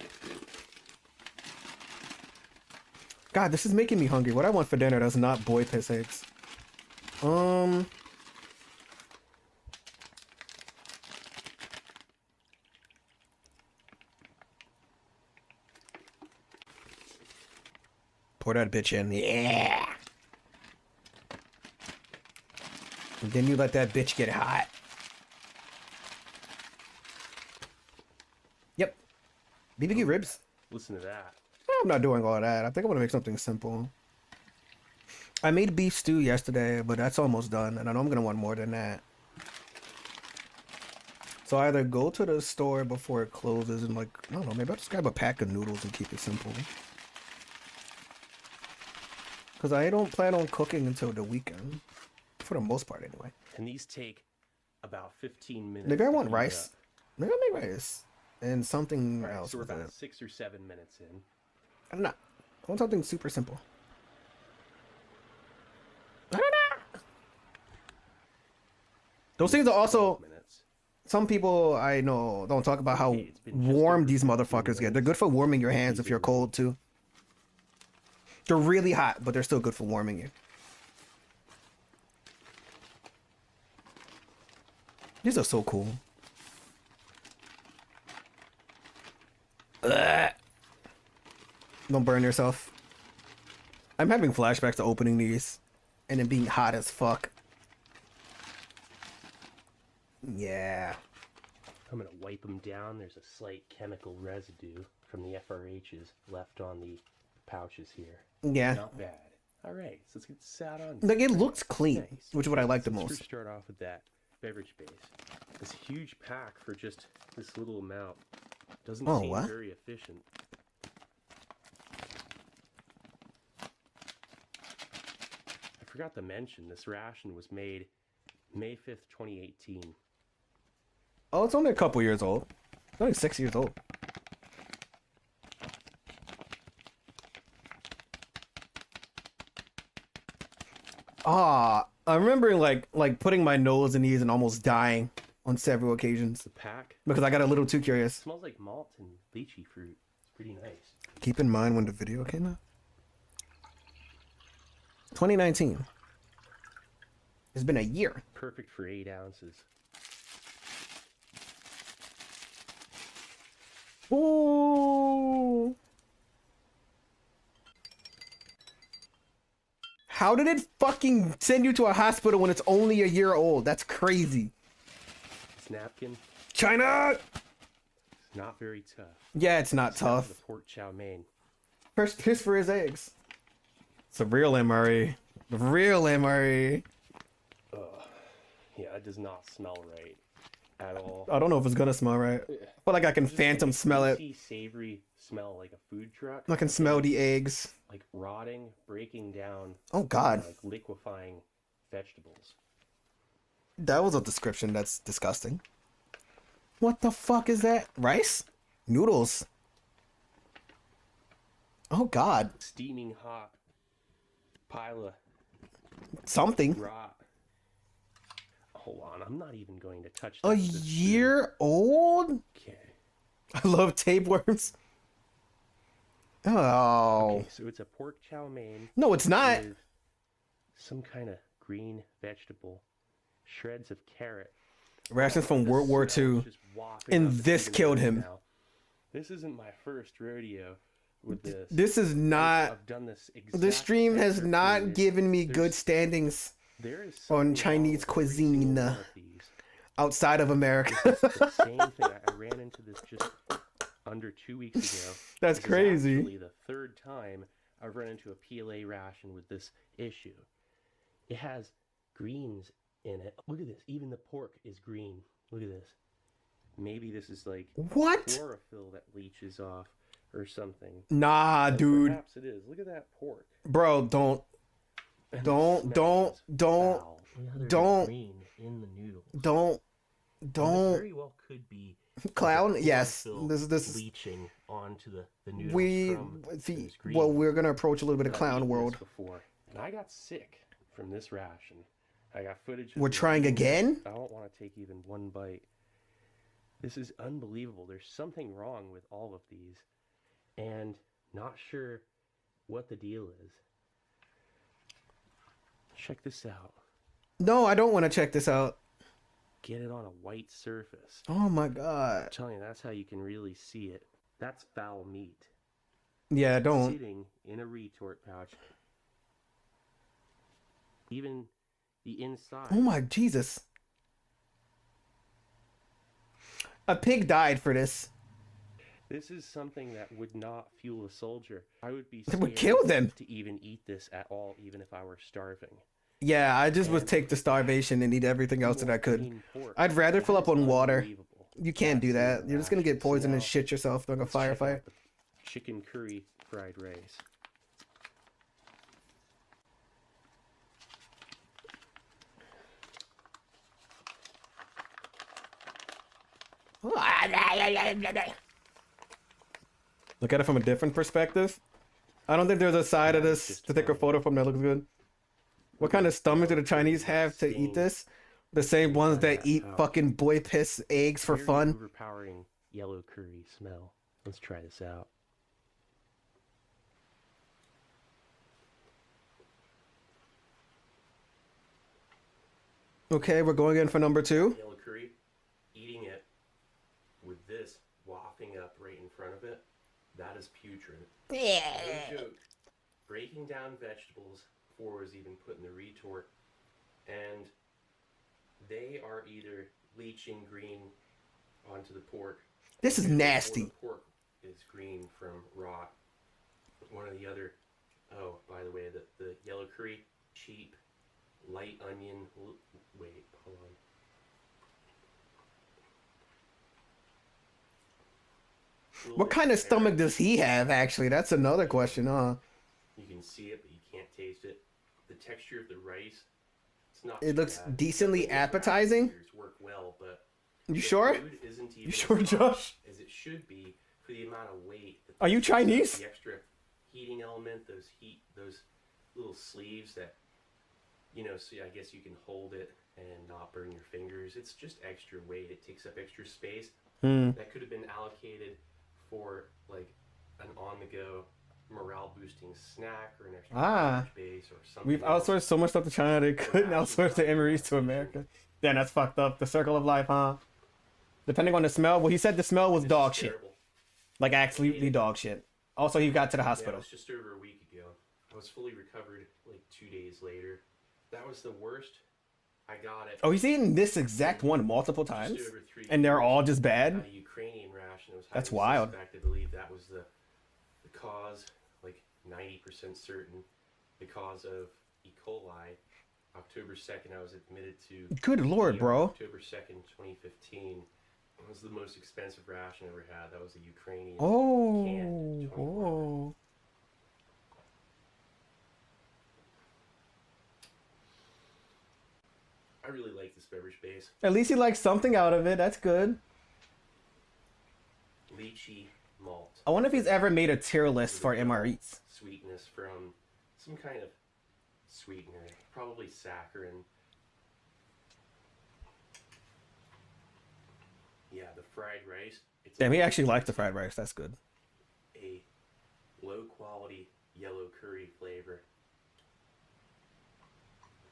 God, this is making me hungry. What I want for dinner does not boy piss eggs. Pour that bitch in. Yeah. And then you let that bitch get hot. Yep. BBQ ribs. Listen to that. I'm not doing all that. I think I want to make something simple. I made beef stew yesterday, but that's almost done, and I know I'm gonna want more than that. So I either go to the store before it closes and, like, I don't know, maybe I'll just grab a pack of noodles and keep it simple. Because I don't plan on cooking until the weekend. For the most part, anyway. And these take about 15 minutes. Maybe I want rice. Maybe I'll make rice. And something else. So we're with about it. 6 or 7 minutes in. I don't know. I want something super simple. I don't know. Those things are also... Some people I know don't talk about how warm these motherfuckers get. They're good for warming your hands if you're cold, too. They're really hot, but they're still good for warming you. These are so cool. Ugh. Don't burn yourself. I'm having flashbacks to opening these and then being hot as fuck. Yeah. I'm gonna wipe them down. There's a slight chemical residue from the FRHs left on the pouches here. Yeah. Not bad. All right, so let's get sat on. Like, it looks clean, Nice. which is what I like the Let's most. first start off with that beverage base. This huge pack for just this little amount doesn't Oh, seem what? very efficient. I forgot to mention this ration was made May 5th, 2018. Oh, it's only a couple years old. It's only 6 years old. Ah, I'm remembering like putting my nose in these and almost dying on several occasions. The pack Because I got a little too curious. smells like malt and lychee fruit. It's pretty nice. Keep in mind when the video came out. 2019. It's been a year. Perfect for 8 ounces. Ooh. How did it fucking send you to a hospital when it's only a year old? That's crazy. This napkin, China! it's not very tough. Yeah, it's not It's not tough. The pork chow mein. First piss for his eggs. It's a real MRE. The real MRE. Ugh. Yeah, it does not smell right at all. I don't know if it's gonna smell right. I feel like I can Just phantom like a smell it. greasy, savory smell like a food truck. I can smell the eggs. Like rotting, breaking down. Oh God. Like liquefying vegetables. That was a description that's disgusting. What the fuck is that? Rice? Noodles. Oh God. Steaming hot pile of Something. rot. Hold on, I'm not even going to touch A that with this year old? Okay. I love tapeworms. Oh. Okay, so it's a pork chow mein. No, it's not. With some kind of green vegetable, shreds of carrot. Rations from World War II. And this killed him. Now. This isn't my first rodeo with this. This is not. I've done this. This stream has not given me good standings on Chinese cuisine outside of America. The same thing. I ran into this just under 2 weeks ago. That's This is crazy. actually the third time I've run into a PLA ration with this issue. It has greens in it. Look at this. Even the pork is green. Look at this. Maybe this is like What? chlorophyll that leaches off or something. Nah, Like, dude. Perhaps it is. Look at that pork. Bro, don't. And Don't. the Don't. smell is Don't. foul. Look how there's Don't. green in the noodles. Don't. And this Don't. very well could be Clown? the Yes. chlorophyll This is. leaching onto the noodles We. from those green. Well, we're gonna approach a little bit of But I've clown eaten world. this before, and I got sick from this ration. I got footage. We're trying again? I don't want to take even one bite. This is unbelievable. There's something wrong with all of these, and not sure what the deal is. Check this out. No, I don't want to check this out. Get it on a white surface. Oh my God. I'm telling you, that's how you can really see it. That's foul meat. Yeah, don't. Sitting in a retort pouch. Even the inside. Oh my Jesus. A pig died for this. This is something that would not fuel a soldier. I would be It would scared kill them. to even eat this at all, even if I were starving. Yeah, I just would take the starvation and eat everything else that I could. I'd rather fill up on water. You can't do that. You're just gonna get poisoned and shit yourself during a firefight. Chicken curry fried rice. Look at it from a different perspective. I don't think there's a side of this to take a photo from that looks good. What kind of stomach do the Chinese have to eat this? The same ones that eat fucking boy piss eggs for Very fun. Overpowering yellow curry smell. Let's try this out. Okay, we're going in for number 2. Yellow curry, eating it with this wafting up right in front of it, that is putrid. No joke. Breaking down vegetables before it was even put in the retort, and they are either leaching green onto the pork. This is nasty. Or the pork is green from rot. One or the other. Oh, by the way, the yellow curry, cheap, light onion. Wait, hold on. What kind of stomach does he have, actually? That's another question, huh? You can see it, but you can't taste it. The texture of the rice, it's not. It too looks bad. decently The appetizing. flavors work well, but You the sure? food isn't even You sure, as hot Josh? as it should be for the amount of weight. That Are you the Chinese? The extra heating element, those little sleeves that, so I guess you can hold it and not burn your fingers. It's just extra weight. It takes up extra space. That could have been allocated for like an on-the-go morale-boosting snack or an extra space or something. We've else. outsourced so much stuff to China they couldn't outsource the Emirates to America. Damn, that's fucked up. The circle of life, huh? Depending on the smell. Well, he said the smell was dog shit. Terrible. Like absolutely dog shit. Also, he got to the Yeah, it hospital. was just over a week ago. I was fully recovered like 2 days later. That was the worst. I got it. Oh, he's eaten this exact one multiple Just times? over 3 And they're years. all just bad? Had a Ukrainian ration. It was That's highly wild. suspect. I believe that was the cause, like 90% certain, the cause of E. coli October 2nd, I was admitted to. Good lord, bro. October 2nd, 2015. It was the most expensive ration I ever had. That was a Ukrainian canned 24. Oh. I really like this beverage base. At least he likes something out of it. That's good. Lychee malt. I wonder if he's ever made a tier list for MREs. Sweetness from some kind of sweetener, probably saccharin. Yeah, the fried rice. It's Damn, he actually liked the fried rice. That's good. a low quality yellow curry flavor.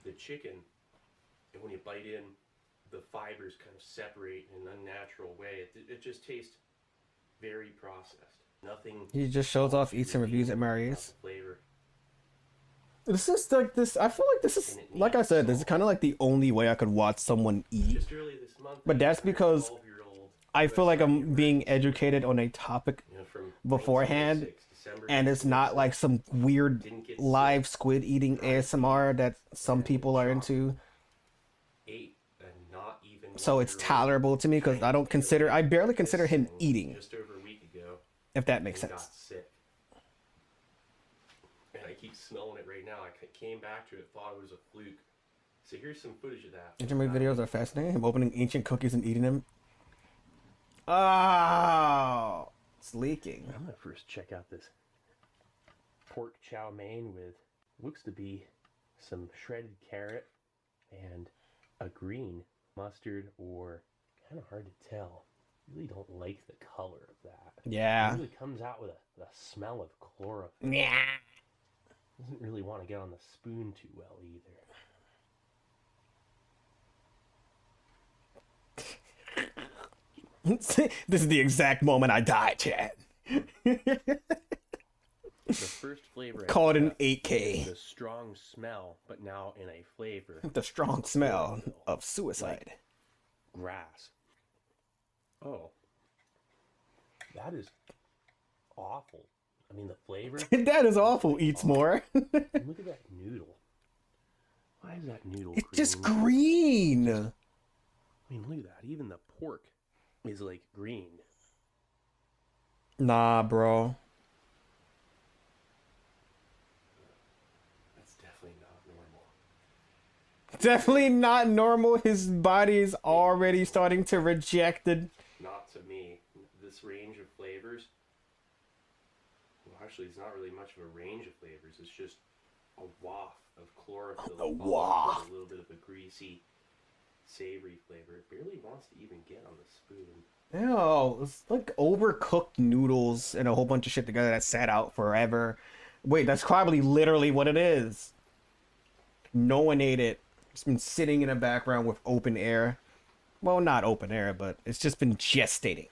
The chicken, and when you bite in, the fibers kind of separate in an unnatural way. It just tastes very processed. Nothing. He just shows off, eats and reviews at MREs. Flavor. This is like this. I feel like this is, like I said, this is kind of like the only way I could watch someone eat. Just earlier this month, But that's because I feel like I'm being educated on a topic beforehand, and it's not like some weird live squid eating ASMR that some people are into. So it's tolerable to me because I barely consider him eating. Just over a week ago. If that makes and sense. Got sick. And I keep smelling it right now. I came back to it, thought it was a fluke. So here's some footage of that. Internet videos are fascinating. Him opening ancient cookies and eating them. Oh, it's leaking. I'm gonna first check out this pork chow mein with looks to be some shredded carrot and a green mustard, or kind of hard to tell. Really don't like the color of that. Yeah. It really comes out with a smell of chlorophyll. Yeah. Doesn't really want to get on the spoon too well either. This is the exact moment I died, chat. The first flavor Call it an I got 8K. is the strong smell, but now in a flavor. The strong smell of suicide. Grass. Oh. That is awful. I mean, the flavor. That is awful. Eats more. Look at that noodle. Why is that noodle It's green? just green. I mean, look at that. Even the pork is like green. Nah, bro. That's definitely not normal. Definitely not normal. His body is already starting to reject it. Not to me. This range of flavors. Well, actually, it's not really much of a range of flavors. It's just a waft of chlorophyll. A followed by waft. A little bit of a greasy, savory flavor. It barely wants to even get on the spoon. Ew, it's like overcooked noodles and a whole bunch of shit together that sat out forever. Wait, that's probably literally what it is. No one ate it. It's been sitting in the background with open air. Well, not open air, but it's just been gestating.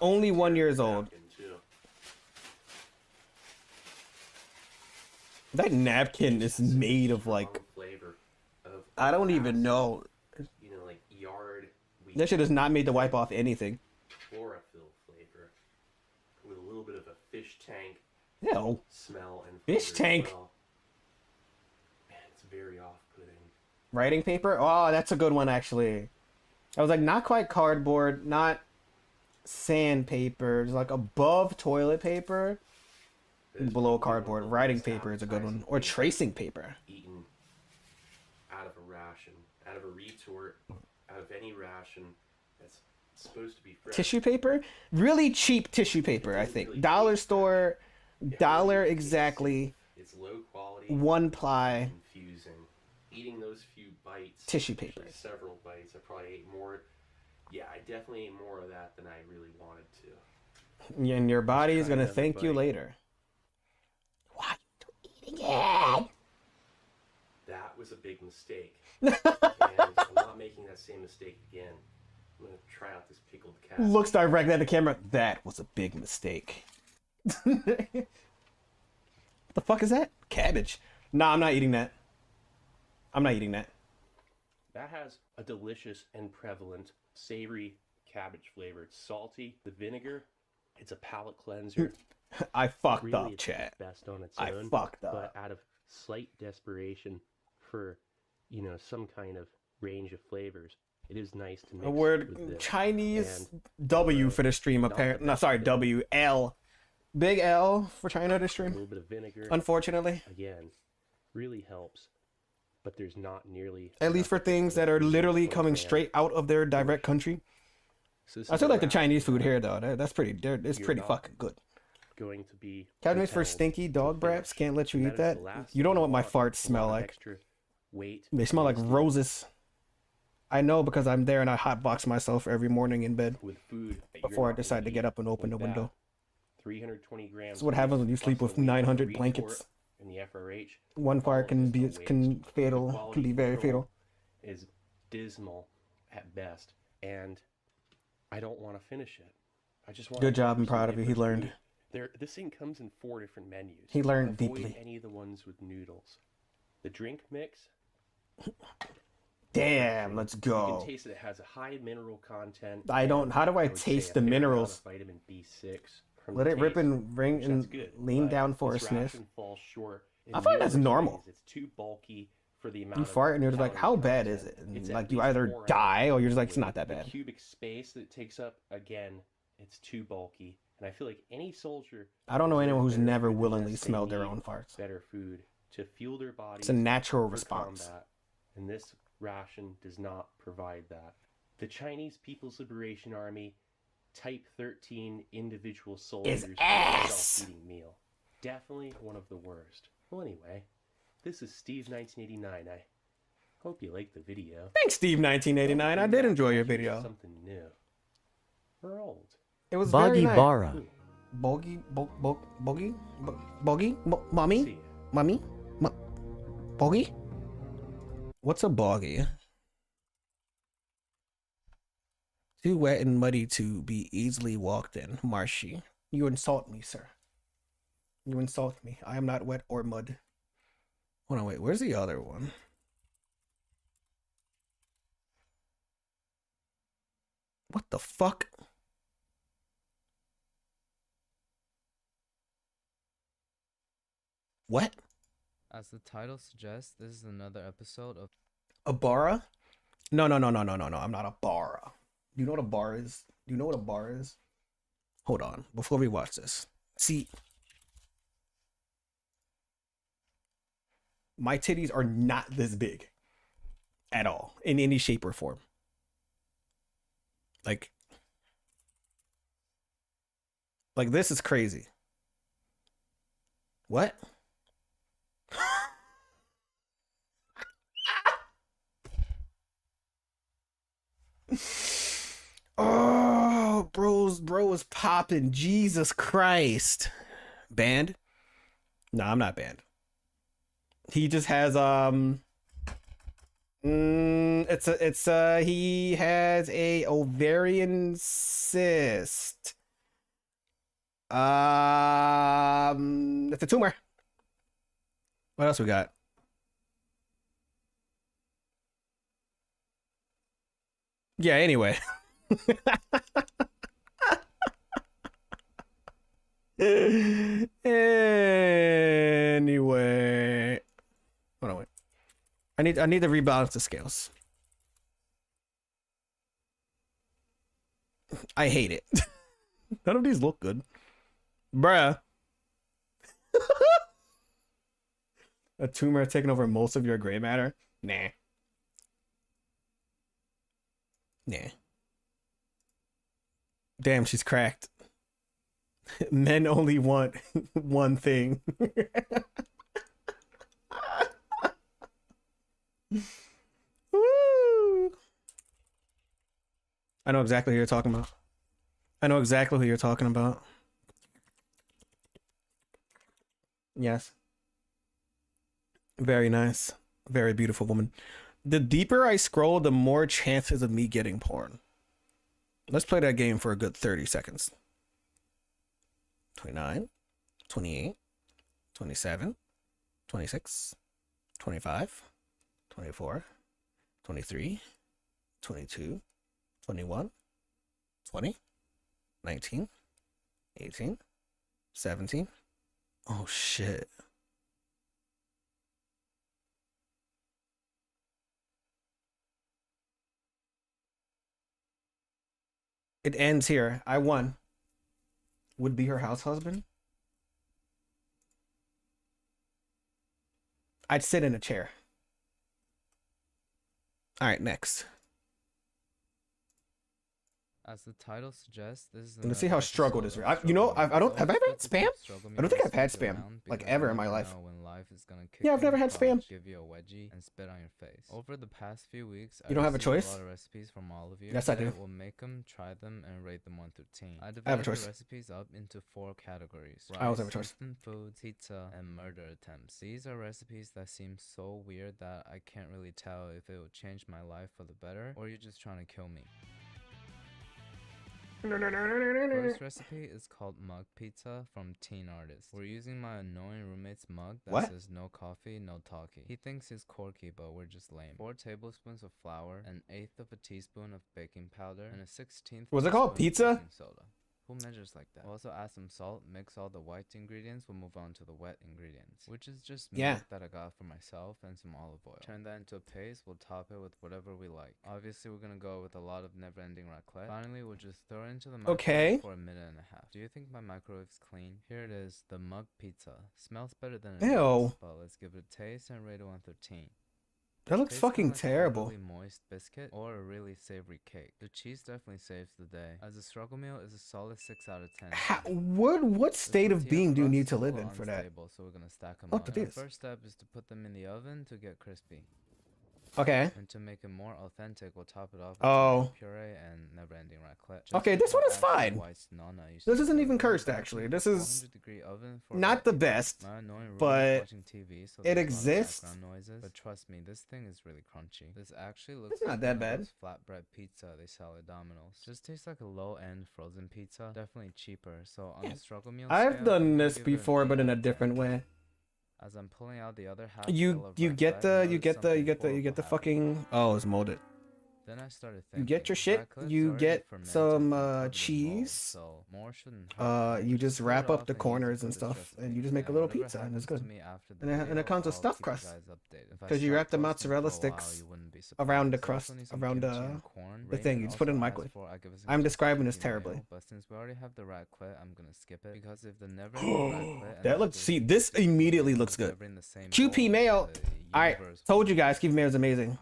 Only 1 year old. That napkin is made of like, Flavor of I don't even know. you know, like yard wheat That shit is not made to wipe off anything. chlorophyll flavor with a little bit of a fish tank Ew. smell and Fish flavor as tank. well. Man, it's very off-putting. Writing paper? Oh, that's a good one, actually. I was like, not quite cardboard, not sandpaper. It's like above toilet paper, and below cardboard. Writing paper is a good one. Or tracing paper. Eaten out of a ration, out of a retort, out of any ration that's supposed to be fresh. Tissue paper? Really cheap tissue paper, I think. Dollar store, dollar exactly. It's low quality. One ply. Confusing. Eating those few bites. Tissue paper. actually Several bites. I probably ate more. Yeah, I definitely ate more of that than I really wanted to. And your body is Try gonna another thank you bite. later. That was a big mistake. And I'm not making that same mistake again. I'm gonna try out this pickled cat. Looks directly at the camera. That was a big mistake. What the fuck is that? Cabbage. Nah, I'm not eating that. I'm not eating that. That has a delicious and prevalent savory cabbage flavor. It's salty. The vinegar, it's a palate cleanser. I fucked really, up, it's chat. best on its I own, fucked up. but out of slight desperation for, you know, some kind of range of flavors, it is nice to mix A word with this. Chinese And W although for the stream not the apparently. No, best sorry, fit, W L. Big L for China this a stream. little bit of vinegar, Unfortunately. again, really helps, but there's not nearly At least for enough things that are literally coming straight out of their direct country. So this I is still a like the ration Chinese food that here though. It's pretty. It's you're pretty not fucking good. going to be Cabinets for compelled stinky to dog finish. braps. Can't let you And eat that is that. the last You don't thing know what my want, farts a lot smell of like. extra weight They smell like wasted roses. I know because I'm there and I hotbox myself every morning in bed with food that you're before I not gonna decide to eat, get up and open the like that. window. 320 grams. That's what happens when you plus sleep the with weight of the 900 retort blankets. And the FRH. One all fart of can this be is a waste. can The fatal can quality be very control fatal. Is dismal at best, and I don't want to finish it. I just want. Good job, I'm proud of you. He learned. This thing comes in 4 different menus. He learned Avoid deeply. any of the ones with noodles. The drink mix. Damn, let's You go. can taste it. It has a high mineral content. I don't. and How do I would say taste a the fair amount of minerals? Vitamin B6 from Let the it rip taste, and ring which and that's good, lean but down for a this sniff. ration falls short in I find that's numerous normal. ways. It's too bulky for the amount You of fart and you're just like, calorie how bad content. is it? And It's like at you least either 4 die ounces or you're just like, it's weight. not that The bad. cubic space that it takes up, again, it's too bulky. And I feel like any soldier. I don't know anyone who's deserves better never food than willingly this. They smelled their need own farts. Better food to fuel their bodies. It's a natural for response. combat, and this ration does not provide that. The Chinese People's Liberation Army Type 13 individual soldiers ass. self-eating meal. Definitely one of the worst. Well, anyway, this is Steve 1989. I hope you liked the video. Thanks, Steve 1989. I did enjoy your video. Something new. Or old. It was Boggy very nice. Bara. Boggy, boggy, boggy, mommy, mommy, boggy. What's a boggy? Too wet and muddy to be easily walked in. Marshy, you insult me, sir. You insult me. I am not wet or mud. Hold on, wait. Where's the other one? What the fuck? What? As the title suggests, this is another episode of A bara? No. I'm not a bara. Do you know what a bar is? Do you know what a bar is? Hold on. Before we watch this. See. My titties are not this big. At all. In any shape or form. Like this is crazy. What? Oh, bro is popping. Jesus Christ. Banned? No, I'm not banned. He just has he has a ovarian cyst. It's a tumor. What else we got? Yeah, anyway. Anyway. Hold on, wait. I need to rebalance the scales. I hate it. None of these look good. Bruh. A tumor taking over most of your gray matter? Nah. Nah. Damn, she's cracked. Men only want one thing. Woo! I know exactly who you're talking about. I know exactly who you're talking about. Yes. Very nice. Very beautiful woman. The deeper I scroll, the more chances of me getting porn. Let's play that game for a good 30 seconds. 29, 28, 27, 26, 25, 24, 23, 22, 21, 20, 19, 18, 17. Oh shit. It ends here. I won. Would be her house husband. I'd sit in a chair. All right, next. As the title suggests, this is Let's see how struggled is. You know, I don't. Have I ever had spam? I don't think I've had spam like ever in my life. Yeah, I've never had spam. Give you a wedgie and spit on your face. Over the past few weeks, You don't have a choice? A lot of recipes from all of you. Yes, I do. We'll make them, try them, and rate them 1 through 10. I have a divided choice. the recipes up into 4 categories: I always have a choice. instant foods, pizza, and murder attempts. These are recipes that seem so weird that I can't really tell if it will change my life for the better or you're just trying to kill me. First recipe is called mug pizza from Teen Artist. We're using my annoying roommate's mug that says no coffee, no talkie. He thinks he's quirky, but we're just lame. 4 tablespoons of flour, 1/8 of a teaspoon of baking powder, and a 16th Was it called teaspoon of pizza? baking soda. Who measures like that? We'll also add some salt, mix all the white ingredients, we'll move on to the wet ingredients, which is just milk that I got for myself and some olive oil. Turn that into a paste, we'll top it with whatever we like. Obviously, we're gonna go with a lot of never-ending raclette. Finally, we'll just throw it into the microwave for 1.5 minutes. Do you think my microwave's clean? Here it is, the mug pizza. Smells better than it looks, but let's give it a taste and rate it 1 through 10. That looks fucking terrible. A really moist biscuit or a really savory cake. The cheese definitely saves the day. As a struggle meal, is a solid 6 out of 10. What state of being do you need to live in for that? So we're gonna stack them What up. the The first step is to put them in the oven to get crispy. Okay. And to make it more authentic, we'll top it off with Oh. puree and never-ending raclette. Okay, this one is fine. This isn't even cursed, actually. This is not the best, but it exists. But trust me, this thing is really crunchy. This actually looks It's not like that one of bad. those flatbread pizza they sell at Domino's. Just tastes like a low-end frozen pizza. Definitely cheaper. So on the struggle meal I've scale, done I'm gonna this give it an before, but 8 in a out of different 10. way. As I'm pulling out the other half You of get raclette, the I you noticed get the something you get the fucking it's molded. Then I started You thinking, get your shit. raclette's You already get fermented some and covered in cheese. mold, so more shouldn't hurt. You just Split wrap it up off the and use corners it and for this stuff, and recipe. you just make a little Whatever pizza, and it's happens good. to me after the And it video, comes with I'll stuffed keep you crust guys updated. If I because you stop wrap the posting mozzarella for a while, sticks you wouldn't be around the surprised. crust, Also need some around kimchi and corn. the thing. You just put it in the Also microwave. asked for I give us I'm some describing this kimchi mayo, terribly. but since we already have the raclette, I'm gonna skip it because if the never-ending raclette That looks. See, this immediately looks good. QP mayo. All right, told you guys, QP mayo is amazing.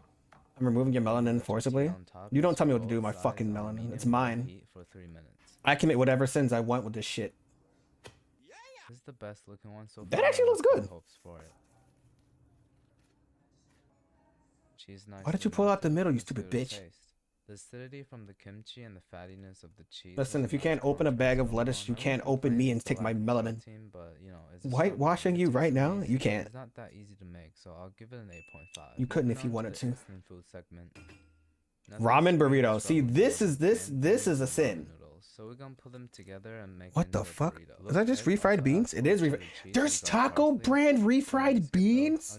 I'm removing your melanin forcibly. You don't tell me what to do with my fucking melanin. It's mine. For 3 minutes. I can make whatever sins I want with this shit. This is the best looking one so far. That actually looks good. Hopes for it. Cheese nice. Why did you pull out the middle, you Let's stupid give it a bitch? taste. The acidity from the kimchi and the fattiness of the cheese. Listen, was if you a can't nice open a bag of contrast. lettuce, you I can't wouldn't open complain me if and it's a take my lack of melanin. protein, but, you know, it's a struggle. Whitewashing you It's right super now? easy. You can't. It's not that easy to make, so I'll give it an 8.5. You couldn't Moving if you on wanted the to. instant food segment. Nothing Ramen super burrito. See, struggle this meal is than this is a ramen sin. noodles. So we're gonna put them together and make What the into a fuck? burrito. Is that just refried beans? It is refried. There's taco brand refried beans.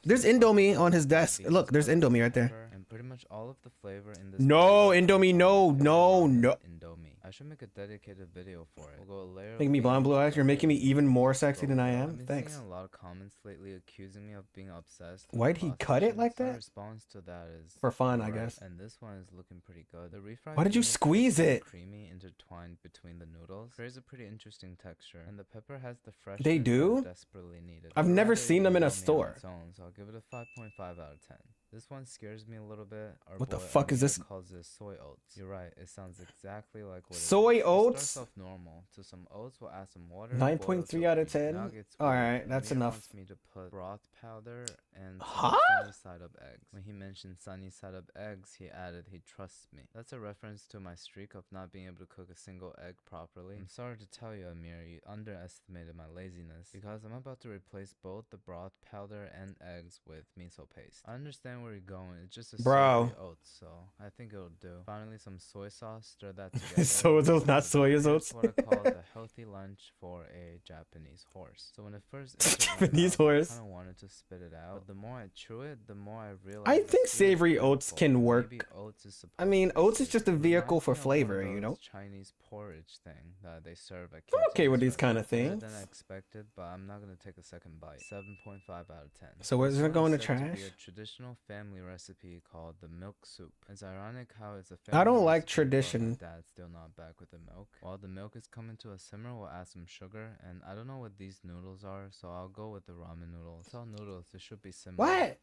There's Indomie on his desk. Look, there's Indomie right there. And pretty much all of the flavor in this No, burrito Indomie, no, no, no. Indomie. I should make a dedicated video for it. We'll go a layer Making me blonde blue eyes. You're making me even more sexy than I am. I've been Thanks. seeing a lot of comments lately accusing me of being obsessed. with Why'd he cut it like My that? response to that is For fun, I right, guess. And this one is looking pretty good. The refried Why did you beans are squeeze so it? creamy intertwined between the noodles. Creates a pretty interesting texture, and the pepper has the fresh. They do? Desperately needed. I've I'd never rather seen eat them in a Indomie on store. its own, so I'll give it a 5.5 out of 10. This one scares me a little bit. Our What the boy fuck is Amir this? calls this soy oats. You're right. It sounds exactly like what Soy it is. oats? It starts off normal. To some oats, we'll add some water. 9.3 out of 10. All right, that's enough. Wants me to put broth powder and Huh? sunny side up eggs. When he mentioned sunny side up eggs, he added he trusts me. That's a reference to my streak of not being able to cook a single egg properly. I'm sorry to tell you, Amir, you underestimated my laziness because I'm about to replace both the broth powder and eggs with miso paste. I understand where you're going. It's just a Bro. savory oats, so I think it'll do. Finally, some soy sauce. Stir that together. So those not soy Here's oats. what I call the healthy lunch for a Japanese horse. So when it first entered my Japanese mouth, horse. I kind of wanted to spit it out. But the more I chew it, the more I realized. I think it's really savory oats flavorful. can work. Maybe oats is I mean, supposed to be oats is just a sweet. It vehicle reminds for me of one of flavor, you those know? Chinese porridge thing that they serve at I'm okay with KFC these kind of restaurants. things. Better than I expected, but I'm not gonna take a second bite. 7.5 out of 10. So where's This it one going is to said trash? be a traditional family recipe called the milk soup. It's ironic how it's a I don't family like recipe, but tradition. my dad's still not back with the milk. While the milk is coming to a simmer, we'll add some sugar, and I don't know what these noodles are, so I'll go with the ramen noodles. It's all noodles, it should be similar. What?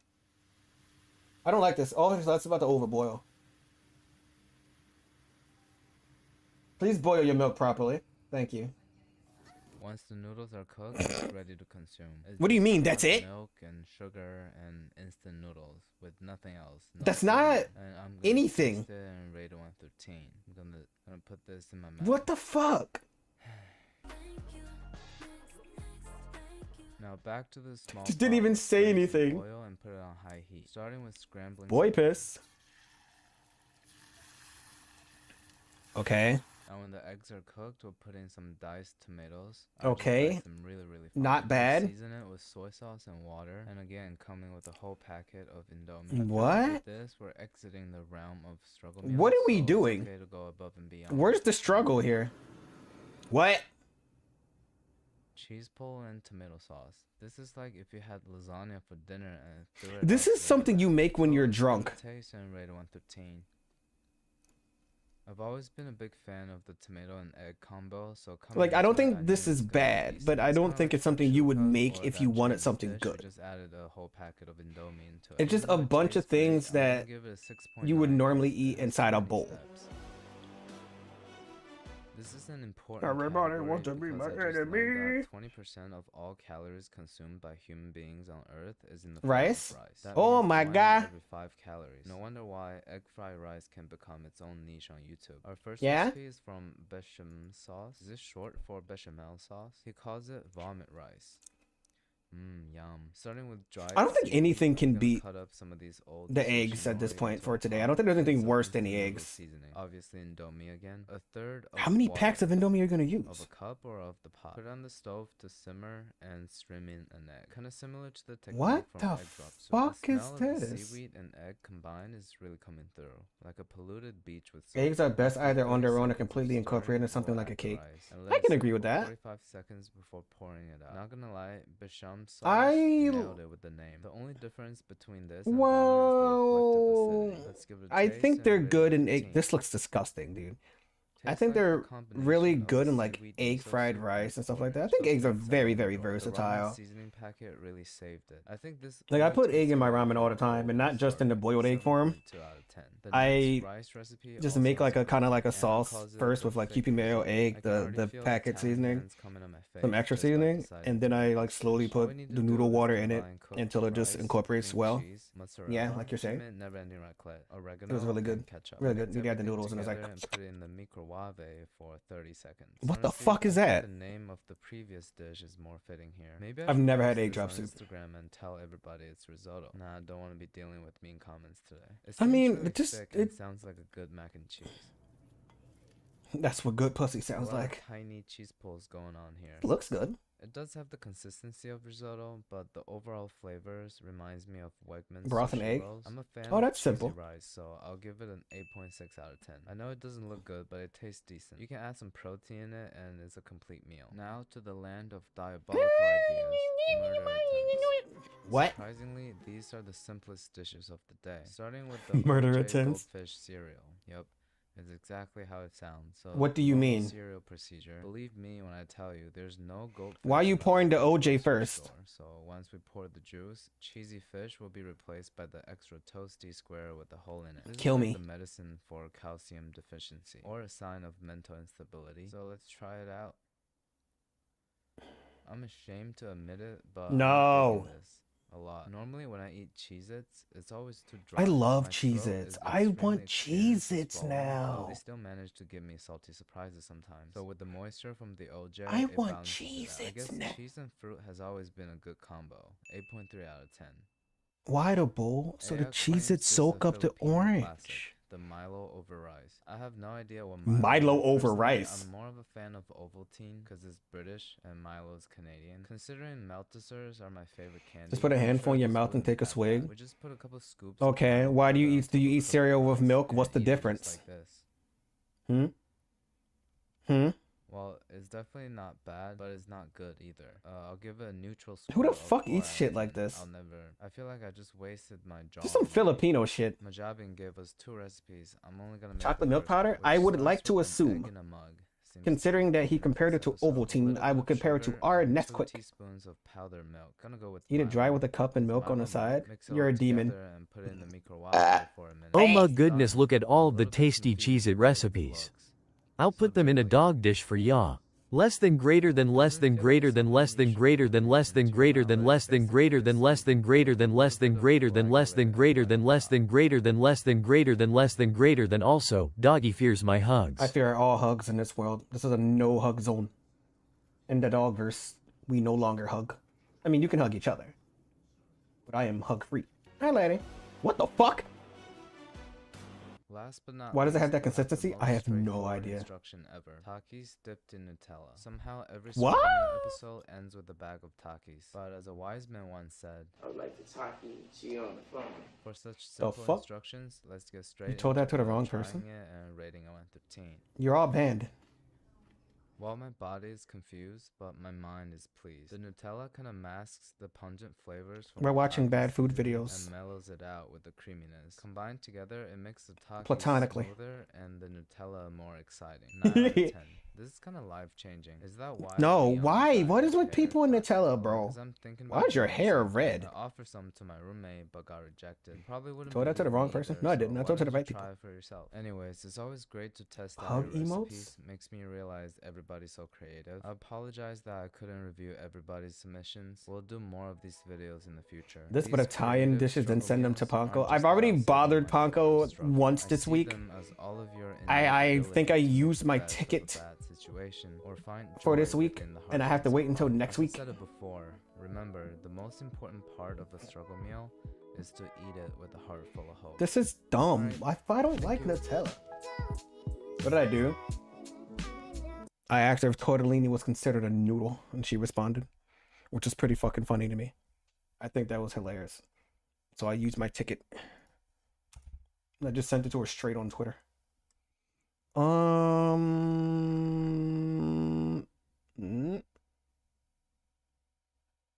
I don't like this. Oh, that's about to overboil. Please boil your milk properly. Thank you. Once the noodles are cooked, it's ready to consume. It's What do you just mean, hot that's it? Milk and sugar and instant noodles with nothing else. No That's seasoning. not And I'm gonna anything. taste it and rate it 1 through 10. I'm gonna put this in my mouth. What the fuck? Now back to the small. Just didn't pot even with say rice and anything. Boil and put it on high heat. Starting with scrambling. Boy some piss. Okay. Now when the eggs are cooked, we'll put in some diced tomatoes. I just Okay. diced them really fine. Not We'll bad. Season it with soy sauce and water, and again coming with a whole packet of Indomie. I feel like What? With this, we're exiting the realm of struggle meals. What are we so it's doing? okay to go above and beyond. Where's the struggle here? What? Cheese pull and tomato sauce. This is like if you had lasagna for dinner and threw it This out is with something that. you make when So you're let's give drunk. it a taste and rate it 1 through 10. I've always been a big fan of the tomato and egg combo, so Like, I don't coming into it, think this knew is it's gonna be bad, decent. but I It's don't kinda think like it's something you would Chimichurri make or if that you wanted Chinese something dish, good. We just added a whole packet of Indomie into it. It's just Even a though it bunch of tastes great, things I'm gonna that give it a 6.9 you would normally because eat it's inside a many bowl. steps. This is an important Everybody category wants to be because my I just learned enemy. that 20% of all calories consumed by human beings on Earth is in the Rice? form of rice. That Oh means my 1 in God. every 5 calories. No wonder why egg fried rice can become its own niche on YouTube. Our first Yeah? recipe is from bechamel sauce. Is this short for bechamel sauce? He calls it vomit rice. Yum. Starting with dried I don't think seaweed, anything I'm can gonna beat cut up some of these old the eggs at this sushi point into for a today. I pot. don't think there's Add anything some worse than the instant noodle eggs. seasoning. Obviously Indomie again. A third of How many water packs of Indomie are you gonna of use? a cup or of the pot. Put it on the stove to simmer and stream in an egg. Kind of similar to the technique What from the egg drop soup. fuck The is smell of the this? seaweed and egg combined is really coming through, like a polluted beach with Eggs salt. are best After either 30 on their own or seconds of completely stirring, incorporated into something we'll like a add the cake. rice and let I it can sit agree with for that. 45 seconds before pouring it out. Not gonna lie, bechamel sauce I nailed it with the name. The only difference between this and vomit Whoa. is the reflective acidity. Let's give it a I taste think and they're rate it good in 15. egg. This looks disgusting, dude. I Tastes think like the they're combination really of good the in like seaweed egg miso fried soup rice and stuff like that. I and think pork eggs are and very, salmon very noodle. The ramen versatile. seasoning packet really saved it. I think this Like, I might put be egg in my zero ramen all the for time, and not just in the boiled egg form. 7.2 out of 10. The I next rice recipe just also make like has a kind of like a Anna sauce calls it first the with like thick keeping mayo, risotto. I egg, can the already feel packet Italian seasoning, hands coming on my some face extra just by seasoning, deciding and to then I do like this. slowly All put we need to the do noodle is water in it combine cooked until it just rice, incorporates cream well. cheese, Yeah, mozzarella, like you're saying. mint never-ending raclette, oregano, It was really and good. ketchup. Really Mix good. You got the everything noodles, and it's like, together and put it in the microwave for 30 seconds. what the Honestly, fuck is I think that? the name of the previous dish is more fitting here. Maybe I I've should never had post egg this drop on soup. Instagram and tell everybody it's risotto. Nah, I don't want to be dealing with mean comments today. It I seems mean, really it just- thick and it- sounds like a good mac and cheese. That's what good pussy A sounds lot of like. tiny cheese pulls going on here. Looks good. It does have the consistency of risotto, but the overall flavors reminds me of Wegmans Broth and sushi egg? rolls. I'm a fan Oh, of that's cheesy simple. rice, so I'll give it an 8.6 out of 10. I know it doesn't look good, but it tastes decent. You can add some protein in it, and it's a complete meal. Now to the land of diabolical ideas, murder attempts. What? Surprisingly, these are the simplest dishes of the day. Starting with the Murder OJ attempts? goldfish cereal. Yep. It's exactly how it sounds. So What do you normal mean? Cereal procedure. Believe me when I tell you, there's no goldfish. Why are you allowed pouring the in OJ grocery first? store. So once we pour the juice, cheesy fish will be replaced by the extra toasty square with a hole in it. This Kill is me. like the medicine for calcium deficiency or a sign of mental instability. So let's try it out. I'm ashamed to admit it, but No. I'm digging this a lot. Normally when I eat Cheez-Its, it's always too dry. I love My throat Cheez-Its. is I want extremely experienced to Cheez-Its swallow, now. but they still manage to give me salty surprises sometimes. So with the moisture from the OJ, I it want balances it out. I Cheez-Its guess now. cheese and fruit has always been a good combo. 8.3 out of 10. Why the bowl? So the cheese it soak up the orange. Classic, the Milo over rice. I have no idea what Milo is. over Personally, rice. I'm more of a fan of Ovaltine because it's British and Milo's Canadian. Considering Maltesers are my favorite candy. Just put a I'm handful sure in your this mouth and wouldn't take a have swig. that. We just put a couple scoops of Okay, Milo why do you over eat? Do you eat cereal with milk? What's the and eat it just difference? like this. Well, it's definitely not bad, but it's not good either. I'll give it a neutral score. Who the of fuck 4 eats out of shit like 10. this? I feel like I just wasted my jaw. Just some Filipino shit. Majabin gave us 2 recipes. I'm only gonna make Chocolate the milk first, powder? which I would starts like to with an assume, egg in a mug. Seems considering that he simple compared it to episode. A Ovaltine, little I bit would of compare it to sugar our and Nesquik. 2 teaspoons of powdered milk. Gonna go with Eat it dry Milo. with a cup and milk on the Milo side. Mix it You're all a demon. together and put it in the microwave for a minute. Oh my It's goodness, done. look at I'm a all the little bit tasty confused Cheez-It by the way it recipes. looks. I'll put them in a dog dish for ya. Less than greater than less than greater than less than greater than less than greater than less than greater than less than greater than less than greater than less than greater than less than greater than less than greater than less than greater than also. Doggy fears my hugs. I fear all hugs in this world. This is a no hug zone. In the dogverse, we no longer hug. I mean, you can hug each other, but I am hug free. Hi, lady. What the fuck? Last but not Why does it least, have that we the consistency? most I have no straightforward idea. Instruction ever. Takis dipped in Nutella. Somehow every What? Superman episode ends with a bag of Takis. But as a wise man once said, I would like to talk to she on the phone. for such The simple fuck? instructions, let's get straight You told that into to the it, wrong trying person? it and rating a 1 through 10. You're all banned. While my body is confused, but my mind is pleased. The Nutella kind of masks the pungent flavors from We're the watching Takis bad food seasoning videos. and mellows it out with the creaminess. Combined together, it makes the Takis Platonically. smoother and the Nutella more exciting. 9 out of 10. This is kind of life-changing. Is that why? No, we on why? diet What is with hair? people in Nutella, bro? Because I'm thinking Why about is your doing hair something. red? I offered some to my roommate, but got rejected. Probably wouldn't. Told be that to the good for wrong me person? either, No, I so didn't. I why told to the don't you right people. try it for yourself. Anyways, it's always great to test out Hug new emotes? recipes. Makes me realize everybody's so creative. I apologize that I couldn't review everybody's submissions. We'll do more of these videos in the future. This These would Italian creative dishes and struggle send them to meals aren't Panko. just I've already about serving bothered my food Panko struggle. once I this see week. them as all of your I think I inability to used my make the best of a ticket bad situation or find for joy this week, within the and I have to hardships wait of until life. next I've week. said it before. Remember, the most important part of a struggle meal is to eat it with a heart full of hope. This is dumb. I don't like Nutella. What did I do? I asked her if tortellini was considered a noodle, and she responded, which is pretty fucking funny to me. I think that was hilarious. So I used my ticket. And I just sent it to her straight on Twitter.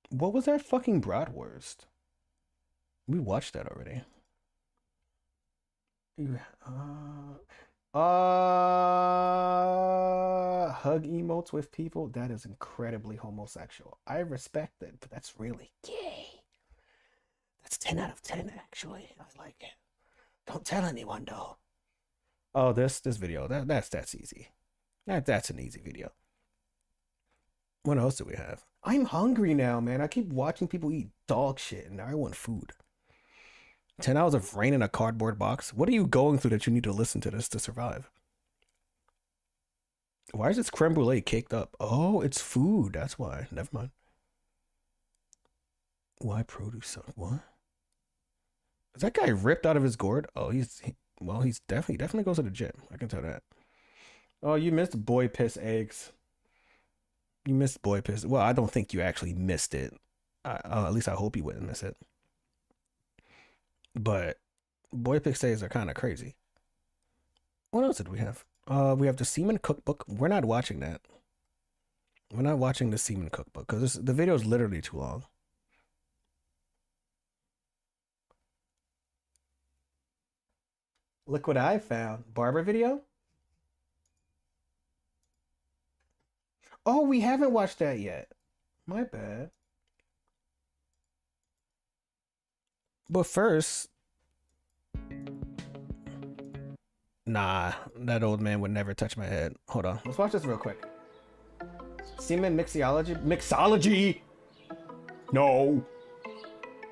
What was that fucking bratwurst? We watched that already. Hug emotes with people? That is incredibly homosexual. I respect it, but that's really gay. That's 10 out of 10, actually. I like it. Don't tell anyone, though. Oh, this video. That's easy. That's an easy video. What else do we have? I'm hungry now, man. I keep watching people eat dog shit, and now I want food. 10 hours of rain in a cardboard box? What are you going through that you need to listen to this to survive? Why is this creme brulee caked up? Oh, it's food. That's why. Never mind. Why produce? What? Is that guy ripped out of his gourd? Oh, he's definitely goes to the gym. I can tell that. Oh, you missed boy piss eggs. You missed boy piss. Well, I don't think you actually missed it. At least I hope you wouldn't miss it. But boy piss eggs are kind of crazy. What else did we have? We have the Seaman Cookbook. We're not watching that. We're not watching the Seaman Cookbook because the video is literally too long. Look what I found. Barber video? Oh, we haven't watched that yet. My bad. But first... Nah, that old man would never touch my head. Hold on. Let's watch this real quick. Semen mixology? Mixology! No.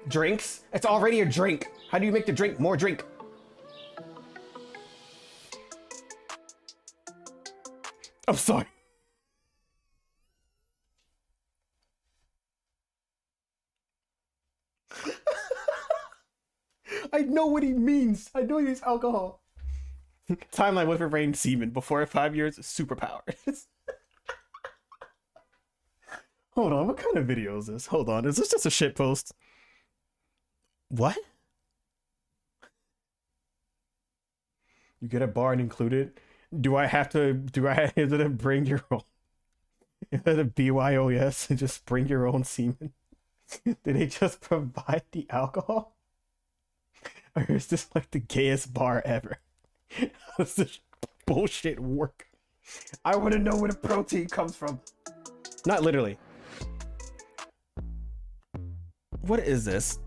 Drinks? It's already a drink. How do you make the drink more drink? I'm sorry. I know what he means. I know he means alcohol. Timeline with rain semen before 5 years superpowers. Hold on, what kind of video is this? Hold on, is this just a shit post? What? You get a bar and included? Is it a bring your own? Is it a BYOS and just bring your own semen? Did they just provide the alcohol? Or is this like the gayest bar ever? How does this bullshit work? I want to know where the protein comes from. Not literally. What is this?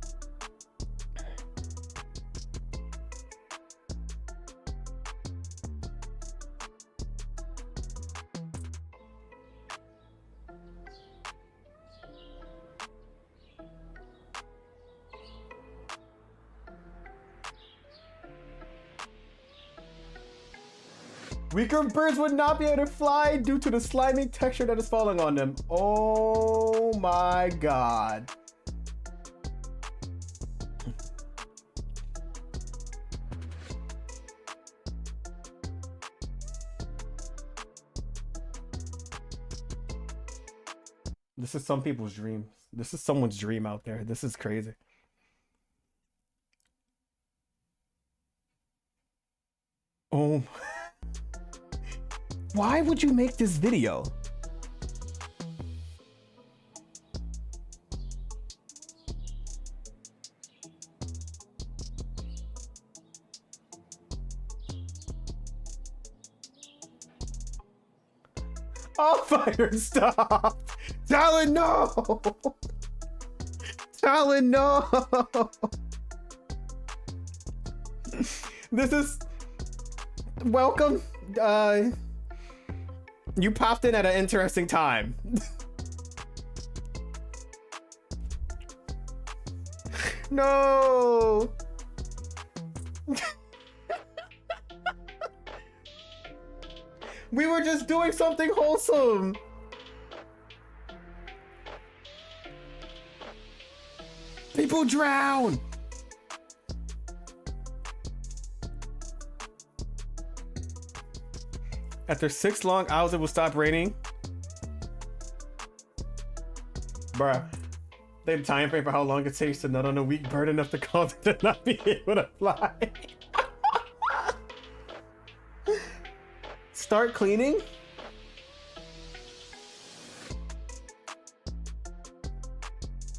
Weaker birds would not be able to fly due to the slimy texture that is falling on them. Oh my god. This is some people's dreams. This is someone's dream out there. This is crazy. Oh. Why would you make this video? Oh, fire, stop! Talon, no! Talon, no! This is... Welcome. You popped in at an interesting time. No! We were just doing something wholesome. People drown. After 6 long hours, it will stop raining. Bruh, they have time frame for how long it takes to nut on a weak bird enough to cause it to not be able to fly. Start cleaning?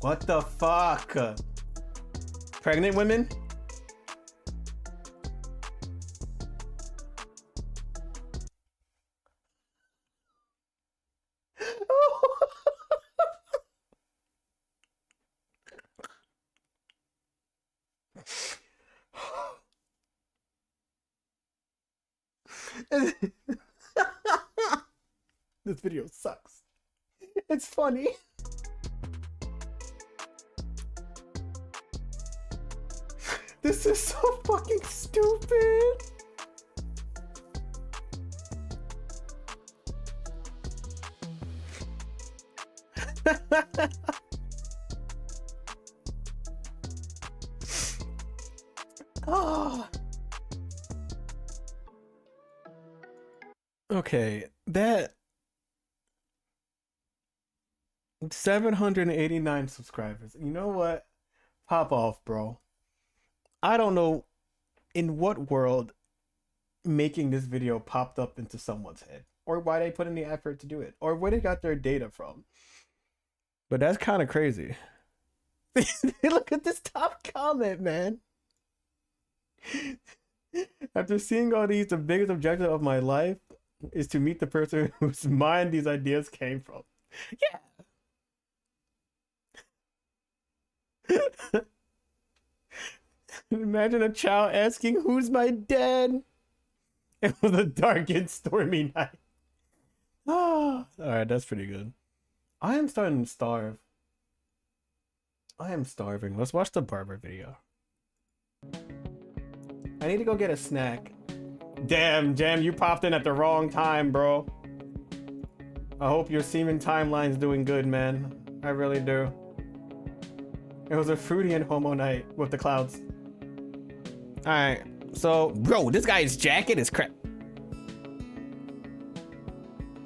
What the fuck? Pregnant women? This video sucks. It's funny. This is so fucking stupid. Oh. Okay, that 789 subscribers. You know what? Pop off, bro. I don't know in what world making this video popped up into someone's head, or why they put in the effort to do it, or where they got their data from. But that's kind of crazy. Look at this top comment, man. After seeing all these, the biggest objective of my life is to meet the person whose mind these ideas came from. Yeah. Imagine a child asking, "Who's my dad?" It was a dark and stormy night. Ah, all right, that's pretty good. I am starting to starve. I am starving. Let's watch the barber video. I need to go get a snack. Damn, Jam, you popped in at the wrong time, bro. I hope your semen timeline's doing good, man. I really do. It was a fruity and homo night with the clouds. Alright, so, bro, this guy's jacket is crap.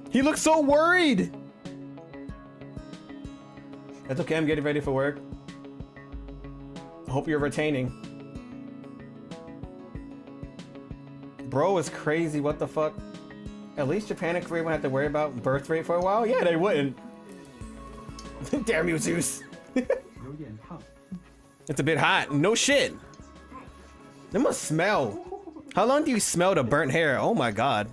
He looks so worried. That's okay, I'm getting ready for work. I hope you're retaining. Bro is crazy, what the fuck? At least Japan and Korea won't have to worry about birth rate for a while? Yeah, they wouldn't. Damn you, Zeus. It's a bit hot. No shit. It must smell. How long do you smell the burnt hair? Oh my god.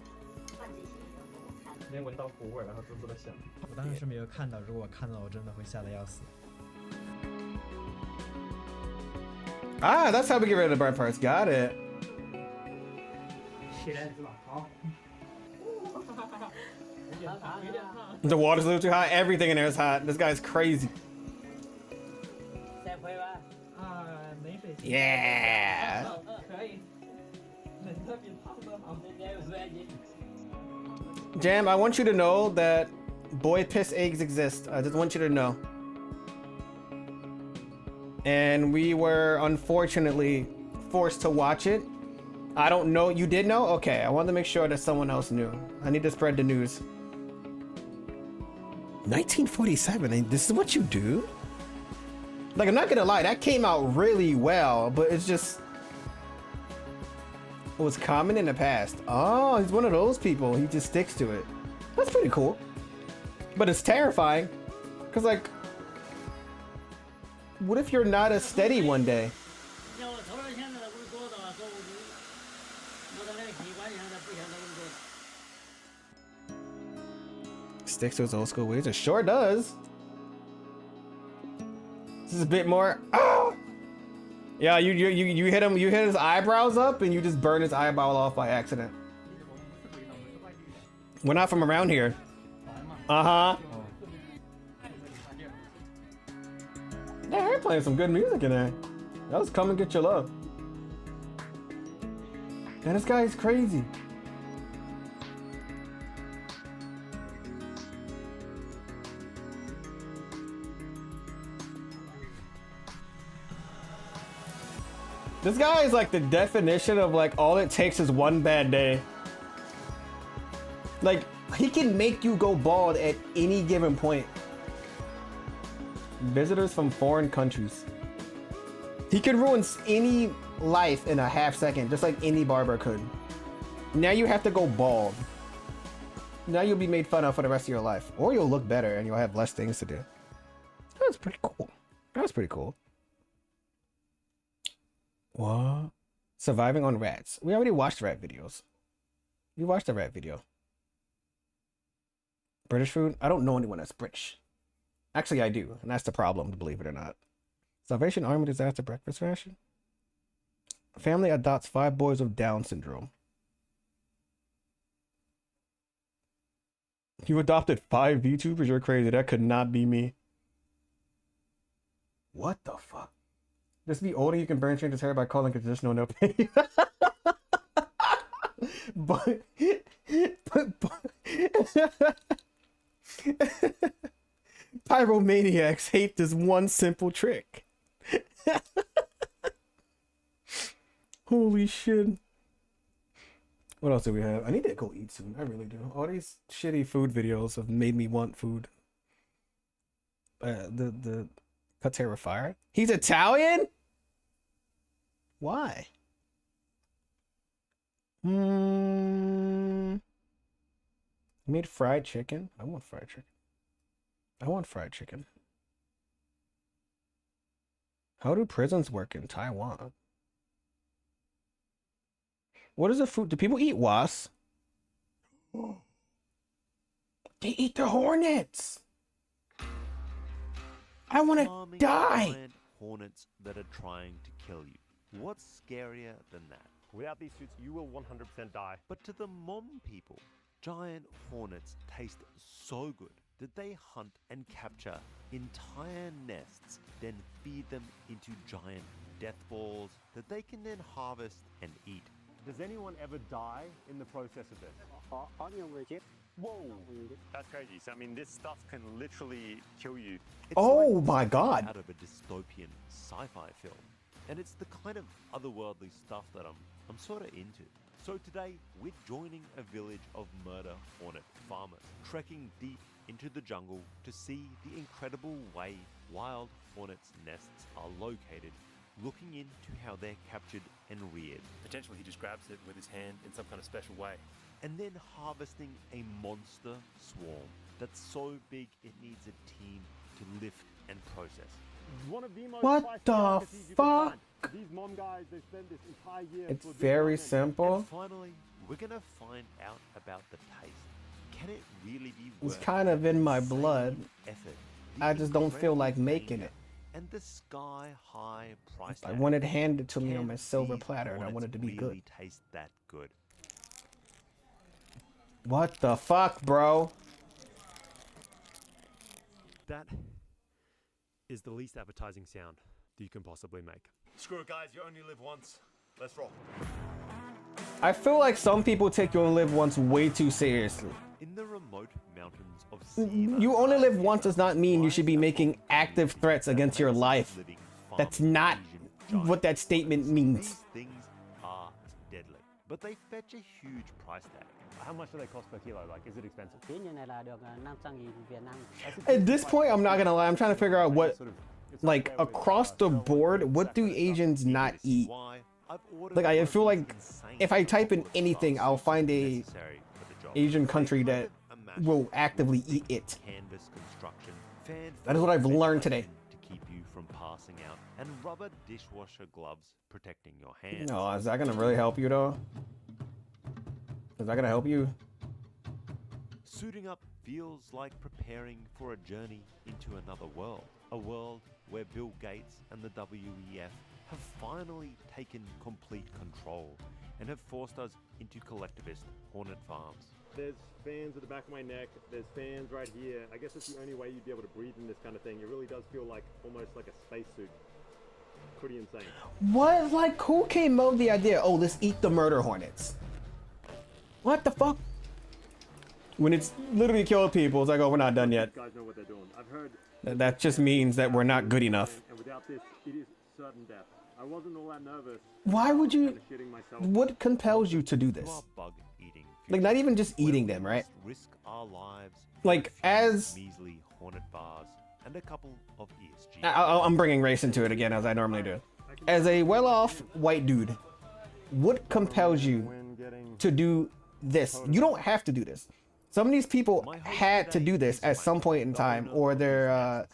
Ah, that's how we get rid of the burnt parts. Got it. The water's a little too hot. Everything in there is hot. This guy's crazy. Yeah. Jam, I want you to know that boy piss eggs exist. I just want you to know. And we were unfortunately forced to watch it. I don't know. You did know? Okay, I wanted to make sure that someone else knew. I need to spread the news. 1947, and this is what you do? Like, I'm not gonna lie, that came out really well, but it's just... It was common in the past. Oh, he's one of those people. He just sticks to it. That's pretty cool. But it's terrifying. Because, like... What if you're not as steady one day? Sticks to his old school ways. It sure does. This is a bit more. Oh! Yeah, you hit him. You hit his eyebrows up, and you just burn his eyeball off by accident. We're not from around here. Yeah, they're playing some good music in there. That was Come and Get Your Love. And this guy is crazy. This guy is like the definition of like all it takes is one bad day. Like, he can make you go bald at any given point. Visitors from foreign countries. He could ruin any life in a half second, just like any barber could. Now you have to go bald. Now you'll be made fun of for the rest of your life. Or you'll look better and you'll have less things to do. That was pretty cool. That was pretty cool. What? Surviving on rats. We already watched rat videos. We watched the rat video. British food? I don't know anyone that's British. Actually, I do. And that's the problem, believe it or not. Salvation Army disaster breakfast ration. Family adopts 5 boys with Down syndrome. You adopted 5 VTubers? You're crazy. That could not be me. What the fuck? Just be older, you can burn change his hair by calling conditional no pay. but Pyromaniacs hate this one simple trick. Holy shit. What else do we have? I need to go eat soon. I really do. All these shitty food videos have made me want food. The Katera Fire. He's Italian? Why? Made fried chicken. I want fried chicken. I want fried chicken. How do prisons work in Taiwan? What is the food? Do people eat wasps? They eat the hornets. I want to die. Hornets that are trying to kill you. What's scarier than that? Without these suits, you will 100% die. But to the Mom people, giant hornets taste so good that they hunt and capture entire nests, then feed them into giant death balls that they can then harvest and eat. Does anyone ever die in the process of this? Whoa, that's crazy. So I mean, this stuff can literally kill you. It's oh like my god! Out of a dystopian sci-fi film. and it's the kind of otherworldly stuff that I'm sort of into. So today, we're joining a village of murder hornet farmers, trekking deep into the jungle to see the incredible way wild hornets' nests are located, looking into how they're captured and reared. Potentially he just grabs it with his hand in some kind of special way. And then harvesting a monster swarm that's so big it needs a team to lift and process. One of the most What the fuck? These mom guys, they spend this entire year. It's very simple. And finally, we're gonna find out about the taste. Can it really be It's worth kind of in my blood. effort? I just don't feel like making it. And the sky-high price I tag. wanted it handed to me on Can my silver these platter, and I hornets wanted it to be really good. taste that good? What the fuck, bro? That is the least appetizing sound that you can possibly make. Screw it, guys. You only live once. Let's roll. I feel like some people take You Only Live Once way too seriously. In the remote mountains of You only live once does not mean you should be making active threats against your life. That's not what that statement means. These things are deadly, but they fetch a huge price tag. How much do they cost per kilo? Like, is it expensive? At this point, I'm not gonna lie, I'm trying to figure out what, like, across the board, what do Asians not eat? Like, I feel like if I type in anything, I'll find a Asian country that will actively eat it. Canvas construction, fan That is what I've learned today. to keep you from passing out, and rubber dishwasher gloves protecting your hands. No, is that gonna really help you though? Is that gonna help you? Suiting up feels like preparing for a journey into another world. A world where Bill Gates and the WEF have finally taken complete control and have forced us into collectivist hornet farms. There's fans at the back of my neck. There's fans right here. I guess it's the only way you'd be able to breathe in this kind of thing. It really does feel like almost like a spacesuit. Pretty insane. What? Like, who came up with the idea? Oh, let's eat the murder hornets. What the fuck? When it's literally killed people, it's like, oh, we're not done yet. These guys know what they're doing. I've heard. That just means that we're not good enough. And without this, it is certain death. I wasn't all that nervous. Why would you? Kinda shitting myself. What compels you to do this? Bug eating. Like, not even just eating them, right? Risk our lives. Like, as measly hornet bars and a couple of ESG. I'm bringing race into it again, as I normally do. As a well-off white dude, what compels you to do this? You don't have to do this. Some of these people had to do this at some point in time, or their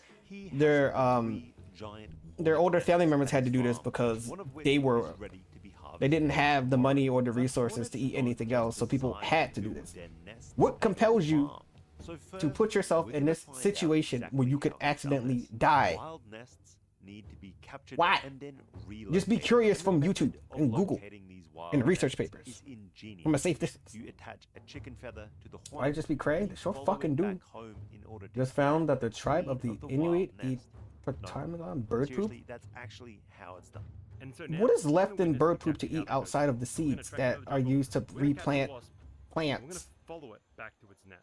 older family members had to do this because they didn't have the money or the resources to eat anything else, so people had to do this. What compels you to put yourself in this situation where you could accidentally die? Why? Just be curious from YouTube and Google and research papers from a safe distance. You attach a chicken feather to the Why just be crazy? Sure fucking do. Just found that the tribe of the Inuit eat ptarmigan bird poop. That's actually how it's done. And so What is left in bird poop to eat outside of the seeds that are used to replant We're plants? gonna follow it back to its nest.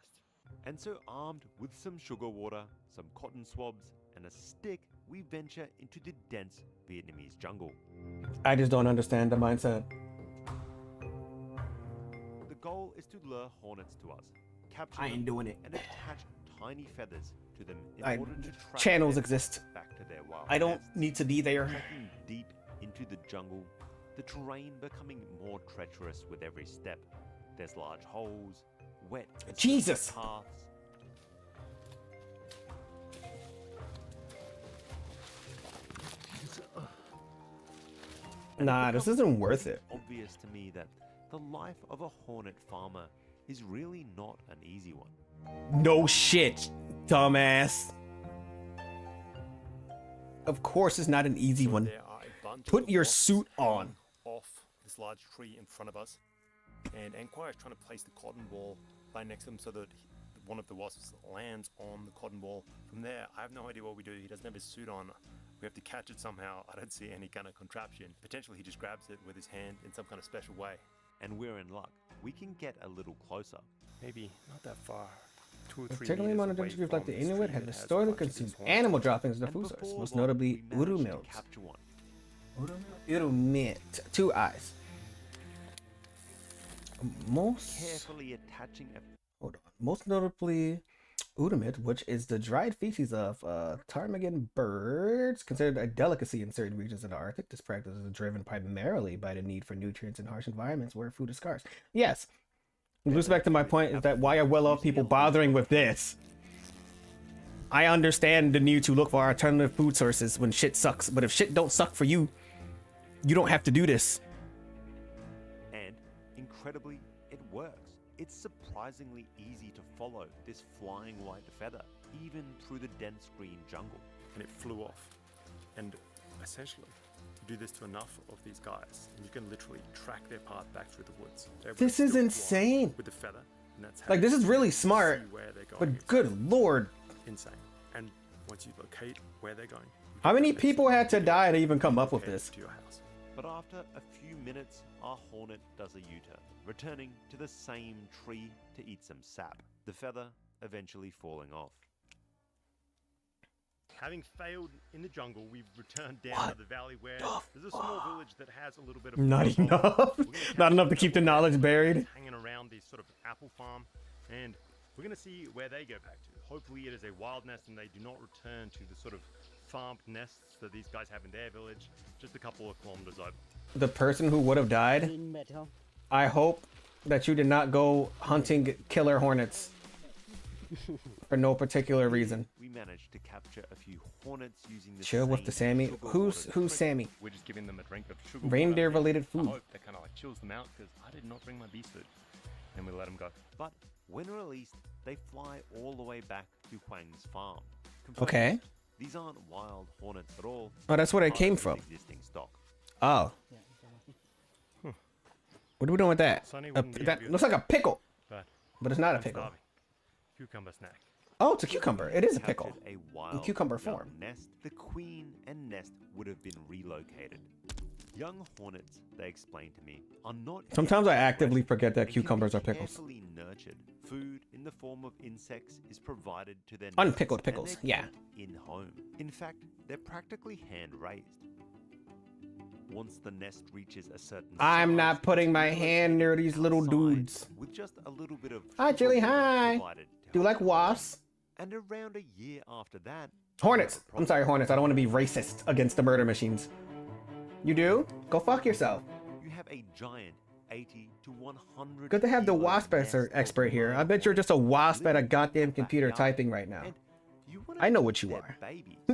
And so armed with some sugar water, some cotton swabs, and a stick, we venture into the dense Vietnamese jungle. I just don't understand the mindset. The goal is to lure hornets to us, capture I ain't them, doing it. and attach tiny feathers to them in I- order to track channels them exist. back to their wild I don't nests. need to be there. Trekking deep into the jungle, the terrain becoming more treacherous with every step. There's large holes, wet and slippery Jesus! paths. Nah, this isn't worth it. Obvious to me that the life of a hornet farmer is really not an easy one. No shit, dumbass. Of course it's not an easy one. There are a bunch Put of your wasps suit on. off this large tree in front of us, and Enquire is trying to place the cotton ball right next to him so that one of the wasps lands on the cotton ball. From there, I have no idea what we do. He doesn't have his suit on. We have to catch it somehow. I don't see any kind of contraption. Potentially he just grabs it with his hand in some kind of special way. And we're in luck. We can get a little closer. Maybe not that far. 2 or 3 Particularly meters monogenous away groups like from the this Inuit tree have that has a historically bunch of these consumed hornets. animal droppings in the And food source, before most long, notably we managed uru to mills. capture one. Urumit. 2 eyes. Carefully attaching a Most notably, Udamit, which is the dried feces of ptarmigan birds, considered a delicacy in certain regions of the Arctic. This practice is driven primarily by the need for nutrients in harsh environments where food is scarce. Yes. With respect to my point is that why are well-off people bothering with this? I understand the need to look for alternative food sources when shit sucks, but if shit don't suck for you, you don't have to do this. And incredibly, it works. It's surprisingly easy to follow this flying white feather, even through the dense green jungle. And it flew off. And essentially, you do this to enough of these guys, and you can literally track their path back through the woods. This is insane. With the feather, and that's how Like, this is really smart, but good lord. Insane. And once you locate where they're going, How many people had to die to even come up with this? To your house. But after a few minutes, our hornet does a U-turn, returning to the same tree to eat some sap, the feather eventually falling off. Having failed in the jungle, we've returned down to the valley where there's a small village that has a little bit of Not enough. Not enough to keep the knowledge buried. Hanging around this sort of apple farm, and we're going to see where they go back to. Hopefully it is a wild nest and they do not return to the sort of farmed nests that these guys have in their village, just a couple of kilometers over. The person who would have died, I hope that you did not go hunting killer hornets for no particular reason. We managed to capture a few hornets using the Chill with the Sammy. Who's Sammy? We're just giving them a drink of sugar Reindeer water. related I food. hope that kind of like chills them out because I did not bring my beast food. And we let them go. But when released, they fly all the way back to Huang's farm. Okay. These aren't wild hornets at all. Oh, that's where they Part came of from. Existing stock. Oh. What are we doing with that? Sonny A- wouldn't be that happy with looks like a that. pickle, But but it's not a I'm pickle. starving. Cucumber snack. Oh, it's a cucumber. It is a pickle. Captured a In wild cucumber young form. nest, the queen and nest would have been relocated. Young hornets, they explained to me, are not. Sometimes I actively forget that and can be cucumbers are pickles. Carefully nurtured. Food in the form of insects is provided to their Unpickled nests, and pickles, they're yeah. kept in home. In fact, they're practically hand raised. Once the nest reaches a certain I'm size, not putting my it's hand near these little outside dudes. with just a little bit of Hi, sugar Jilly. water Hi. provided to Do you help like wasps? and around a year after that, Hornets. I'm sorry, Hornets. I don't want to be racist against the murder machines. You do? Go fuck yourself. you have a giant 80 to 100. Good to have the kilo wasp nest of expert here. I bet you're just a wasp at a goddamn computer typing right now. I know what you are.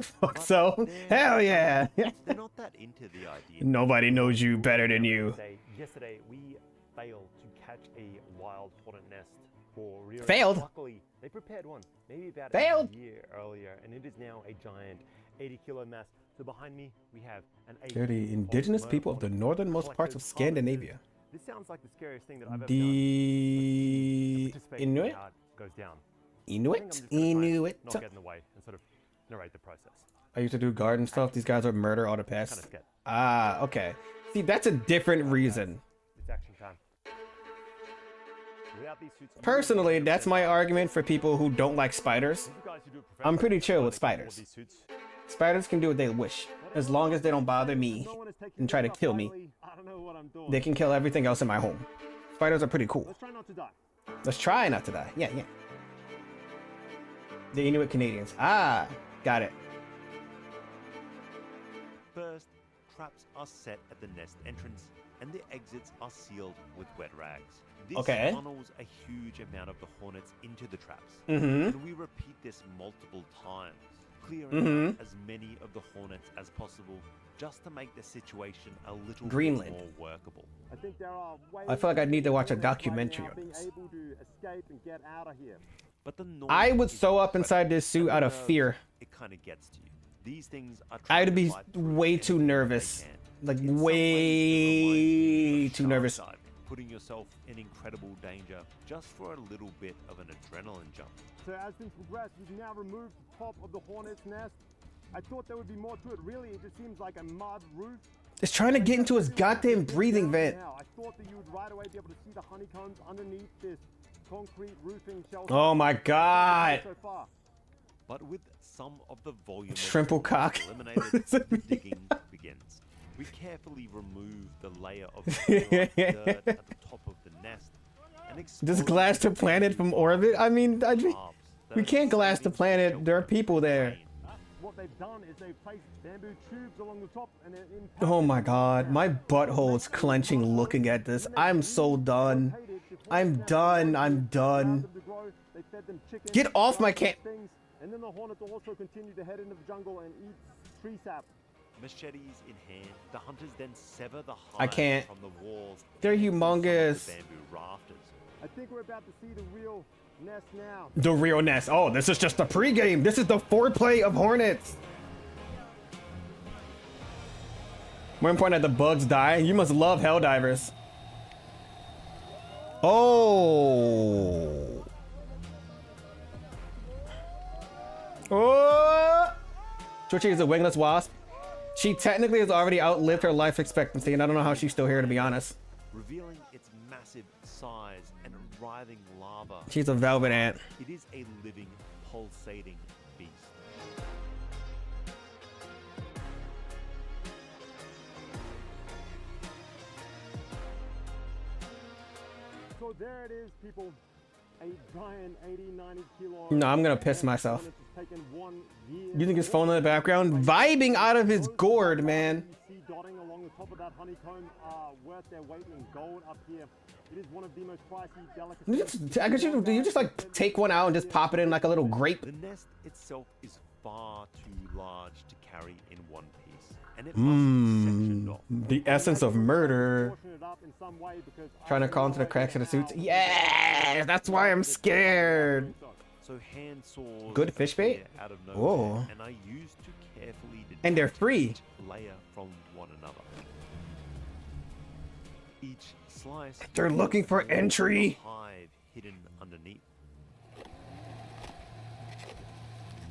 Fuck so. Hell yeah. They're not that into the idea. Nobody knows you better than you. Yesterday, we failed to catch a wild hornet nest for rearing. Failed? Luckily, they prepared one maybe about Failed? a year earlier, and it is now a giant 80-kilo mass. So behind me, we have an 80 They're the indigenous people of the northernmost parts of Scandinavia. This sounds like the scariest thing that I've ever The done. Inuit? Goes down. Inuit? Inuit? Not get in the way and sort of narrate the process. I used to do garden stuff. These guys would murder all the pests. Ah, okay. See, that's a different reason. It's action time. Without these suits, Personally, that's my argument for people who don't like spiders. I'm pretty chill with spiders. Spiders can do what they wish, as long as they don't bother me and try to kill me. They can kill everything else in my home. Spiders are pretty cool. Let's try not to die. Let's try not to die. Yeah, yeah. The Inuit Canadians. Ah, got it. First, traps are set at the nest entrance, and the exits are sealed with wet rags. This Okay. funnels a huge amount of the hornets into the traps. Mhm. And we repeat this multiple times, clearing Mhm. out as many of the hornets as possible, just to make the situation a little Greenland. bit more workable. I think there are ways I feel like I need to watch a documentary on being this. able to escape and get out of here. But the noise I would is sew up incredible, inside this suit and out the of nerves, fear. It kind of gets to you. These things are I'd be trying to fight through way too anything they nervous. can. Like, In some ways, it way reminds me too of nervous. Shark Dive, putting yourself in incredible danger just for a little bit of an adrenaline jump. So as things progress, we've now removed the top of the hornet's nest. I thought there would be more to it. Really, it just seems like a mud roof. It's trying to get into his goddamn breathing vent. Now, I thought that you would right away be able to see the honeycombs underneath this concrete roofing shelter. Oh my god. So far. But with some of the volume of Shrimple hornets cock. eliminated, the digging begins. We carefully remove the layer of dirt at the top of the nest. And Does glass the planet from orbit? I mean, we can't glass the planet. There are people there. What they've done is they've placed bamboo tubes along the top and in Oh my god, my butthole is clenching looking at this. I'm so done. I'm done. I'm done. Get off my can. And then the hornets will also continue to head into the jungle and eat tree sap. Machetes in hand, the hunters then sever the I hides can't. from the walls. They're and some of the humongous. bamboo rafters. I think we're about to see the real nest now. The real nest. Oh, this is just the pregame. This is the foreplay of hornets. More important that the bugs die. You must love Helldivers. Oh. Oh. Chuchi is a wingless wasp. She technically has already outlived her life expectancy, and I don't know how she's still here, to be honest. Revealing its massive size and writhing lava. She's a velvet ant. It is a living, pulsating beast. So there it is, people. A giant 80, 90 kilo. No, I'm gonna piss myself. You think his phone in the background? Vibing out of his gourd, man. You see dotting along the top of that honeycomb are worth their weight in gold up here. It is one of the most pricey delicacies. I guess you just like take one out and just pop it in like a little grape. The nest itself is far too large to carry in one piece, and it must be sectioned off. The essence of murder. Trying to crawl into the cracks of the suits. Yeah, that's why I'm scared. So hand saws Good fish bait? appear out of Whoa. nowhere, and I used to carefully detach And they're free. each layer from one another. Each slice. They're looking for entry. Hive hidden underneath.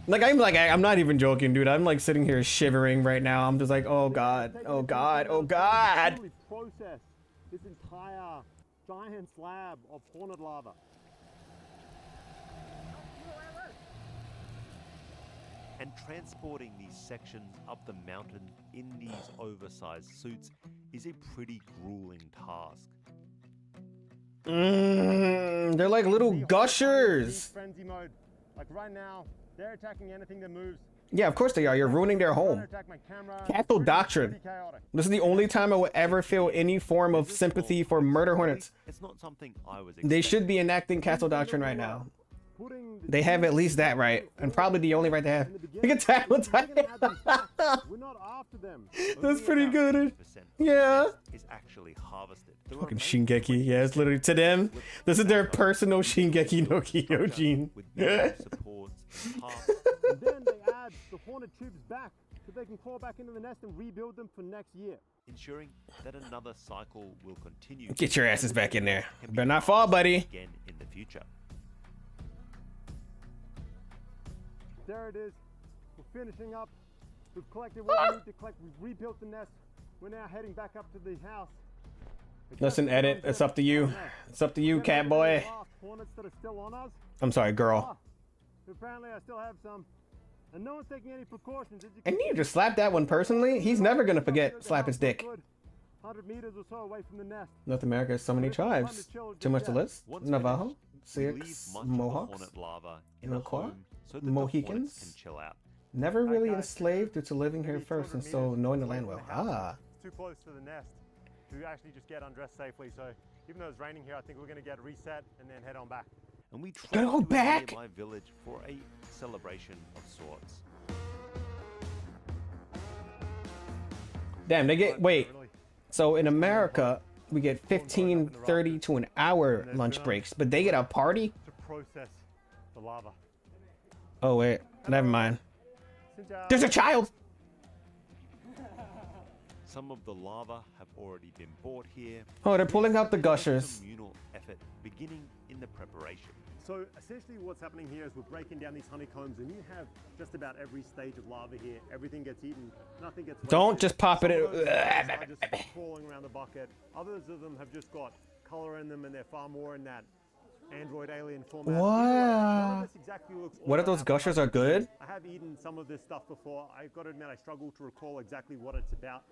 I'm not even joking, dude. I'm like sitting here shivering right now. I'm just like, oh god, oh god, oh god. Process this entire giant slab of hornet lava. And transporting these sections up the mountain in these oversized suits is a pretty grueling task. They're like little gushers. Frenzy mode. Like right now, they're attacking anything that moves. Yeah, of course they are. You're ruining their home. Castle Doctrine. This is the only time I will ever feel any form of sympathy for murder hornets. It's not something I was They should be enacting Castle Doctrine right now. They have at least that right, and probably the only right they have. Look at that. We're not after them. That's pretty good. Yeah. Is actually harvested. Fucking Shingeki. Yeah, it's literally to them. This is their personal Shingeki no Kyojin. And then they add the hornet tubes back so they can crawl back into the nest and rebuild them for next year. Ensuring that another cycle will continue. Get your asses back in there. Better not fall, buddy. Again in the future. There it is. We're finishing up. We've collected what we need to collect. We've rebuilt the nest. We're now heading back up to the house. Listen, edit. It's up to you. It's up to you, cat boy. Hornets that are still on us. I'm sorry, girl. Apparently, I still have some. And no one's taking any precautions. And you just slapped that one personally? He's never gonna forget slap his dick. 100 meters or so away from the nest. North America has so many tribes. Too much to list? Navajo, Sioux, Mohawks, Iroquois, Mohicans. Never really enslaved due to living here first and so knowing the land well. Ah. Too close to the nest to actually just get undressed safely. So even though it's raining here, I think we're going to get reset and then head on back. And we try Go to back! my village for a celebration of sorts. Damn, they get, wait. So in America, we get 15, 30 to an hour lunch breaks, but they get a party? To process the lava. Oh wait, never mind. There's a child! Some of the lava have already been bought here. Oh, they're pulling out the gushers. Communal effort beginning in the preparation. So essentially what's happening here is we're breaking down these honeycombs and you have just about every stage of lava here. Everything gets eaten, nothing gets wasted. Don't just pop it in. Some of those are just crawling around the bucket. Others of them have just got color in them and they're far more in that android alien format. What? Exactly What if those gushers are good? I have eaten some of this stuff before. I've got to admit I struggle to recall exactly what it's about.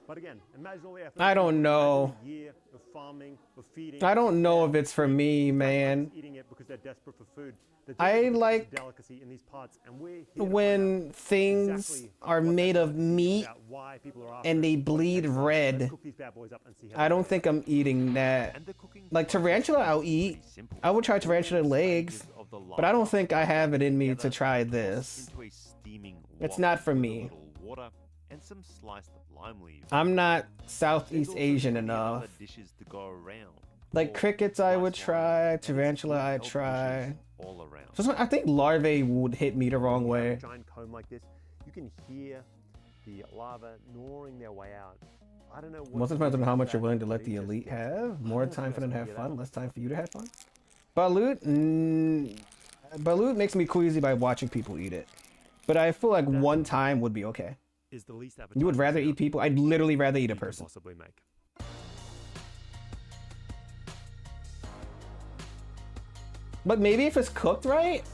But again, imagine all the effort. I don't know. A year of farming, of feeding. I don't know if it's for me, man. Eating it because they're desperate for food. I like delicacy in these parts, and we're when things are made of meat and they bleed red. I don't think I'm eating that. Like tarantula, I'll eat. I would try tarantula legs, but I don't think I have it in me to try this. It's not for me. I'm not Southeast Asian enough. Like crickets, I would try. Tarantula, I'd try. I think larvae would hit me the wrong way. Giant comb like this, you can hear the larvae gnawing their way out. I don't know. Most of the depends on how much you're willing to let the elite have. More time for them to have fun, less time for you to have fun. Balut, balut makes me queasy by watching people eat it. But I feel like one time would be okay. You would rather eat people? I'd literally rather eat a person. Possibly make. But maybe if it's cooked right?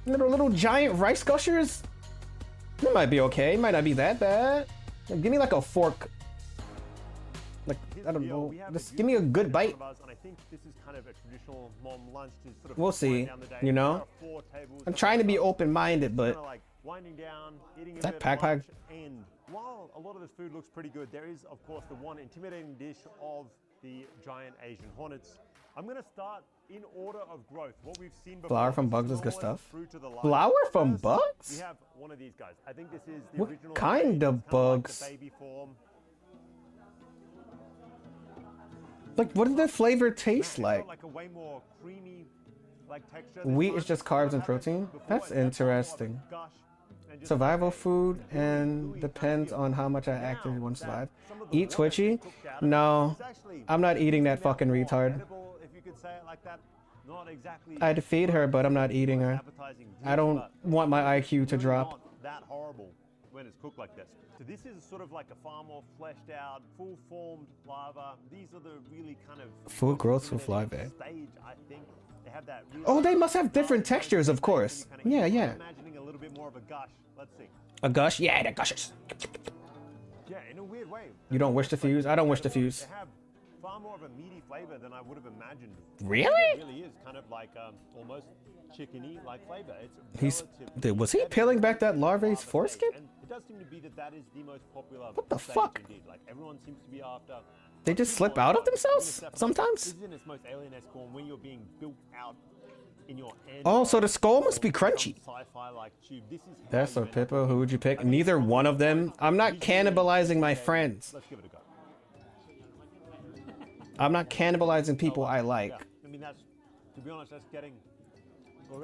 Little giant rice gushers? It might be okay. It might not be that bad. Like, give me like a fork. Like, I don't know. Just give me a good bite. And I think this is kind of a traditional mom lunch to sort of We'll see. You know? I'm trying to be open-minded, but winding down, eating a that bit pack. And while a lot of this food looks pretty good, there is, of course, the one intimidating dish of the giant Asian hornets. I'm gonna start in order of growth. What we've seen before. Flour from bugs is good stuff. Flour from bugs? We have one of these guys. I think this is the What original kind of bugs? Like the baby form. Like, what does the flavor taste like? Like a way more creamy, like texture. Wheat is just carbs and protein? That's interesting. Survival food and depends on how much I actively want to survive. Eat Twitchy? No, I'm not eating that fucking retard. I'd feed her, but I'm not eating her. I don't want my IQ to drop. That horrible when it's cooked like this. So this is sort of like a far more fleshed out, full formed larva. These are the really kind of Full growth with larvae. stage, I think. They have that really Oh, they must have different textures, of course. Yeah, yeah. imagining a little bit more of a gush. Let's see. A gush? Yeah, the gushes. Yeah, in a weird way. You don't wish to fuse? I don't wish to fuse. They have far more of a meaty flavor than I would have imagined. Really? It really is kind of like almost chickeny like flavor. He's was he peeling back that larvae's foreskin? And it does seem to be that is the most popular. What the fuck? Indeed. Like everyone seems to be after. They just slip out of themselves sometimes? This is in its most alien-esque form when you're being built out in your end. Oh, so the skull must be crunchy. Sci-fi like tube. This is That's or Pippo. Who would you pick? Neither one of them. I'm not cannibalizing my friends. Let's give it a go. I'm not cannibalizing people I like. Yeah. I mean that's, to be honest, that's getting.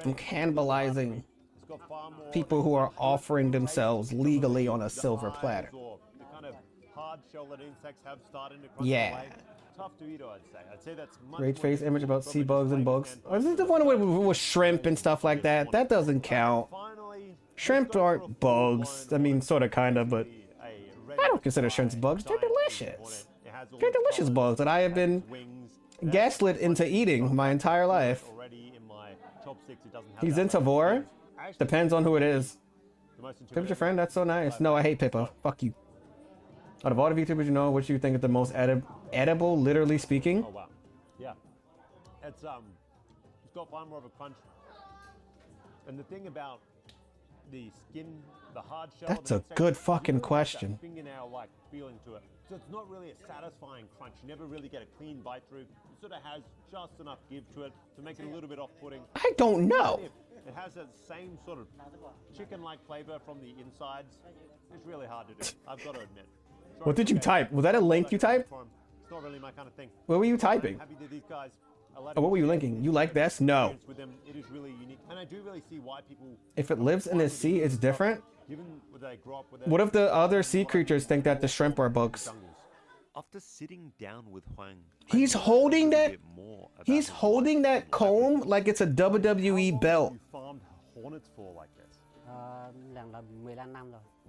I'm cannibalizing people who are offering themselves legally on a silver platter. The kind of hard shell that insects have starting to crunch Yeah. away. Tough to eat, I'd say. I'd say that's much Rage more face image about sea bugs and bugs. Or is it the one with shrimp and stuff like that? That doesn't count. Shrimp aren't bugs. I mean, sort of, kind of, but I don't consider shrimps bugs. They're delicious. They're delicious bugs that I have been gaslit into eating my entire life. He's into vor. Depends on who it is. Pippo's your friend? That's so nice. No, I hate Pippo. Fuck you. Out of all the VTubers you know, which you think is the most edible, literally speaking? Oh wow, yeah. It's got far more of a crunch. And the thing about the skin, the hard shell. That's of a an insect, good fucking you have that question. Fingernail-like feeling to it. So it's not really a satisfying crunch. You never really get a clean bite through. It sort of has just enough give to it to make it a little bit off-putting. I don't know. It has that same sort of chicken-like flavor from the insides. It's really hard to do. I've got to admit. What did you type? Was that a link you typed? It's not really my kind of thing. What were you typing? I'm happy that these guys Oh, what were you linking? You like this? No. with them, it is really unique. And I do really see why people, If it lives in the sea, it's different. given what they grew up with. What if the other sea creatures think that the shrimp are bugs? After sitting down with Huang, He's holding that. He's holding that comb like it's a WWE belt. You farmed hornets for like this?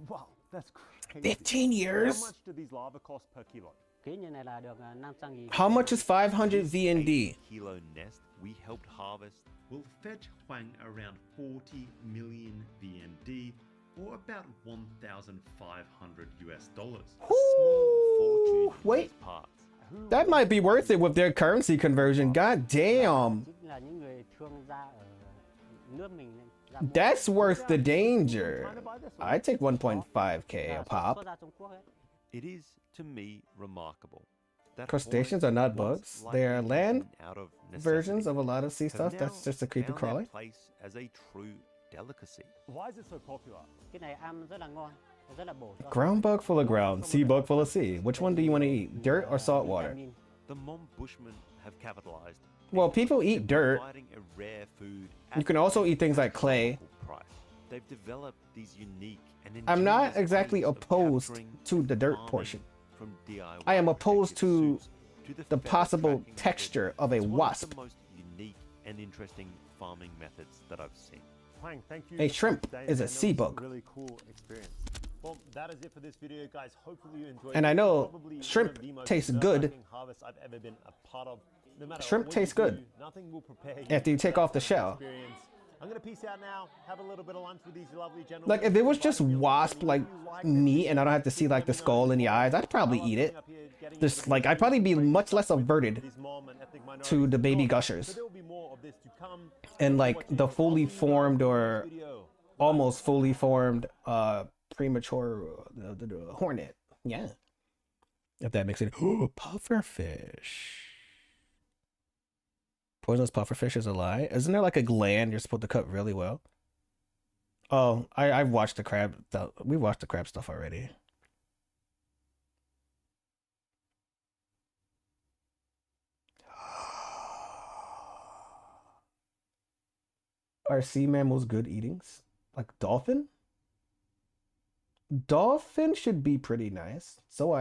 Wow, that's crazy. 15 years? How much do these larvae cost per kilo? How much is 500 VND? kilo nest we helped harvest will fetch Huang around 40 million VND, or about 1,500 US dollars. Ooh, wait, that might be worth it with their currency conversion. God damn. That's worth the danger. I take 1.5k a pop. It is, to me, remarkable. That Crustaceans are not bugs. They are land out of versions of a lot of sea stuff. That's just a creepy crawly. Place as a true delicacy. Why is it so popular? Ground bug full of ground, sea bug full of sea. Which one do you want to eat? Dirt or salt water? The Hmong Bushmen have capitalized. Well, people eat dirt. Providing a rare food You can also eat things like clay. price. They've developed these unique and I'm not ingenious exactly ways of opposed capturing to the dirt farming portion. from DIY I am opposed to to the possible tracking texture of a It's one wasp. the most unique and interesting farming methods that I've seen. Huang, thank you. A shrimp Dave, is a and that sea was bug. Really cool experience. Well, that is it for this video, guys. Hopefully you enjoyed. And I it. know Probably one shrimp of the most tastes nerve-wracking good. harvests I've ever been a part of. No matter Shrimp what tastes you good do, nothing will prepare you after you take for off the that shell. experience. I'm gonna peace out now. Have a little bit of lunch with these lovely gentlemen. Like if it was just wasp like meat and I don't have to see like the skull and the eyes, I'd probably eat it. Just like I'd probably be much less averted to the baby gushers and like the fully formed or almost fully formed premature the hornet. Yeah, if that makes it. Pufferfish. Poisonous pufferfish is a lie. Isn't there like a gland you're supposed to cut really well? Oh, I've watched the crab. We watched the crab stuff already. Are sea mammals good eatings? Like dolphin? Dolphin should be pretty nice. So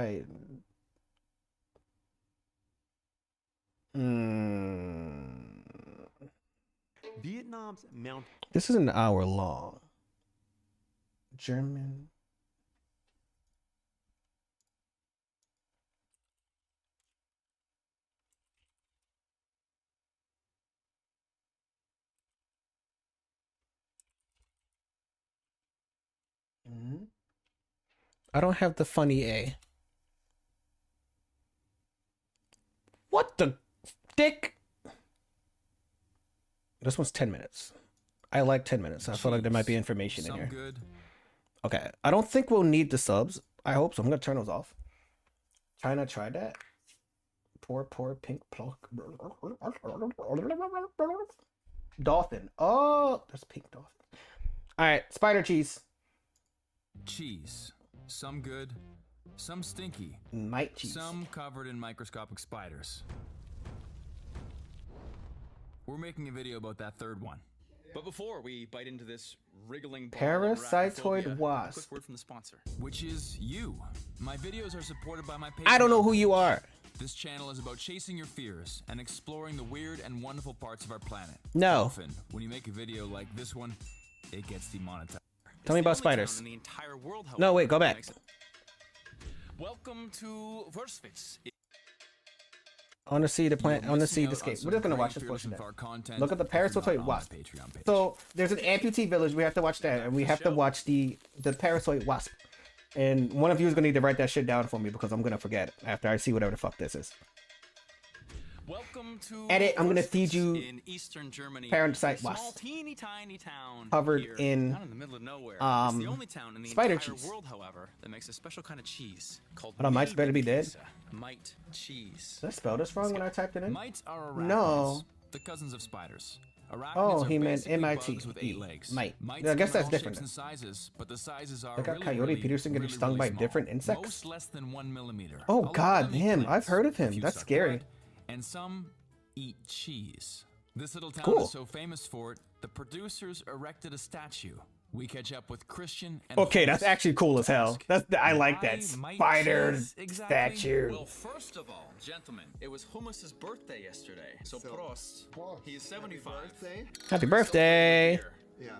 Vietnam's Mount. This is an hour long. German. I don't have the funny A. What the dick? This one's 10 minutes. I like 10 minutes. I feel like there might be information in here. Good. Okay. I don't think we'll need the subs. I hope so. I'm going to turn those off. China tried that. Poor pink pluck. Dolphin. Oh, there's pink dolphin. All right. Spider cheese. Cheese. Some good, some stinky. Mite cheese. Some covered in microscopic spiders. We're making a video about that third one. But before we bite into this wriggling Parasitoid wasp. quick word from the sponsor. Which is you. My videos are supported by my Patreon. I don't know who you are. This channel is about chasing your fears and exploring the weird and wonderful parts of our planet. No. Often, when you make a video like this one, it gets demonetized. Tell me about spiders. No, wait, go back. Welcome to Verswitz. I want to see the plant. I want to see the skate. We're just gonna watch this portion. Look at the Parasitoid wasp. So there's an amputee village. We have to watch that, and we have to watch the Parasitoid wasp. And one of you is gonna need to write that shit down for me because I'm gonna forget after I see whatever the fuck this is. Welcome to Edit. I'm gonna feed you in Eastern Germany. Parasite Small, wasp. teeny tiny town Covered here, in, not in the middle of nowhere. It's the only town in the spider entire cheese. world, however, that makes a special kind of cheese called Hold on, mites better be dead. pizza. Mite cheese. Did I spell this wrong when I typed it in? Mites are arachnids, No. the cousins of spiders. Arachnids Oh, are he meant basically MIT. bugs with 8 legs. Mite. Mites I guess come that's in all different shapes and sizes, but the sizes are Look at really, Coyote really, Peterson getting really, stung really by small. different insects. Most less than 1 millimeter. Oh A lot of God, them eat him! plants, I've heard of a him. few That's suck scary. blood, and some eat cheese. This little town Cool. is so famous for it, the producers erected a statue. We catch up with Christian and Okay, that's Holmes actually cool as hell. That's I like Why that might spider cheese exactly? statue. Well, first of all, gentlemen, it was Hummus's birthday yesterday. So Prost. He is 75. Happy birthday! Yeah.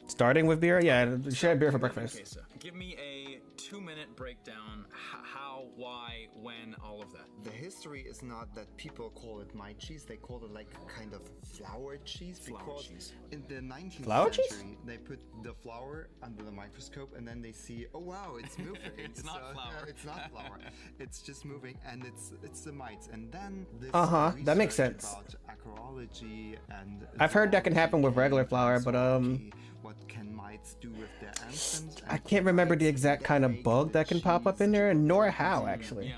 Starting with beer? Yeah, she had beer for breakfast. Okay, so give me a 2-minute breakdown. How, why, when, all of that. The history is not that people call it my cheese. They call it like kind of flour cheese because in the 19th century they put the flour under the microscope and then they see, oh wow, it's moving. It's not flour. It's not flour. It's just moving, and it's the mites. And then this That makes sense. about acarology and I've heard that can happen with regular flour, but what can mites do with their enzymes? I can't remember the exact kind of bug that can pop up in there, nor how actually.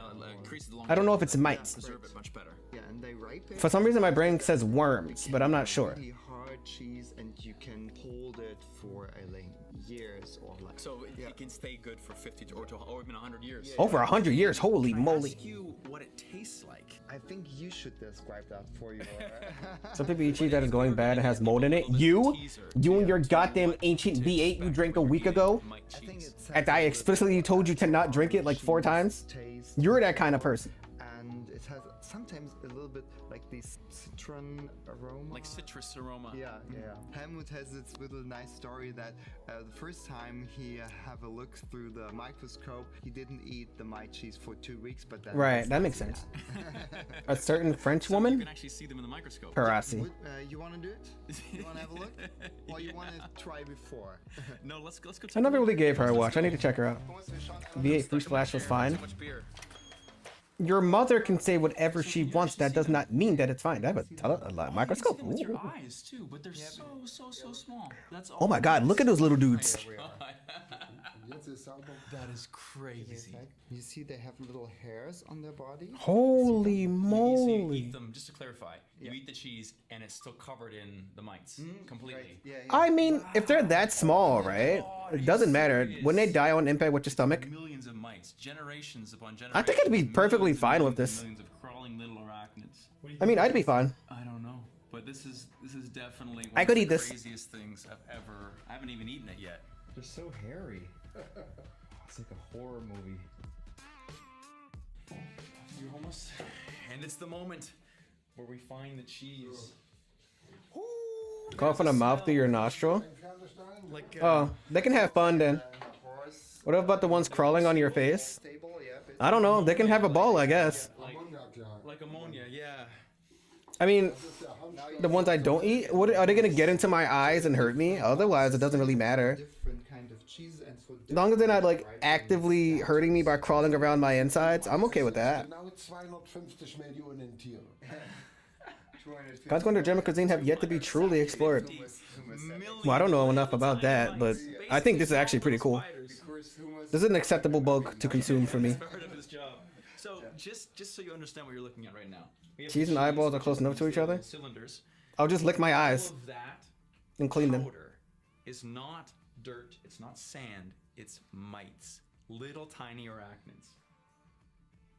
I don't know if it's mites. Preserve it much better. Yeah, and they ripen. For some reason, my brain says worms, but I'm not sure. Really hard cheese, and you can hold it for like years or like. So it can stay good for 50 or even 100 years. Over 100 years, holy moly! Ask you what it tastes like. I think you should describe that for your. Some people eat cheese that is going bad and has mold in it. You and your goddamn ancient V8 you drank a week ago, and I explicitly told you to not drink it like 4 times. You're that kind of person. And it has sometimes a little bit like this citron aroma. Like citrus aroma. Yeah. Helmut has this little nice story that the first time he have a look through the microscope, he didn't eat the mite cheese for 2 weeks, but then Right, that makes sense. A certain French woman? You can actually see them in the microscope. Parasi. You want to do it? You want to have a look? Or you want to try before? No, let's go. I never really gave her a watch. I need to check her out. V8 Fruit Splash was fine. Your mother can say whatever she wants. That does not mean that it's fine. I have a microscope. With your eyes too, but they're so small. That's all. Oh my god, look at those little dudes. That is crazy. You see they have little hairs on their body? Holy So you moly. eat them, just to clarify, you eat the cheese and it's still covered in the mites completely. I mean, if they're that small, right? It doesn't matter. When they die on impact with your stomach, Millions of mites, generations upon generations. I think I'd be perfectly fine with this. Millions of crawling little arachnids. I mean, I'd be fine. I don't know, but this is definitely one I could of eat the this. craziest things I've ever. I haven't even eaten it yet. They're so hairy. It's like a horror movie. You're almost, and it's the moment where we find the cheese. Go from the mouth to your nostril. Like, Oh, they can have fun then. What about the ones crawling on your face? I don't know. They can have a ball, I guess. like ammonia, yeah. I mean, the ones I don't eat, what are they gonna get into my eyes and hurt me? Otherwise, it doesn't really matter. Different kind of cheese and so As long as they're not like actively hurting me by crawling around my insides, I'm okay with that. God's going to German cuisine have yet to be truly explored. Well, I don't know enough about that, but I think this is actually pretty cool. This is an acceptable bug to consume for me. Part of his job. So just so you understand what you're looking at right now. we have Cheese and eyeballs are close enough to each other? Cylinders. I'll just lick my eyes All of that and clean them. powder is not dirt, it's not sand, it's mites. Little tiny arachnids.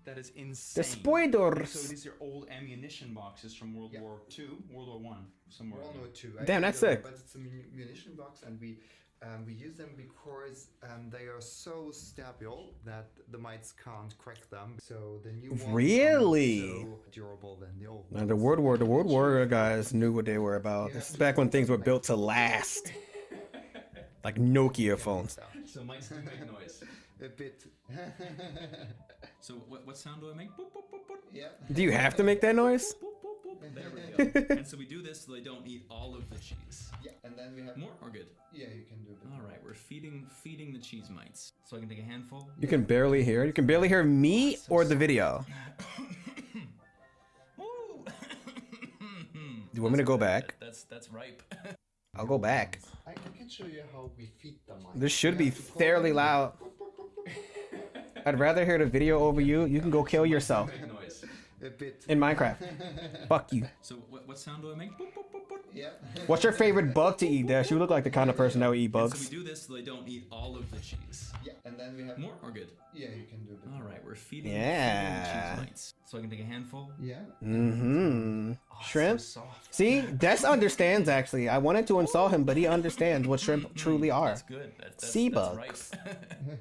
That is insane. spiders. So these are old ammunition boxes from World War II, World War One, somewhere. World War II. Damn, that's sick. But it's a munition box, and we use them because they are so stable that the mites can't crack them. So the new ones Really? are not so durable than the old Now, ones. the World War guys knew what they were about. This is back when things were built to last. Like Nokia phones. So mites do make noise. A bit. So what sound do I make? Boop, boop, boop, boop. Yeah. Do you have to make that noise? There we go. And so we do this so they don't eat all of the cheese. Yeah, and then we have More or good? Yeah, you can do that. All right, we're feeding the cheese mites. So I can take a handful. You can barely hear. You can barely hear me or the video. Do you want me to go back? That's ripe. I'll go back. I can show you how we feed the mites. This should be fairly loud. I'd rather hear the video over you. You can go kill yourself. Big noise. A bit. In Minecraft. Fuck you. So what sound do I make? Boop, boop, boop, boop. Yeah. What's your favorite bug to eat, Dash? You look like the kind of person that would eat And bugs. so we do this so they don't eat all of the cheese. Yeah, and then we have More or good? Yeah, you can do that. All right, we're feeding, Yeah. feeding the cheese mites. So I can take a handful. Yeah. Mm-hmm. Shrimp? So soft. See, Des understands actually. I wanted to insult him, but he understands what shrimp truly are. That's good. Sea that's bugs. ripe.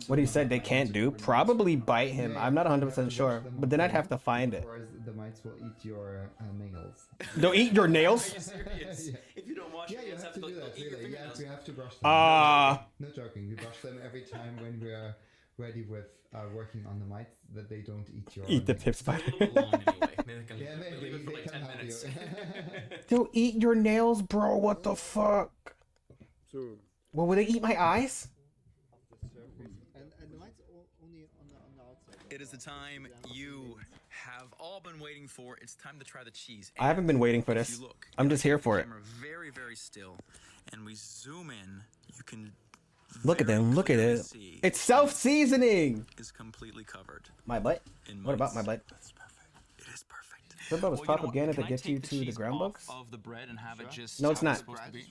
What he said they can't do? Probably bite him. I'm not 100% sure. But then I'd have to find it. Or the mites will eat your nails. They'll eat your nails? Are you serious? If you don't wash your hands, you have to do that. Really, yeah, we have to brush them. Ah. No joking. We brush them every time when we are ready with working on the mites, that they don't eat your. Eat the pip spider. Yeah, maybe they can help you. They'll eat your nails, bro. What the fuck? Well, will they eat my eyes? And the mites only on the outside. It is the time you have all been waiting for. It's time to try the cheese. I haven't been waiting for If this. you look, I'm just here for it. camera very, very still, and we zoom in. You can Look at them. Look at it. It's self-seasoning. is completely covered. My butt? In What about my mites. butt? It is perfect. What about was Well, you know what? propaganda Can that I gets take you the to the cheese ground off bugs? of the bread and have it just No, it's how not. supposed to be?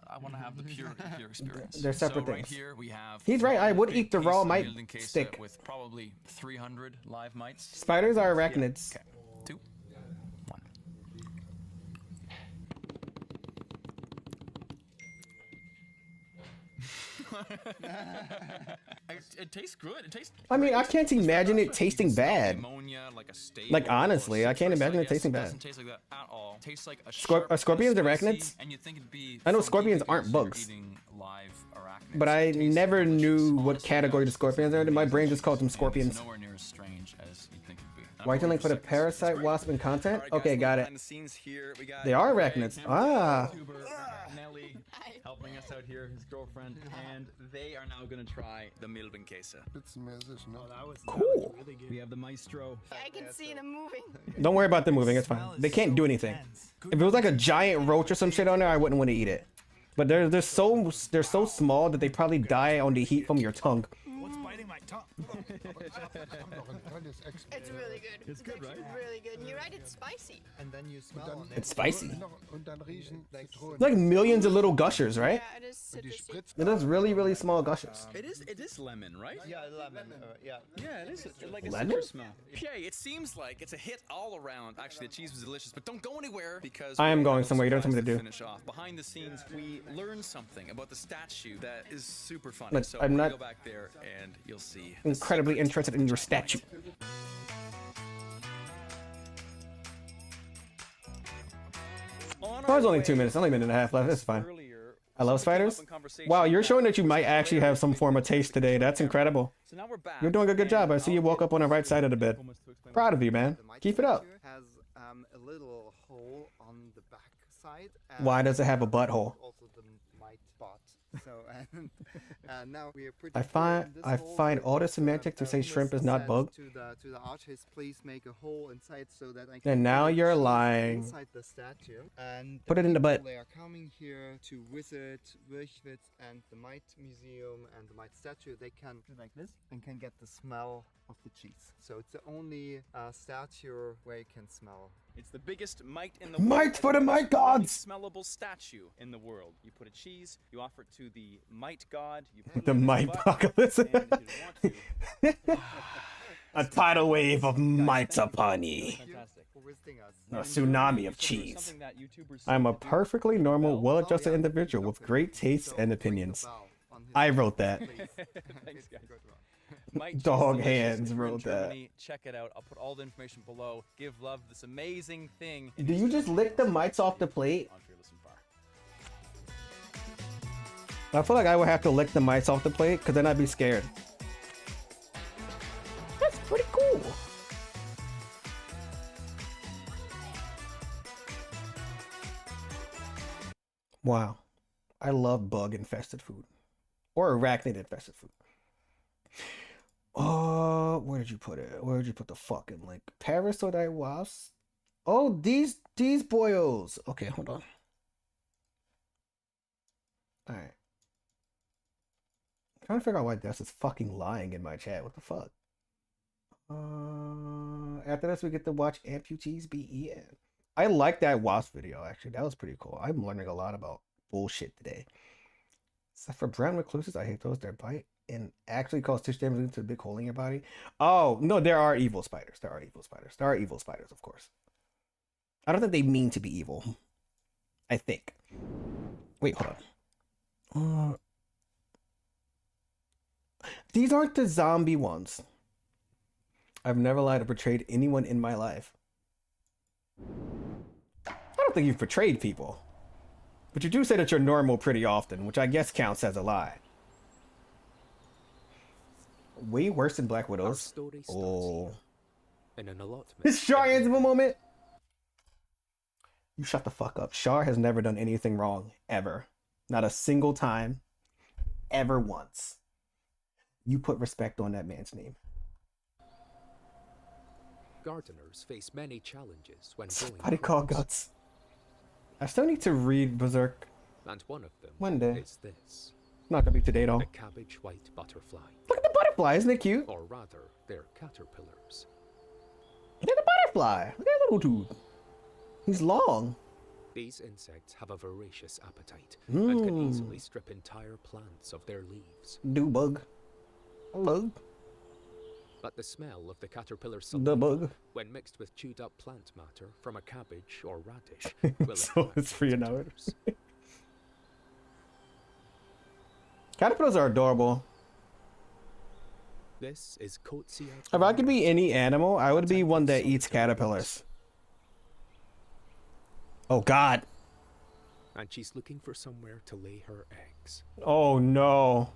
I want to have the pure experience. They're separate so right things. here we have He's right, I would big eat the piece raw of mite Mildenkase stick. with probably 300 live mites. Spiders are arachnids. Okay. 2, 1. It tastes good. It tastes. I mean, I can't imagine it tasting bad. Ammonia, like a steak. Like, honestly, I can't imagine it tasting bad. Doesn't taste like that at all. Tastes like a Are scorpions arachnids? And you think it'd be I know funky scorpions because aren't you're bugs. eating live arachnids. But I never knew what category the scorpions are. My brain just called them scorpions. Nowhere near as strange as you think it'd be. Why do you link for the parasite wasp in content? Okay, got it. Behind the scenes here, we got They are Greg, arachnids. Tim, Ah. YouTuber, Nelly helping us out here, his girlfriend, and they are now gonna try the Milbenkase. Cool. We have the maestro. I can see them moving. Don't worry about them moving. It's fine. They can't do anything. If it was like a giant roach or some shit on there, I wouldn't want to eat it. But they're so small that they probably die on the heat from your tongue. What's biting my tongue? It's really good. It's good, right? Really good. And you're right, it's spicy. And then you smell It's spicy. It's like millions of little gushers, right? Yeah, it is citrusy. It is really, really small gushers. It is lemon, right? Yeah, lemon. Yeah. Yeah, it is like a Lemon? citrus smell. Okay, it seems like it's a hit all around. Actually, the cheese was delicious, but don't go anywhere because I am we going have a somewhere. You don't have surprise something to do. Finish off. Behind the scenes, we learned something about the statue that is super funny. Look, so I'm we're gonna not go back there and you'll see. incredibly interested in your statue. Oh, it's only 2 minutes. Only a minute and a half left. It's fine. I love spiders. Wow, you're showing that you might actually have some form of taste today. That's incredible. So now we're back. You're doing a good job. I see you woke up on the right side of the bed. Proud of you, man. Keep it up. Has a little hole on the back side. Why does it have a butthole? Also the mite butt. So now we are pretty. I find all the semantic to say shrimp is not bug. To the artist, please make a hole inside so that I can. And now put the you're cheese lying. Inside the statue. And Put it in the butt. They are coming here to visit Wirchwitz and the Mite Museum and the Mite statue. They can like this and can get the smell of the cheese. So it's the only statue where you can smell. It's the biggest mite in the Mite world. for the mite gods! Smellable statue in the world. You put a cheese, you offer it to the mite god. You put it The in mite butt, apocalypse. and if you want to, A tidal wave of mites upon ye. fantastic. For visiting us. A tsunami of cheese. I'm a perfectly normal, well-adjusted individual with great tastes and opinions. I wrote that. Thanks, guys. Mite cheese Dog delicious. Hands If you're in wrote that. Germany, check it out. I'll put all the information below. Give love to this amazing thing. Do you just lick the mites off the plate? I feel like I would have to lick the mites off the plate because then I'd be scared. That's pretty cool. Wow. I love bug infested food. Or arachnid infested food. Where did you put it? Where did you put the fucking link? Parasite wasps? Oh, these boyos. Okay, hold on. Alright. Trying to figure out why Des is fucking lying in my chat. What the fuck? After this, we get to watch amputees be eaten. I like that wasp video, actually. That was pretty cool. I'm learning a lot about bullshit today. Except for brown recluses, I hate those. Their bite and actually cause tissue damage to a big hole in your body. Oh, no, there are evil spiders. There are evil spiders. There are evil spiders, of course. I don't think they mean to be evil. I think. Wait, hold on. These aren't the zombie ones. I've never lied or betrayed anyone in my life. I don't think you've betrayed people. But you do say that you're normal pretty often, which I guess counts as a lie. Way worse than Black Widows. Oh. In an allotment. It's Char Anzimo moment. You shut the fuck up. Char has never done anything wrong. Ever. Not a single time. Ever once. You put respect on that man's name. Gardeners face many challenges when growing Somebody call crops. Guts. I still need to read Berserk. And one of them One day. is this. Not gonna be today though. The cabbage white butterfly. Look at the butterfly, isn't it cute? Or rather, they're caterpillars. Look at the butterfly. Look at that little dude. He's long. These insects have a voracious appetite and can Mm. easily strip entire plants of their leaves. Do bug. Bug. But the smell of the caterpillar The saliva, bug. when mixed with chewed up plant matter from a cabbage or radish, will So attract it's for you now. predators. Caterpillars are adorable. This is Coetzee. If I could be any animal, I would be one that eats caterpillars. Oh God. And she's looking for somewhere to lay her eggs. Oh no.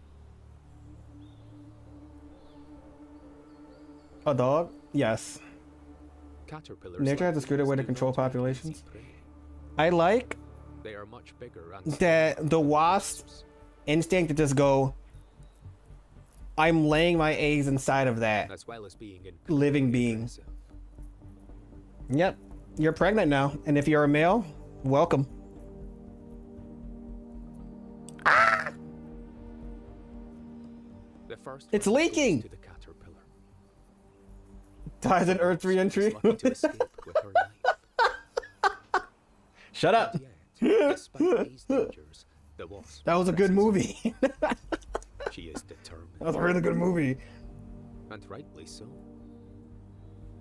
A dog? Yes. Caterpillars Nature like has a scooter these way to do control not make populations. easy prey. I like They are much bigger and that the wasp's instinct to just go, I'm laying my eggs inside of that as well as being living being. Yep. You're pregnant now. And if you're a male, welcome. The first It's one goes leaking! to the caterpillar. Dies in Earth re-entry. Lucky to escape with her life. Shut up. Despite these dangers, the wasp That was a good presses movie. on. She is determined. That was a really good movie. And rightly so.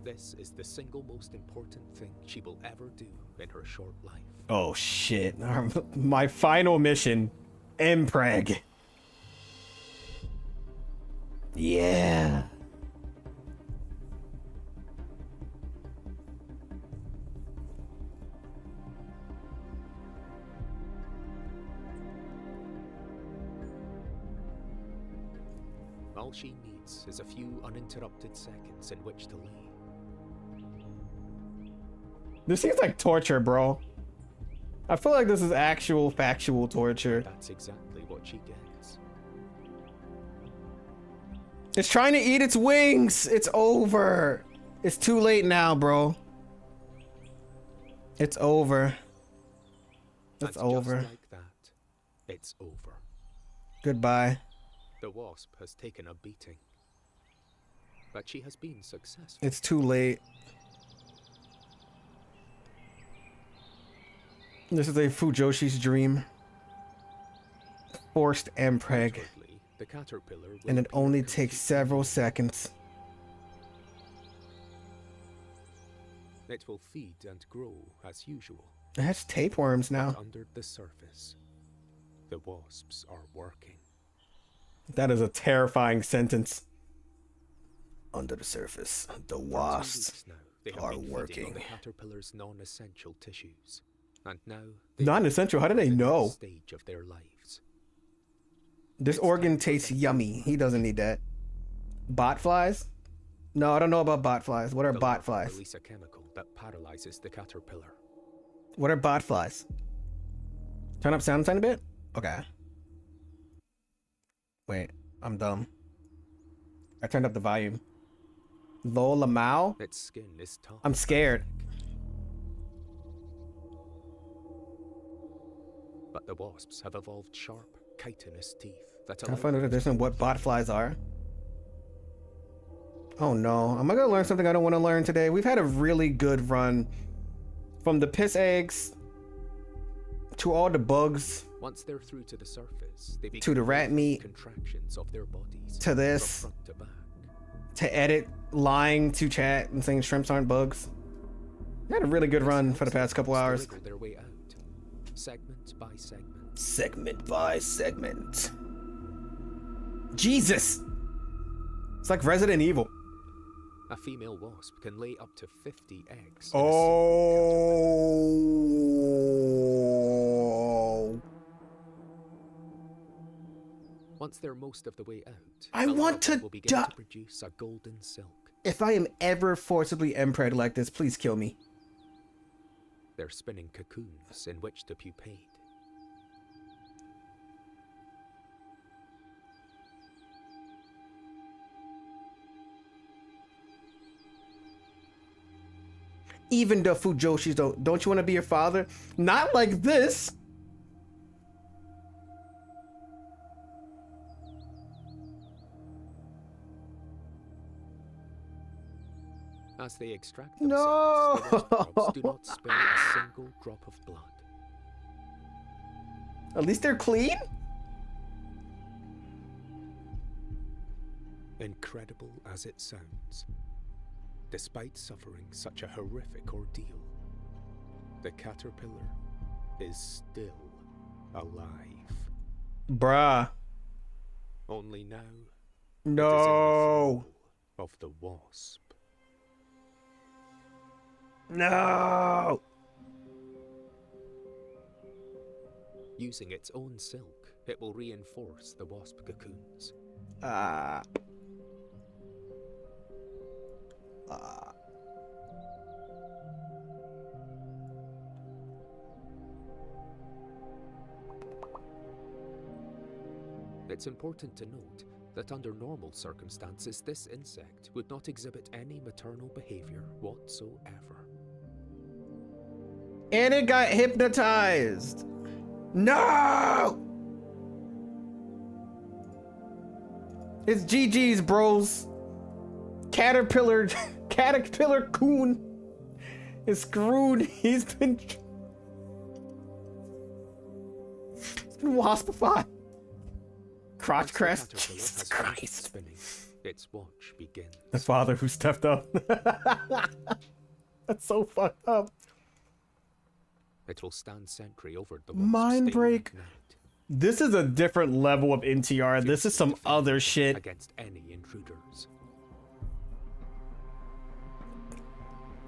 This is the single most important thing she will ever do in her short life. Oh shit. My final mission. Mpreg. Yeah. All she needs is a few uninterrupted seconds in which to lay. This seems like torture, bro. I feel like this is actual factual torture. That's exactly what she gets. It's trying to eat its wings. It's over. It's too late now, bro. It's over. It's And over. Just like that, it's over. Goodbye. The wasp has taken a beating. But she has been successful. It's too late. This is a Fujoshi's dream. Forced Mpreg. The caterpillar will And it appear only takes several seconds. It will feed and grow as usual. It has tapeworms now. But under the surface, the wasps are working. That is a terrifying sentence. Under the surface, the For 2 wasps weeks now, they have are been feeding on working. the caterpillar's non-essential tissues. And now Non-essential? How do they know? stage of their lives. This organ tastes yummy. He doesn't need that. Bot flies? No, I don't know about bot flies. What are The bot larvae flies? release a chemical that paralyzes the caterpillar. What are bot flies? Turn up sound a tiny bit? Okay. Wait, I'm dumb. I turned up the volume. Lola Mao? Its skin is tough. I'm scared. But the wasps have evolved sharp, chitinous teeth that Can I allow find out if there's what bot flies are? Oh no, am I gonna learn something I don't want to learn today? We've had a really good run. From the piss eggs to all the bugs Once they're through to the surface, they to the rat meat contractions of their bodies to this from front to back. to edit lying to chat and saying shrimps aren't bugs. We had a really good run for the past couple hours. Wriggle their way out, segment by segment. Segment by segment. Jesus! It's like Resident Evil. A female wasp can lay up to 50 eggs. Oh. Once they're most of the way out, I the want larvae to will begin die. to produce a golden silk. If I am ever forcibly inbred like this, please kill me. They're spinning cocoons in which to pupate. Even the Fujoshis don't you want to be your father? Not like this. As they extract No. themselves, the wasp grubs do not spill a single drop of blood. At least they're clean. Incredible as it sounds, despite suffering such a horrific ordeal, the caterpillar is still alive. Bruh. Only now, No. it is in the soul of the wasp. No. Using its own silk, it will reinforce the wasp cocoons. It's important to note that under normal circumstances, this insect would not exhibit any maternal behavior whatsoever. And it got hypnotized. No! It's GG's, bros. Caterpillar coon is screwed. He's been waspified. Crotch crest. Jesus Christ. Spinning, its watch begins. The father who stepped up. That's so fucked up. It will stand sentry over the Mind break. This is a different level of NTR. This is some other shit. Against any intruders.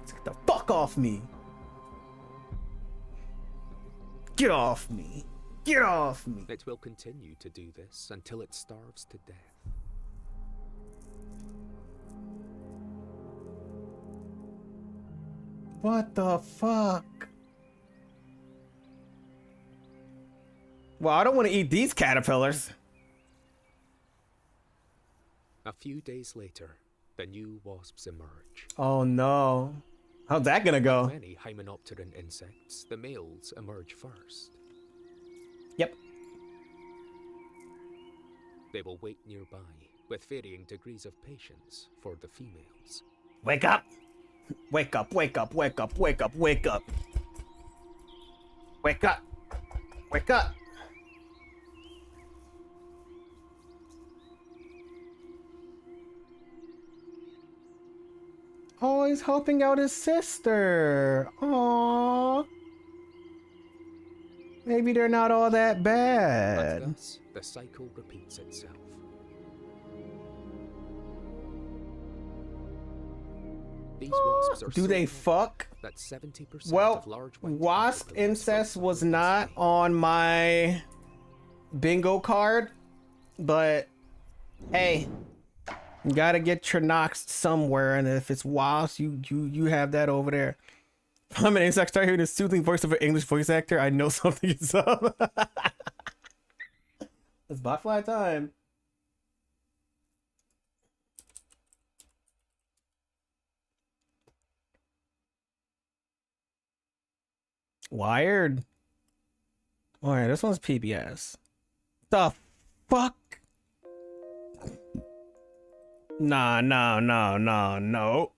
Get the fuck off me. Get off me. Get off me. It will continue to do this until it starves to death. What the fuck? Well, I don't want to eat these caterpillars. A few days later, the new wasps emerge. Oh no. How's that gonna go? Like many hymenopteran insects, the males emerge first. Yep. They will wait nearby, with varying degrees of patience for the females. Wake up! Wake up, wake up, wake up, wake up, wake up. Wake up! Wake up! Oh, he's helping out his sister. Aww. Maybe they're not all that bad. But thus, the cycle repeats itself. These wasps are Do so they large fuck? that 70% Well, of large white wasp caterpillars incest fuck was with not on my bingo card, but hey, you gotta get your knocks somewhere, and if it's wasp, you have that over there. If I'm an insect, start hearing the soothing voice of an English voice actor, I know something is up. It's botfly time. Wired. Alright, this one's PBS. The fuck? Nah, no, no, no, no.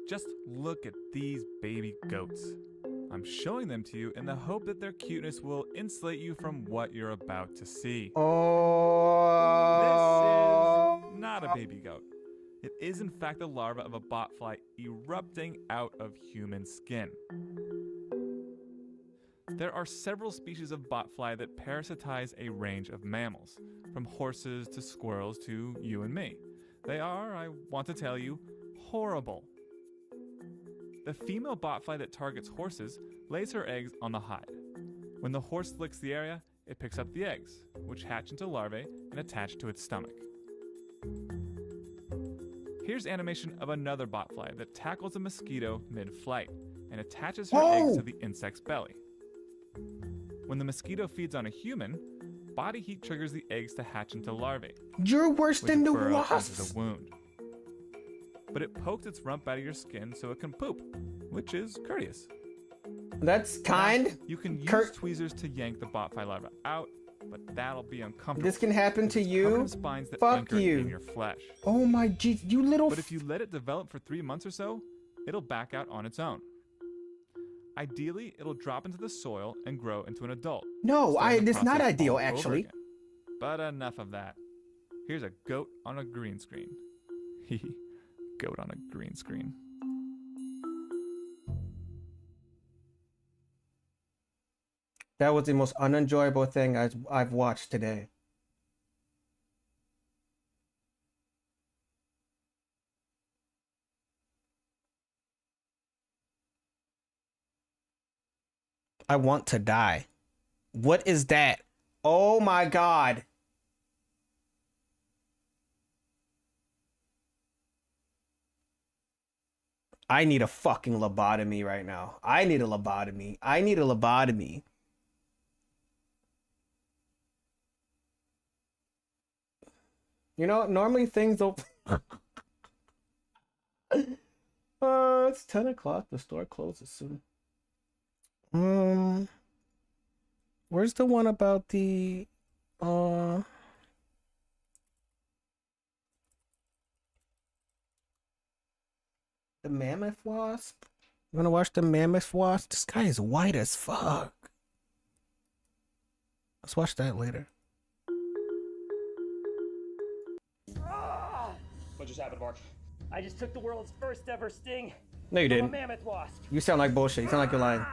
Just look at these baby goats. I'm showing them to you in the hope that their cuteness will insulate you from what you're about to see. Oh. This is not a baby goat. It is in fact the larva of a botfly erupting out of human skin. There are several species of botfly that parasitize a range of mammals, from horses to squirrels to you and me. They are, I want to tell you, horrible. The female botfly that targets horses lays her eggs on the hide. When the horse licks the area, it picks up the eggs, which hatch into larvae and attach to its stomach. Here's animation of another botfly that tackles a mosquito mid-flight and attaches her eggs to the insect's belly. When the mosquito feeds on a human, body heat triggers the eggs to hatch into larvae. You're worse than the burrow wasps. into the wound. But it pokes its rump out of your skin so it can poop, which is courteous. That's kind. You can use tweezers to yank the botfly larva out, but that'll be uncomfortable. This can happen to It's covered you. in spines that Fuck anchor it you. in your flesh. Oh my jeez, you little. But if you let it develop for 3 months or so, it'll back out on its own. Ideally, it'll drop into the soil and grow into an adult. No, starting the it's not process ideal, all over actually. again. But enough of that. Here's a goat on a green screen. Hehe, goat on a green screen. That was the most unenjoyable thing I've watched today. I want to die. What is that? Oh my god. I need a fucking lobotomy right now. I need a lobotomy. I need a lobotomy. You know, normally things don't... it's 10 o'clock. The store closes soon. Where's the one about the... The mammoth wasp? You wanna watch the mammoth wasp? This guy is white as fuck. Let's watch that later. What just happened, Mark? I just took the world's first ever sting. No, you from didn't. A mammoth wasp. You sound like bullshit. You sound like you're lying.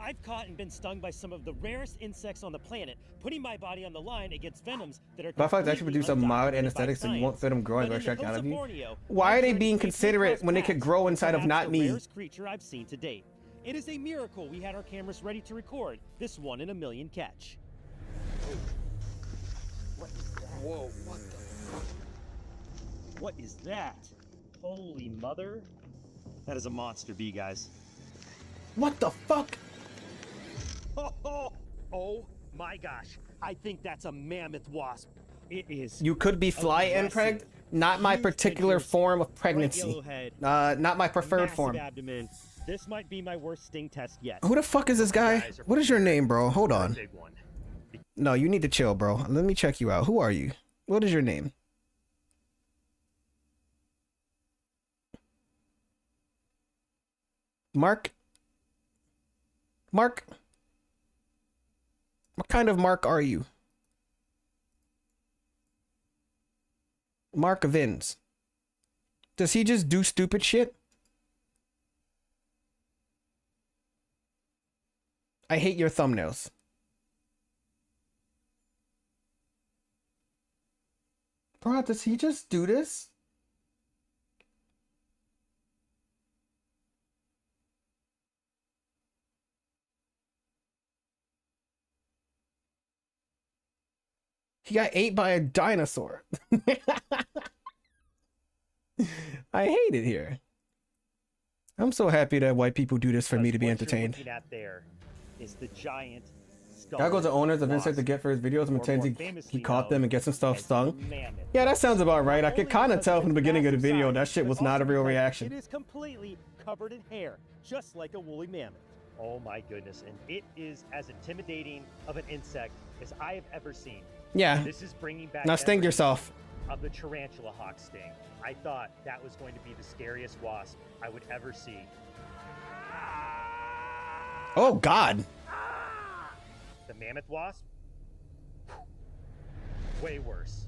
I've caught and been stung by some of the rarest insects on the planet, putting my body on the line against venoms that are. Butterflies actually produce a mild anesthetic so you won't feel them growing or extract out of you. Why are they being considerate when they could grow inside of not the me? rarest creature I've seen to date. It is a miracle we had our cameras ready to record this 1 in a million catch. What is that? Whoa, what the fuck? What is that? Holy mother. That is a monster bee, guys. What the fuck? Oh my gosh. I think that's a mammoth wasp. It is. You could be fly impreg. Not my particular form of pregnancy. Not my preferred massive form. Abdomen. This might be my worst sting test yet. Who the fuck is this guy? What is your name, bro? Hold on. Big one. No, you need to chill, bro. Let me check you out. Who are you? What is your name? Mark? Mark? What kind of Mark are you? Mark Vins. Does he just do stupid shit? I hate your thumbnails. Bro, does he just do this? He got ate by a dinosaur. I hate it here. I'm so happy that white people do this for me to be entertained. What you're looking at there is the giant Gotta go to owners of insect to get for his videos. Mackenzie, he caught them and gets himself stung. Yeah, that sounds about right. I could kind of tell from the beginning of the video that shit was not a real It reaction. is completely covered in hair, just like a woolly mammoth. Oh my goodness, and it is as intimidating of an insect as I have ever seen. Yeah. This is bringing back Now sting memories. yourself. of the tarantula hawk sting. I thought that was going to be the scariest wasp I would ever see. Oh God. The mammoth wasp? Way worse.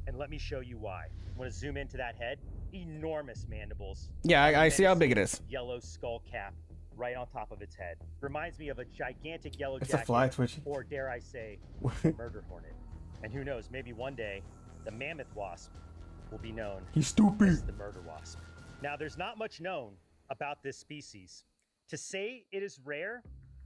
And let me show you why. Want to zoom into that head? Enormous mandibles. Yeah, I see how big it is. Yellow skull cap right on top of its head. Reminds me of a gigantic yellow It's a jacket, fly twitching. or dare I say, a murder hornet. And who knows, maybe one day, the mammoth wasp will be known He's stupid. as the murder wasp. Now, there's not much known about this species. To say it is rare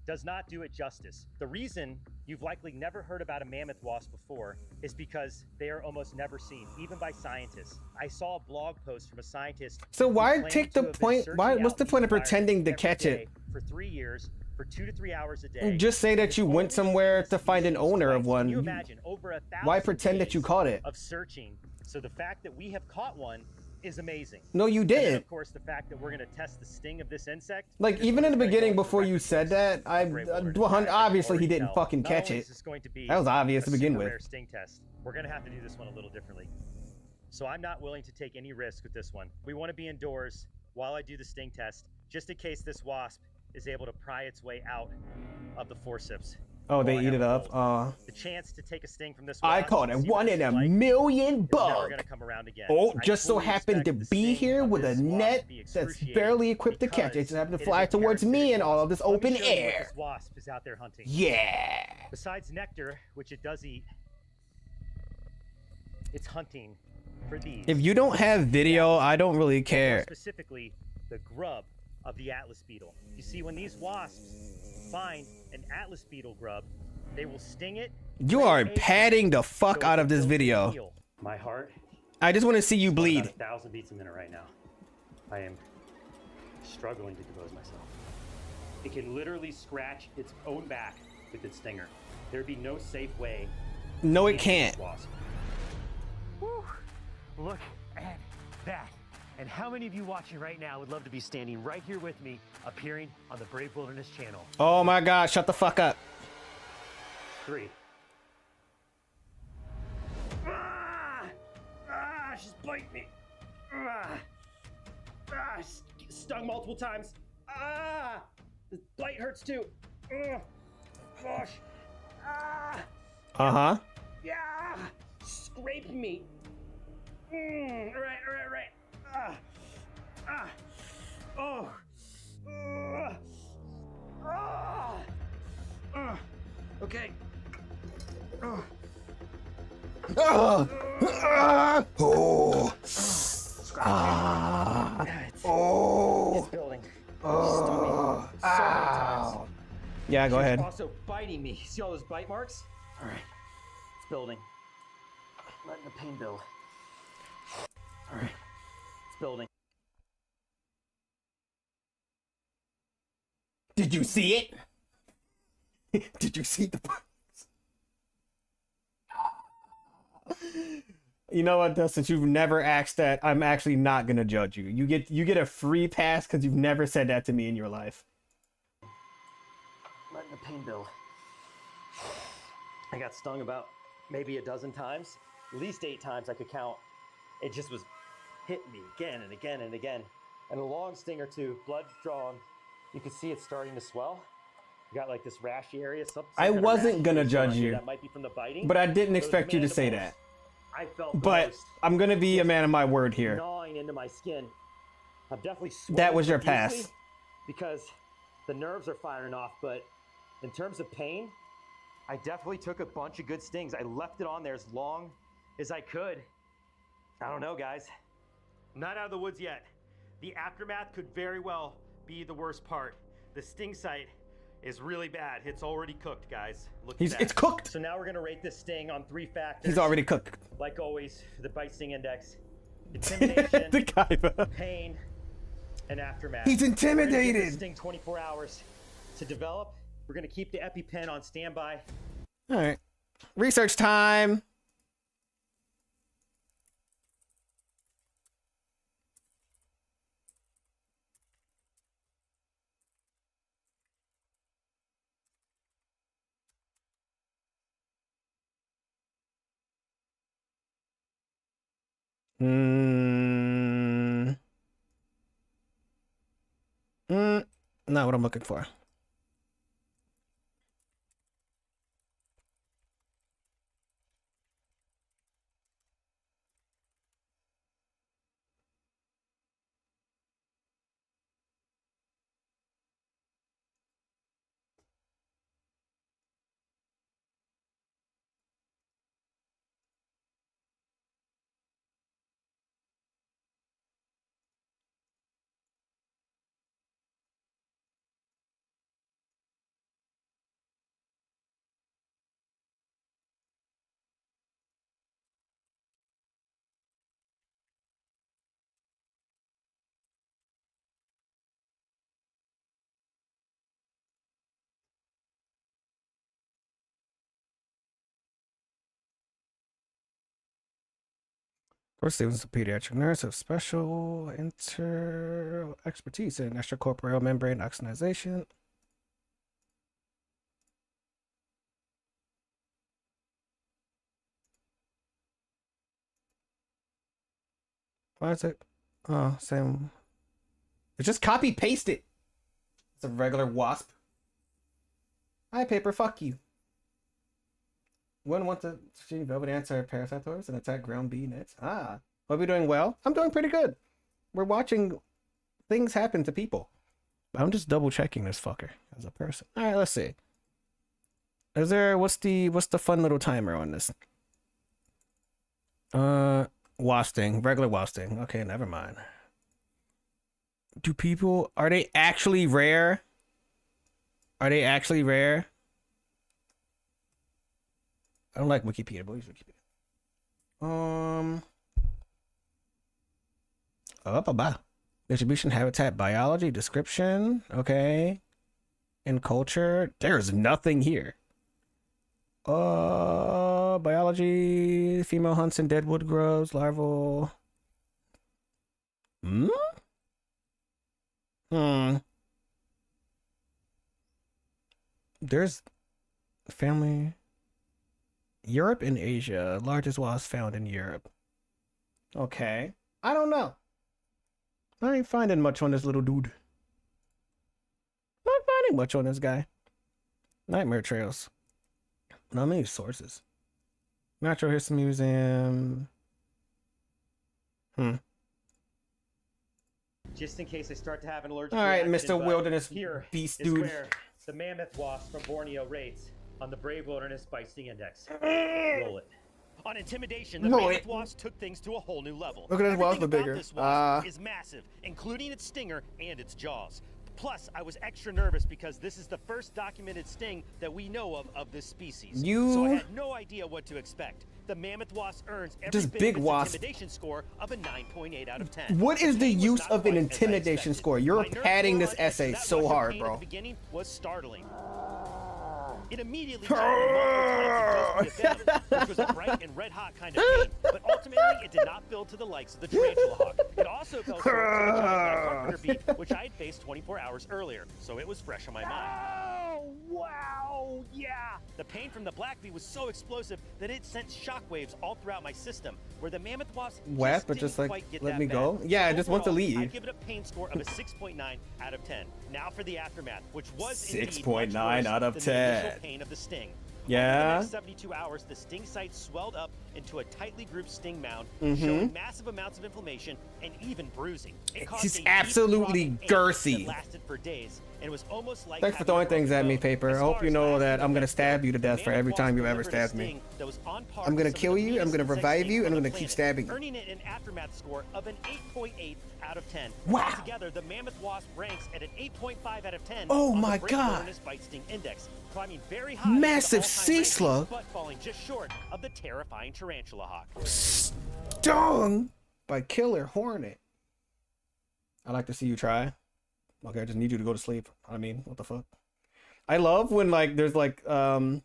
does not do it justice. The reason you've likely never heard about a mammoth wasp before is because they are almost never seen, even by scientists. I saw a blog post from a scientist. So who why claimed take to the have been point? searching Why? What's out the point of these pretending to environments catch every it? day for 3 years, for 2 to 3 hours a day. Just say that you went somewhere to find an owner of Can you one. imagine over 1,000 Why pretend that you days caught it? of searching? So the fact that we have caught one is amazing. No, you And then, did. of course, the fact that we're going to test the sting of this insect. Like even in the beginning, before you said that, obviously he didn't fucking Not catch only it. is this going to be That was obvious a to begin super with. rare sting test, we're going to have to do this one a little differently. So I'm not willing to take any risk with this one. We want to be indoors while I do the sting test, just in case this wasp is able to pry its way out of the forceps. Oh, they eat it up. The chance to take a sting from this I wasp caught and a see what 1 in it's a like million is never bug. gonna come around again. Oh, I just so fully happened to expect the be sting here of with a this wasp net to be that's excruciating barely equipped to catch it. because Just happened to it is fly a towards me in all of this Let me open show you what air. this wasp is out there hunting. Yeah. Besides nectar, which it does eat, it's hunting for these. If you don't have video, I don't really More care. specifically, the grub of the atlas beetle. You see, when these wasps find an atlas beetle grub, they will sting it. You are padding the fuck out of this video. My heart. I just want to see you bleed. 1,000 beats a minute right now. I am struggling to compose myself. It can literally scratch its own back with its stinger. There'd be no safe way. No, to it handle can't. this wasp. Woo! Look at that. And how many of you watching right now would love to be standing right here with me, appearing on the Brave Wilderness channel? Oh my God! Shut the fuck up. 3. She's biting me. Stung multiple times. The bite hurts too. Gosh. Uh-huh. Yeah. Scrape me. All right. Oh. Okay. Oh. It's building. Stung me so many times. Yeah, go She's ahead. also biting me. See all those bite marks? All right. It's building. Letting the pain build. All right. It's building. Did you see it? Did you see the? You know what, Dustin? You've never asked that. I'm actually not gonna judge you. You get a free pass because you've never said that to me in your life. Letting the pain build. I got stung about maybe a dozen times. At least 8 times I could count. It just was hitting me again and again and again. And a long sting or two, blood drawn. You can see it's starting to swell. You got like this rashy area. Some I kind of wasn't rashy gonna area judge you, that might be from the biting. but I didn't Those expect you to say that. mandibles, I felt But gross, I'm gonna be a man of my word here. gnawing into my skin. I'm definitely sweating That was your profusely pass. because the nerves are firing off. But in terms of pain, I definitely took a bunch of good stings. I left it on there as long as I could. I don't know, guys. I'm not out of the woods yet. The aftermath could very well be the worst part. The sting site is really bad. It's already cooked, guys. Look at that. It's cooked. So now we're gonna rate this sting on 3 factors. He's already cooked. Like always, the bite sting index. Intimidation, The guy. pain, and aftermath. He's We're gonna give intimidated. this sting 24 hours to develop. We're gonna keep the EpiPen on standby. All right. Research time. Not what I'm looking for. Of course, Stevens is a pediatric nurse of special expertise in extracorporeal membrane oxygenation. Why is it? Oh, same. It's just copy paste it. It's a regular wasp. Hi, paper. Fuck you. Wouldn't want to see velvet ants are parasitoids and attack ground bee nets. Ah, hope you're doing well. I'm doing pretty good. We're watching things happen to people. I'm just double checking this fucker as a person. All right, let's see. Is there what's the fun little timer on this? Wasting, regular wasting. Okay, never mind. Do people are they actually rare? Are they actually rare? I don't like Wikipedia, but use Wikipedia. Distribution, habitat, biology, description. Okay. In culture, there's nothing here. Biology, female hunts in deadwood groves, larval. There's family. Europe and Asia, largest wasp found in Europe. Okay. I don't know. I ain't finding much on this little dude. Not finding much on this guy. Nightmare trails. Not many sources. Natural History Museum. Just in case I start to have an allergic All right, reaction, Mr. but Wilderness here Beast is dude. where the mammoth wasp from Borneo rates on the Brave Wilderness Bite Sting Index. Roll it. On intimidation, the Roll mammoth it. wasp took things to a whole new level. Look at this wasp, Everything but about bigger. This wasp is massive, including its stinger and its jaws. Plus, I was extra nervous because this is the first documented sting that we know of this species. So I had no idea what to expect. The mammoth wasp earns every This bit big of its wasp. intimidation score of a 9.8 out of 10. What is the pain was use not of an quite as I intimidation expected. score? You're My nerve padding were this on edge, essay that so rush of hard, pain bro. At the beginning was startling. It immediately multiple times and dosed me to death, which was a bright and red-hot kind of pain. But ultimately, it did not build to the likes of the tarantula hawk. It also fell short of the giant carpenter bee, which I had faced 24 hours earlier, so it was fresh on my mind. Oh, wow, yeah! The pain from the black bee was so explosive that it sent shockwaves all throughout my system, where the mammoth wasp Wasp, but didn't just like quite get let that me bad. go. Yeah, I just want to Overall, leave. I'd give it a pain score of a 6.9 out of 10. Now for the aftermath, which was indeed 6.9 much worse out of than 10. the initial pain of the sting. Over Yeah. the next 72 hours, the sting site swelled up into a tightly grouped sting mound, Mhm. showing massive amounts of inflammation and even bruising. It caused He's a deep, absolutely throbbing ache girthy. that lasted for days, and it was almost like Thanks for having throwing a things at me, broken Paper. I bone. hope you know that I'm gonna As far stab you to as death for lasting every effects go, time the you've ever mammoth wasp stabbed me. delivered a sting that was on par I'm with gonna some of kill the you, I'm meanest gonna insect revive stings you, and on I'm the gonna keep planet, stabbing you. earning it an aftermath score of an 8.8 out of 10. Wow. Together, the mammoth wasp ranks at an 8.5 out of 10 Oh on my the Brave God. Wilderness Bite Sting Index, climbing very high Massive to the all-time sea rankings, slug. but falling just short of the terrifying tarantula hawk. Stung by killer hornet. I like to see you try. Okay, I just need you to go to sleep. I mean, what the fuck? I love when like there's like I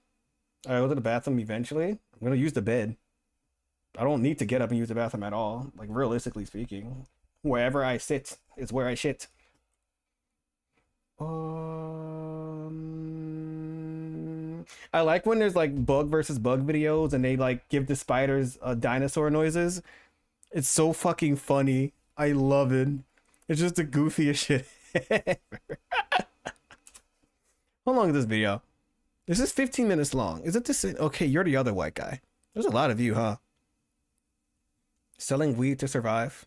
go to the bathroom eventually. I'm gonna use the bed. I don't need to get up and use the bathroom at all. Like realistically speaking, wherever I sit is where I shit. I like when there's like bug versus bug videos and they like give the spiders dinosaur noises. It's so fucking funny. I love it. It's just the goofiest shit ever. How long is this video? This is 15 minutes long. Is it this? Okay, you're the other white guy. There's a lot of you, huh? Selling weed to survive.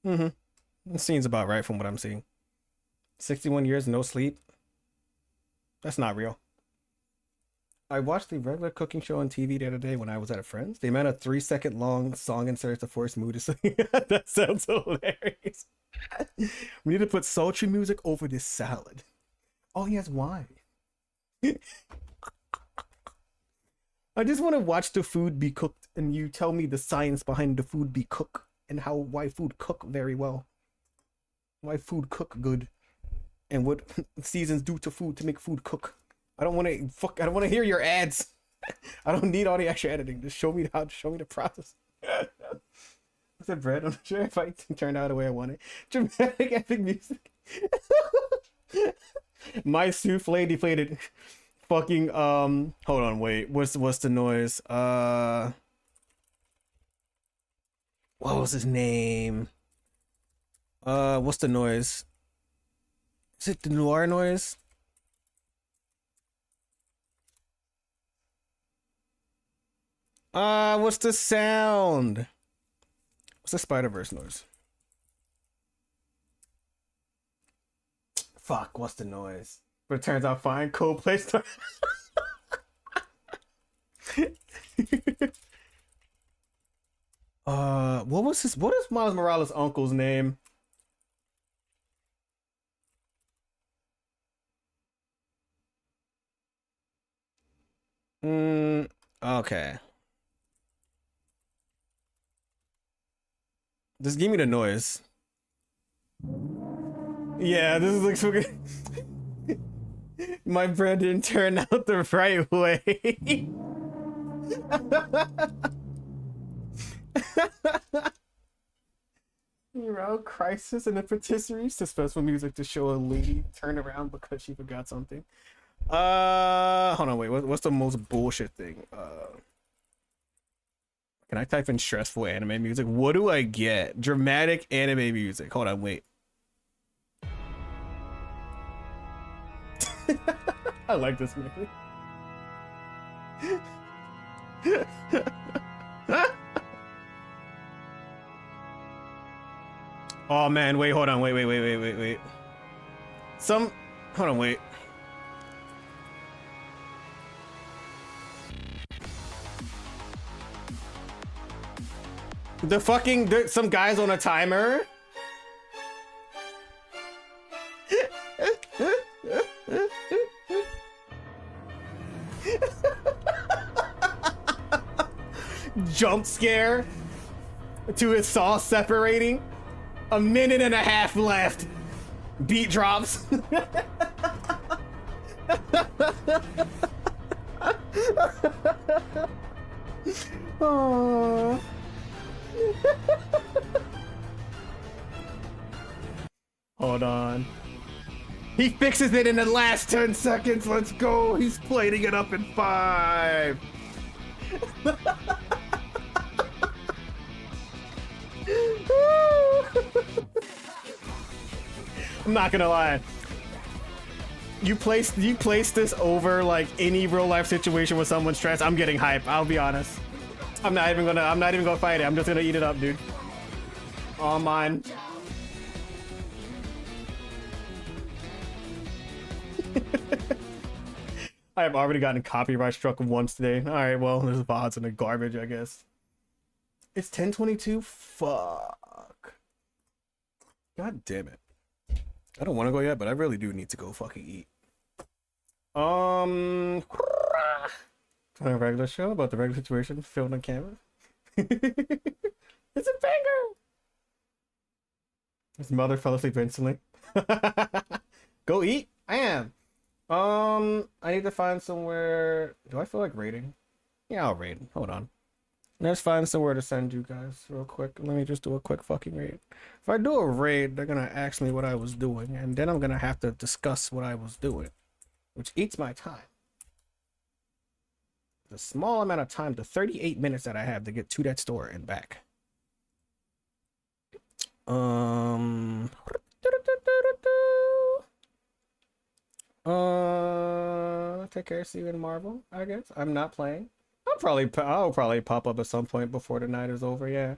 It seems about right from what I'm seeing. 61 years, no sleep. That's not real. I watched the regular cooking show on TV the other day when I was at a friend's. The amount of 3-second long song inserts to force mood is that sounds hilarious. We need to put sultry music over this salad. Oh yes, why? I just want to watch the food be cooked and you tell me the science behind the food be cooked and why food cook very well. Why food cook good and what seasons do to food to make food cook. I don't want to hear your ads. I don't need all the extra editing. Just show me the process. I said bread. I'm not sure if I turned out the way I wanted. Dramatic epic music. My souffle deflated. Fucking hold on, wait. What's the noise? What was his name? What's the noise? Is it the noir noise? What's the sound? What's the Spider-Verse noise? Fuck, what's the noise? But it turns out fine. Coldplay star. What is Miles Morales' uncle's name? Okay. Just give me the noise. Yeah, this is like fucking. My bread didn't turn out the right way. Around crisis and a patisserie. Suspenseful music to show a lady turn around because she forgot something. Hold on, wait. What's the most bullshit thing? Can I type in stressful anime music? What do I get? Dramatic anime music. Hold on, wait. I like this movie. Oh man, wait, hold on, wait. Hold on, wait. Some guys on a timer. Jump scare to his saw separating. 1.5 minutes left. Beat drops. Oh. Hold on. He fixes it in the last 10 seconds. Let's go. He's plating it up in 5. I'm not gonna lie. You place this over like any real life situation with someone stressed. I'm getting hype. I'll be honest. I'm not even gonna fight it. I'm just gonna eat it up, dude. All mine. I have already gotten copyright struck once today. All right, well, there's VODs in the garbage, I guess. It's 10:22. Fuck. God damn it. I don't want to go yet, but I really do need to go fucking eat. A regular show about the regular situation filmed on camera. It's a banger. His mother fell asleep instantly. Go eat. I am. I need to find somewhere. Do I feel like raiding? Yeah, I'll raid. Hold on. Let's find somewhere to send you guys real quick. Let me just do a quick fucking raid. If I do a raid, they're gonna ask me what I was doing, and then I'm gonna have to discuss what I was doing, which eats my time. The small amount of time, the 38 minutes that I have to get to that store and back. Take care. See you in Marvel. I guess I'm not playing. I'll probably pop up at some point before the night is over. Yeah.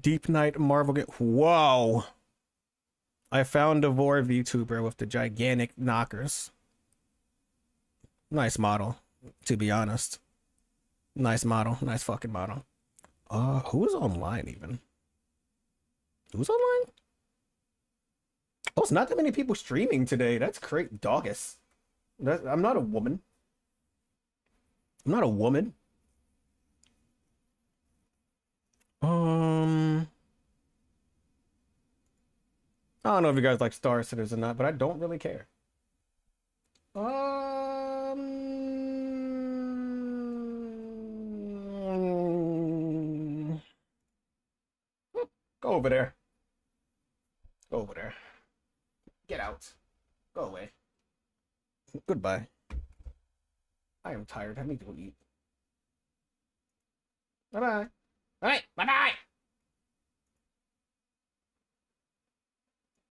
Deep Night Marvel game. Whoa! I found a Vor VTuber with the gigantic knockers. Nice model, to be honest. Nice model. Nice fucking model. Who's online even? Who's online? Oh, it's not that many people streaming today. That's great. Doggus. I'm not a woman. I'm not a woman. I don't know if you guys like Star Citizen or not, but I don't really care. Go over there. Go over there. Get out. Go away. Goodbye. I am tired. I need to go eat. Bye-bye. All right. Bye-bye.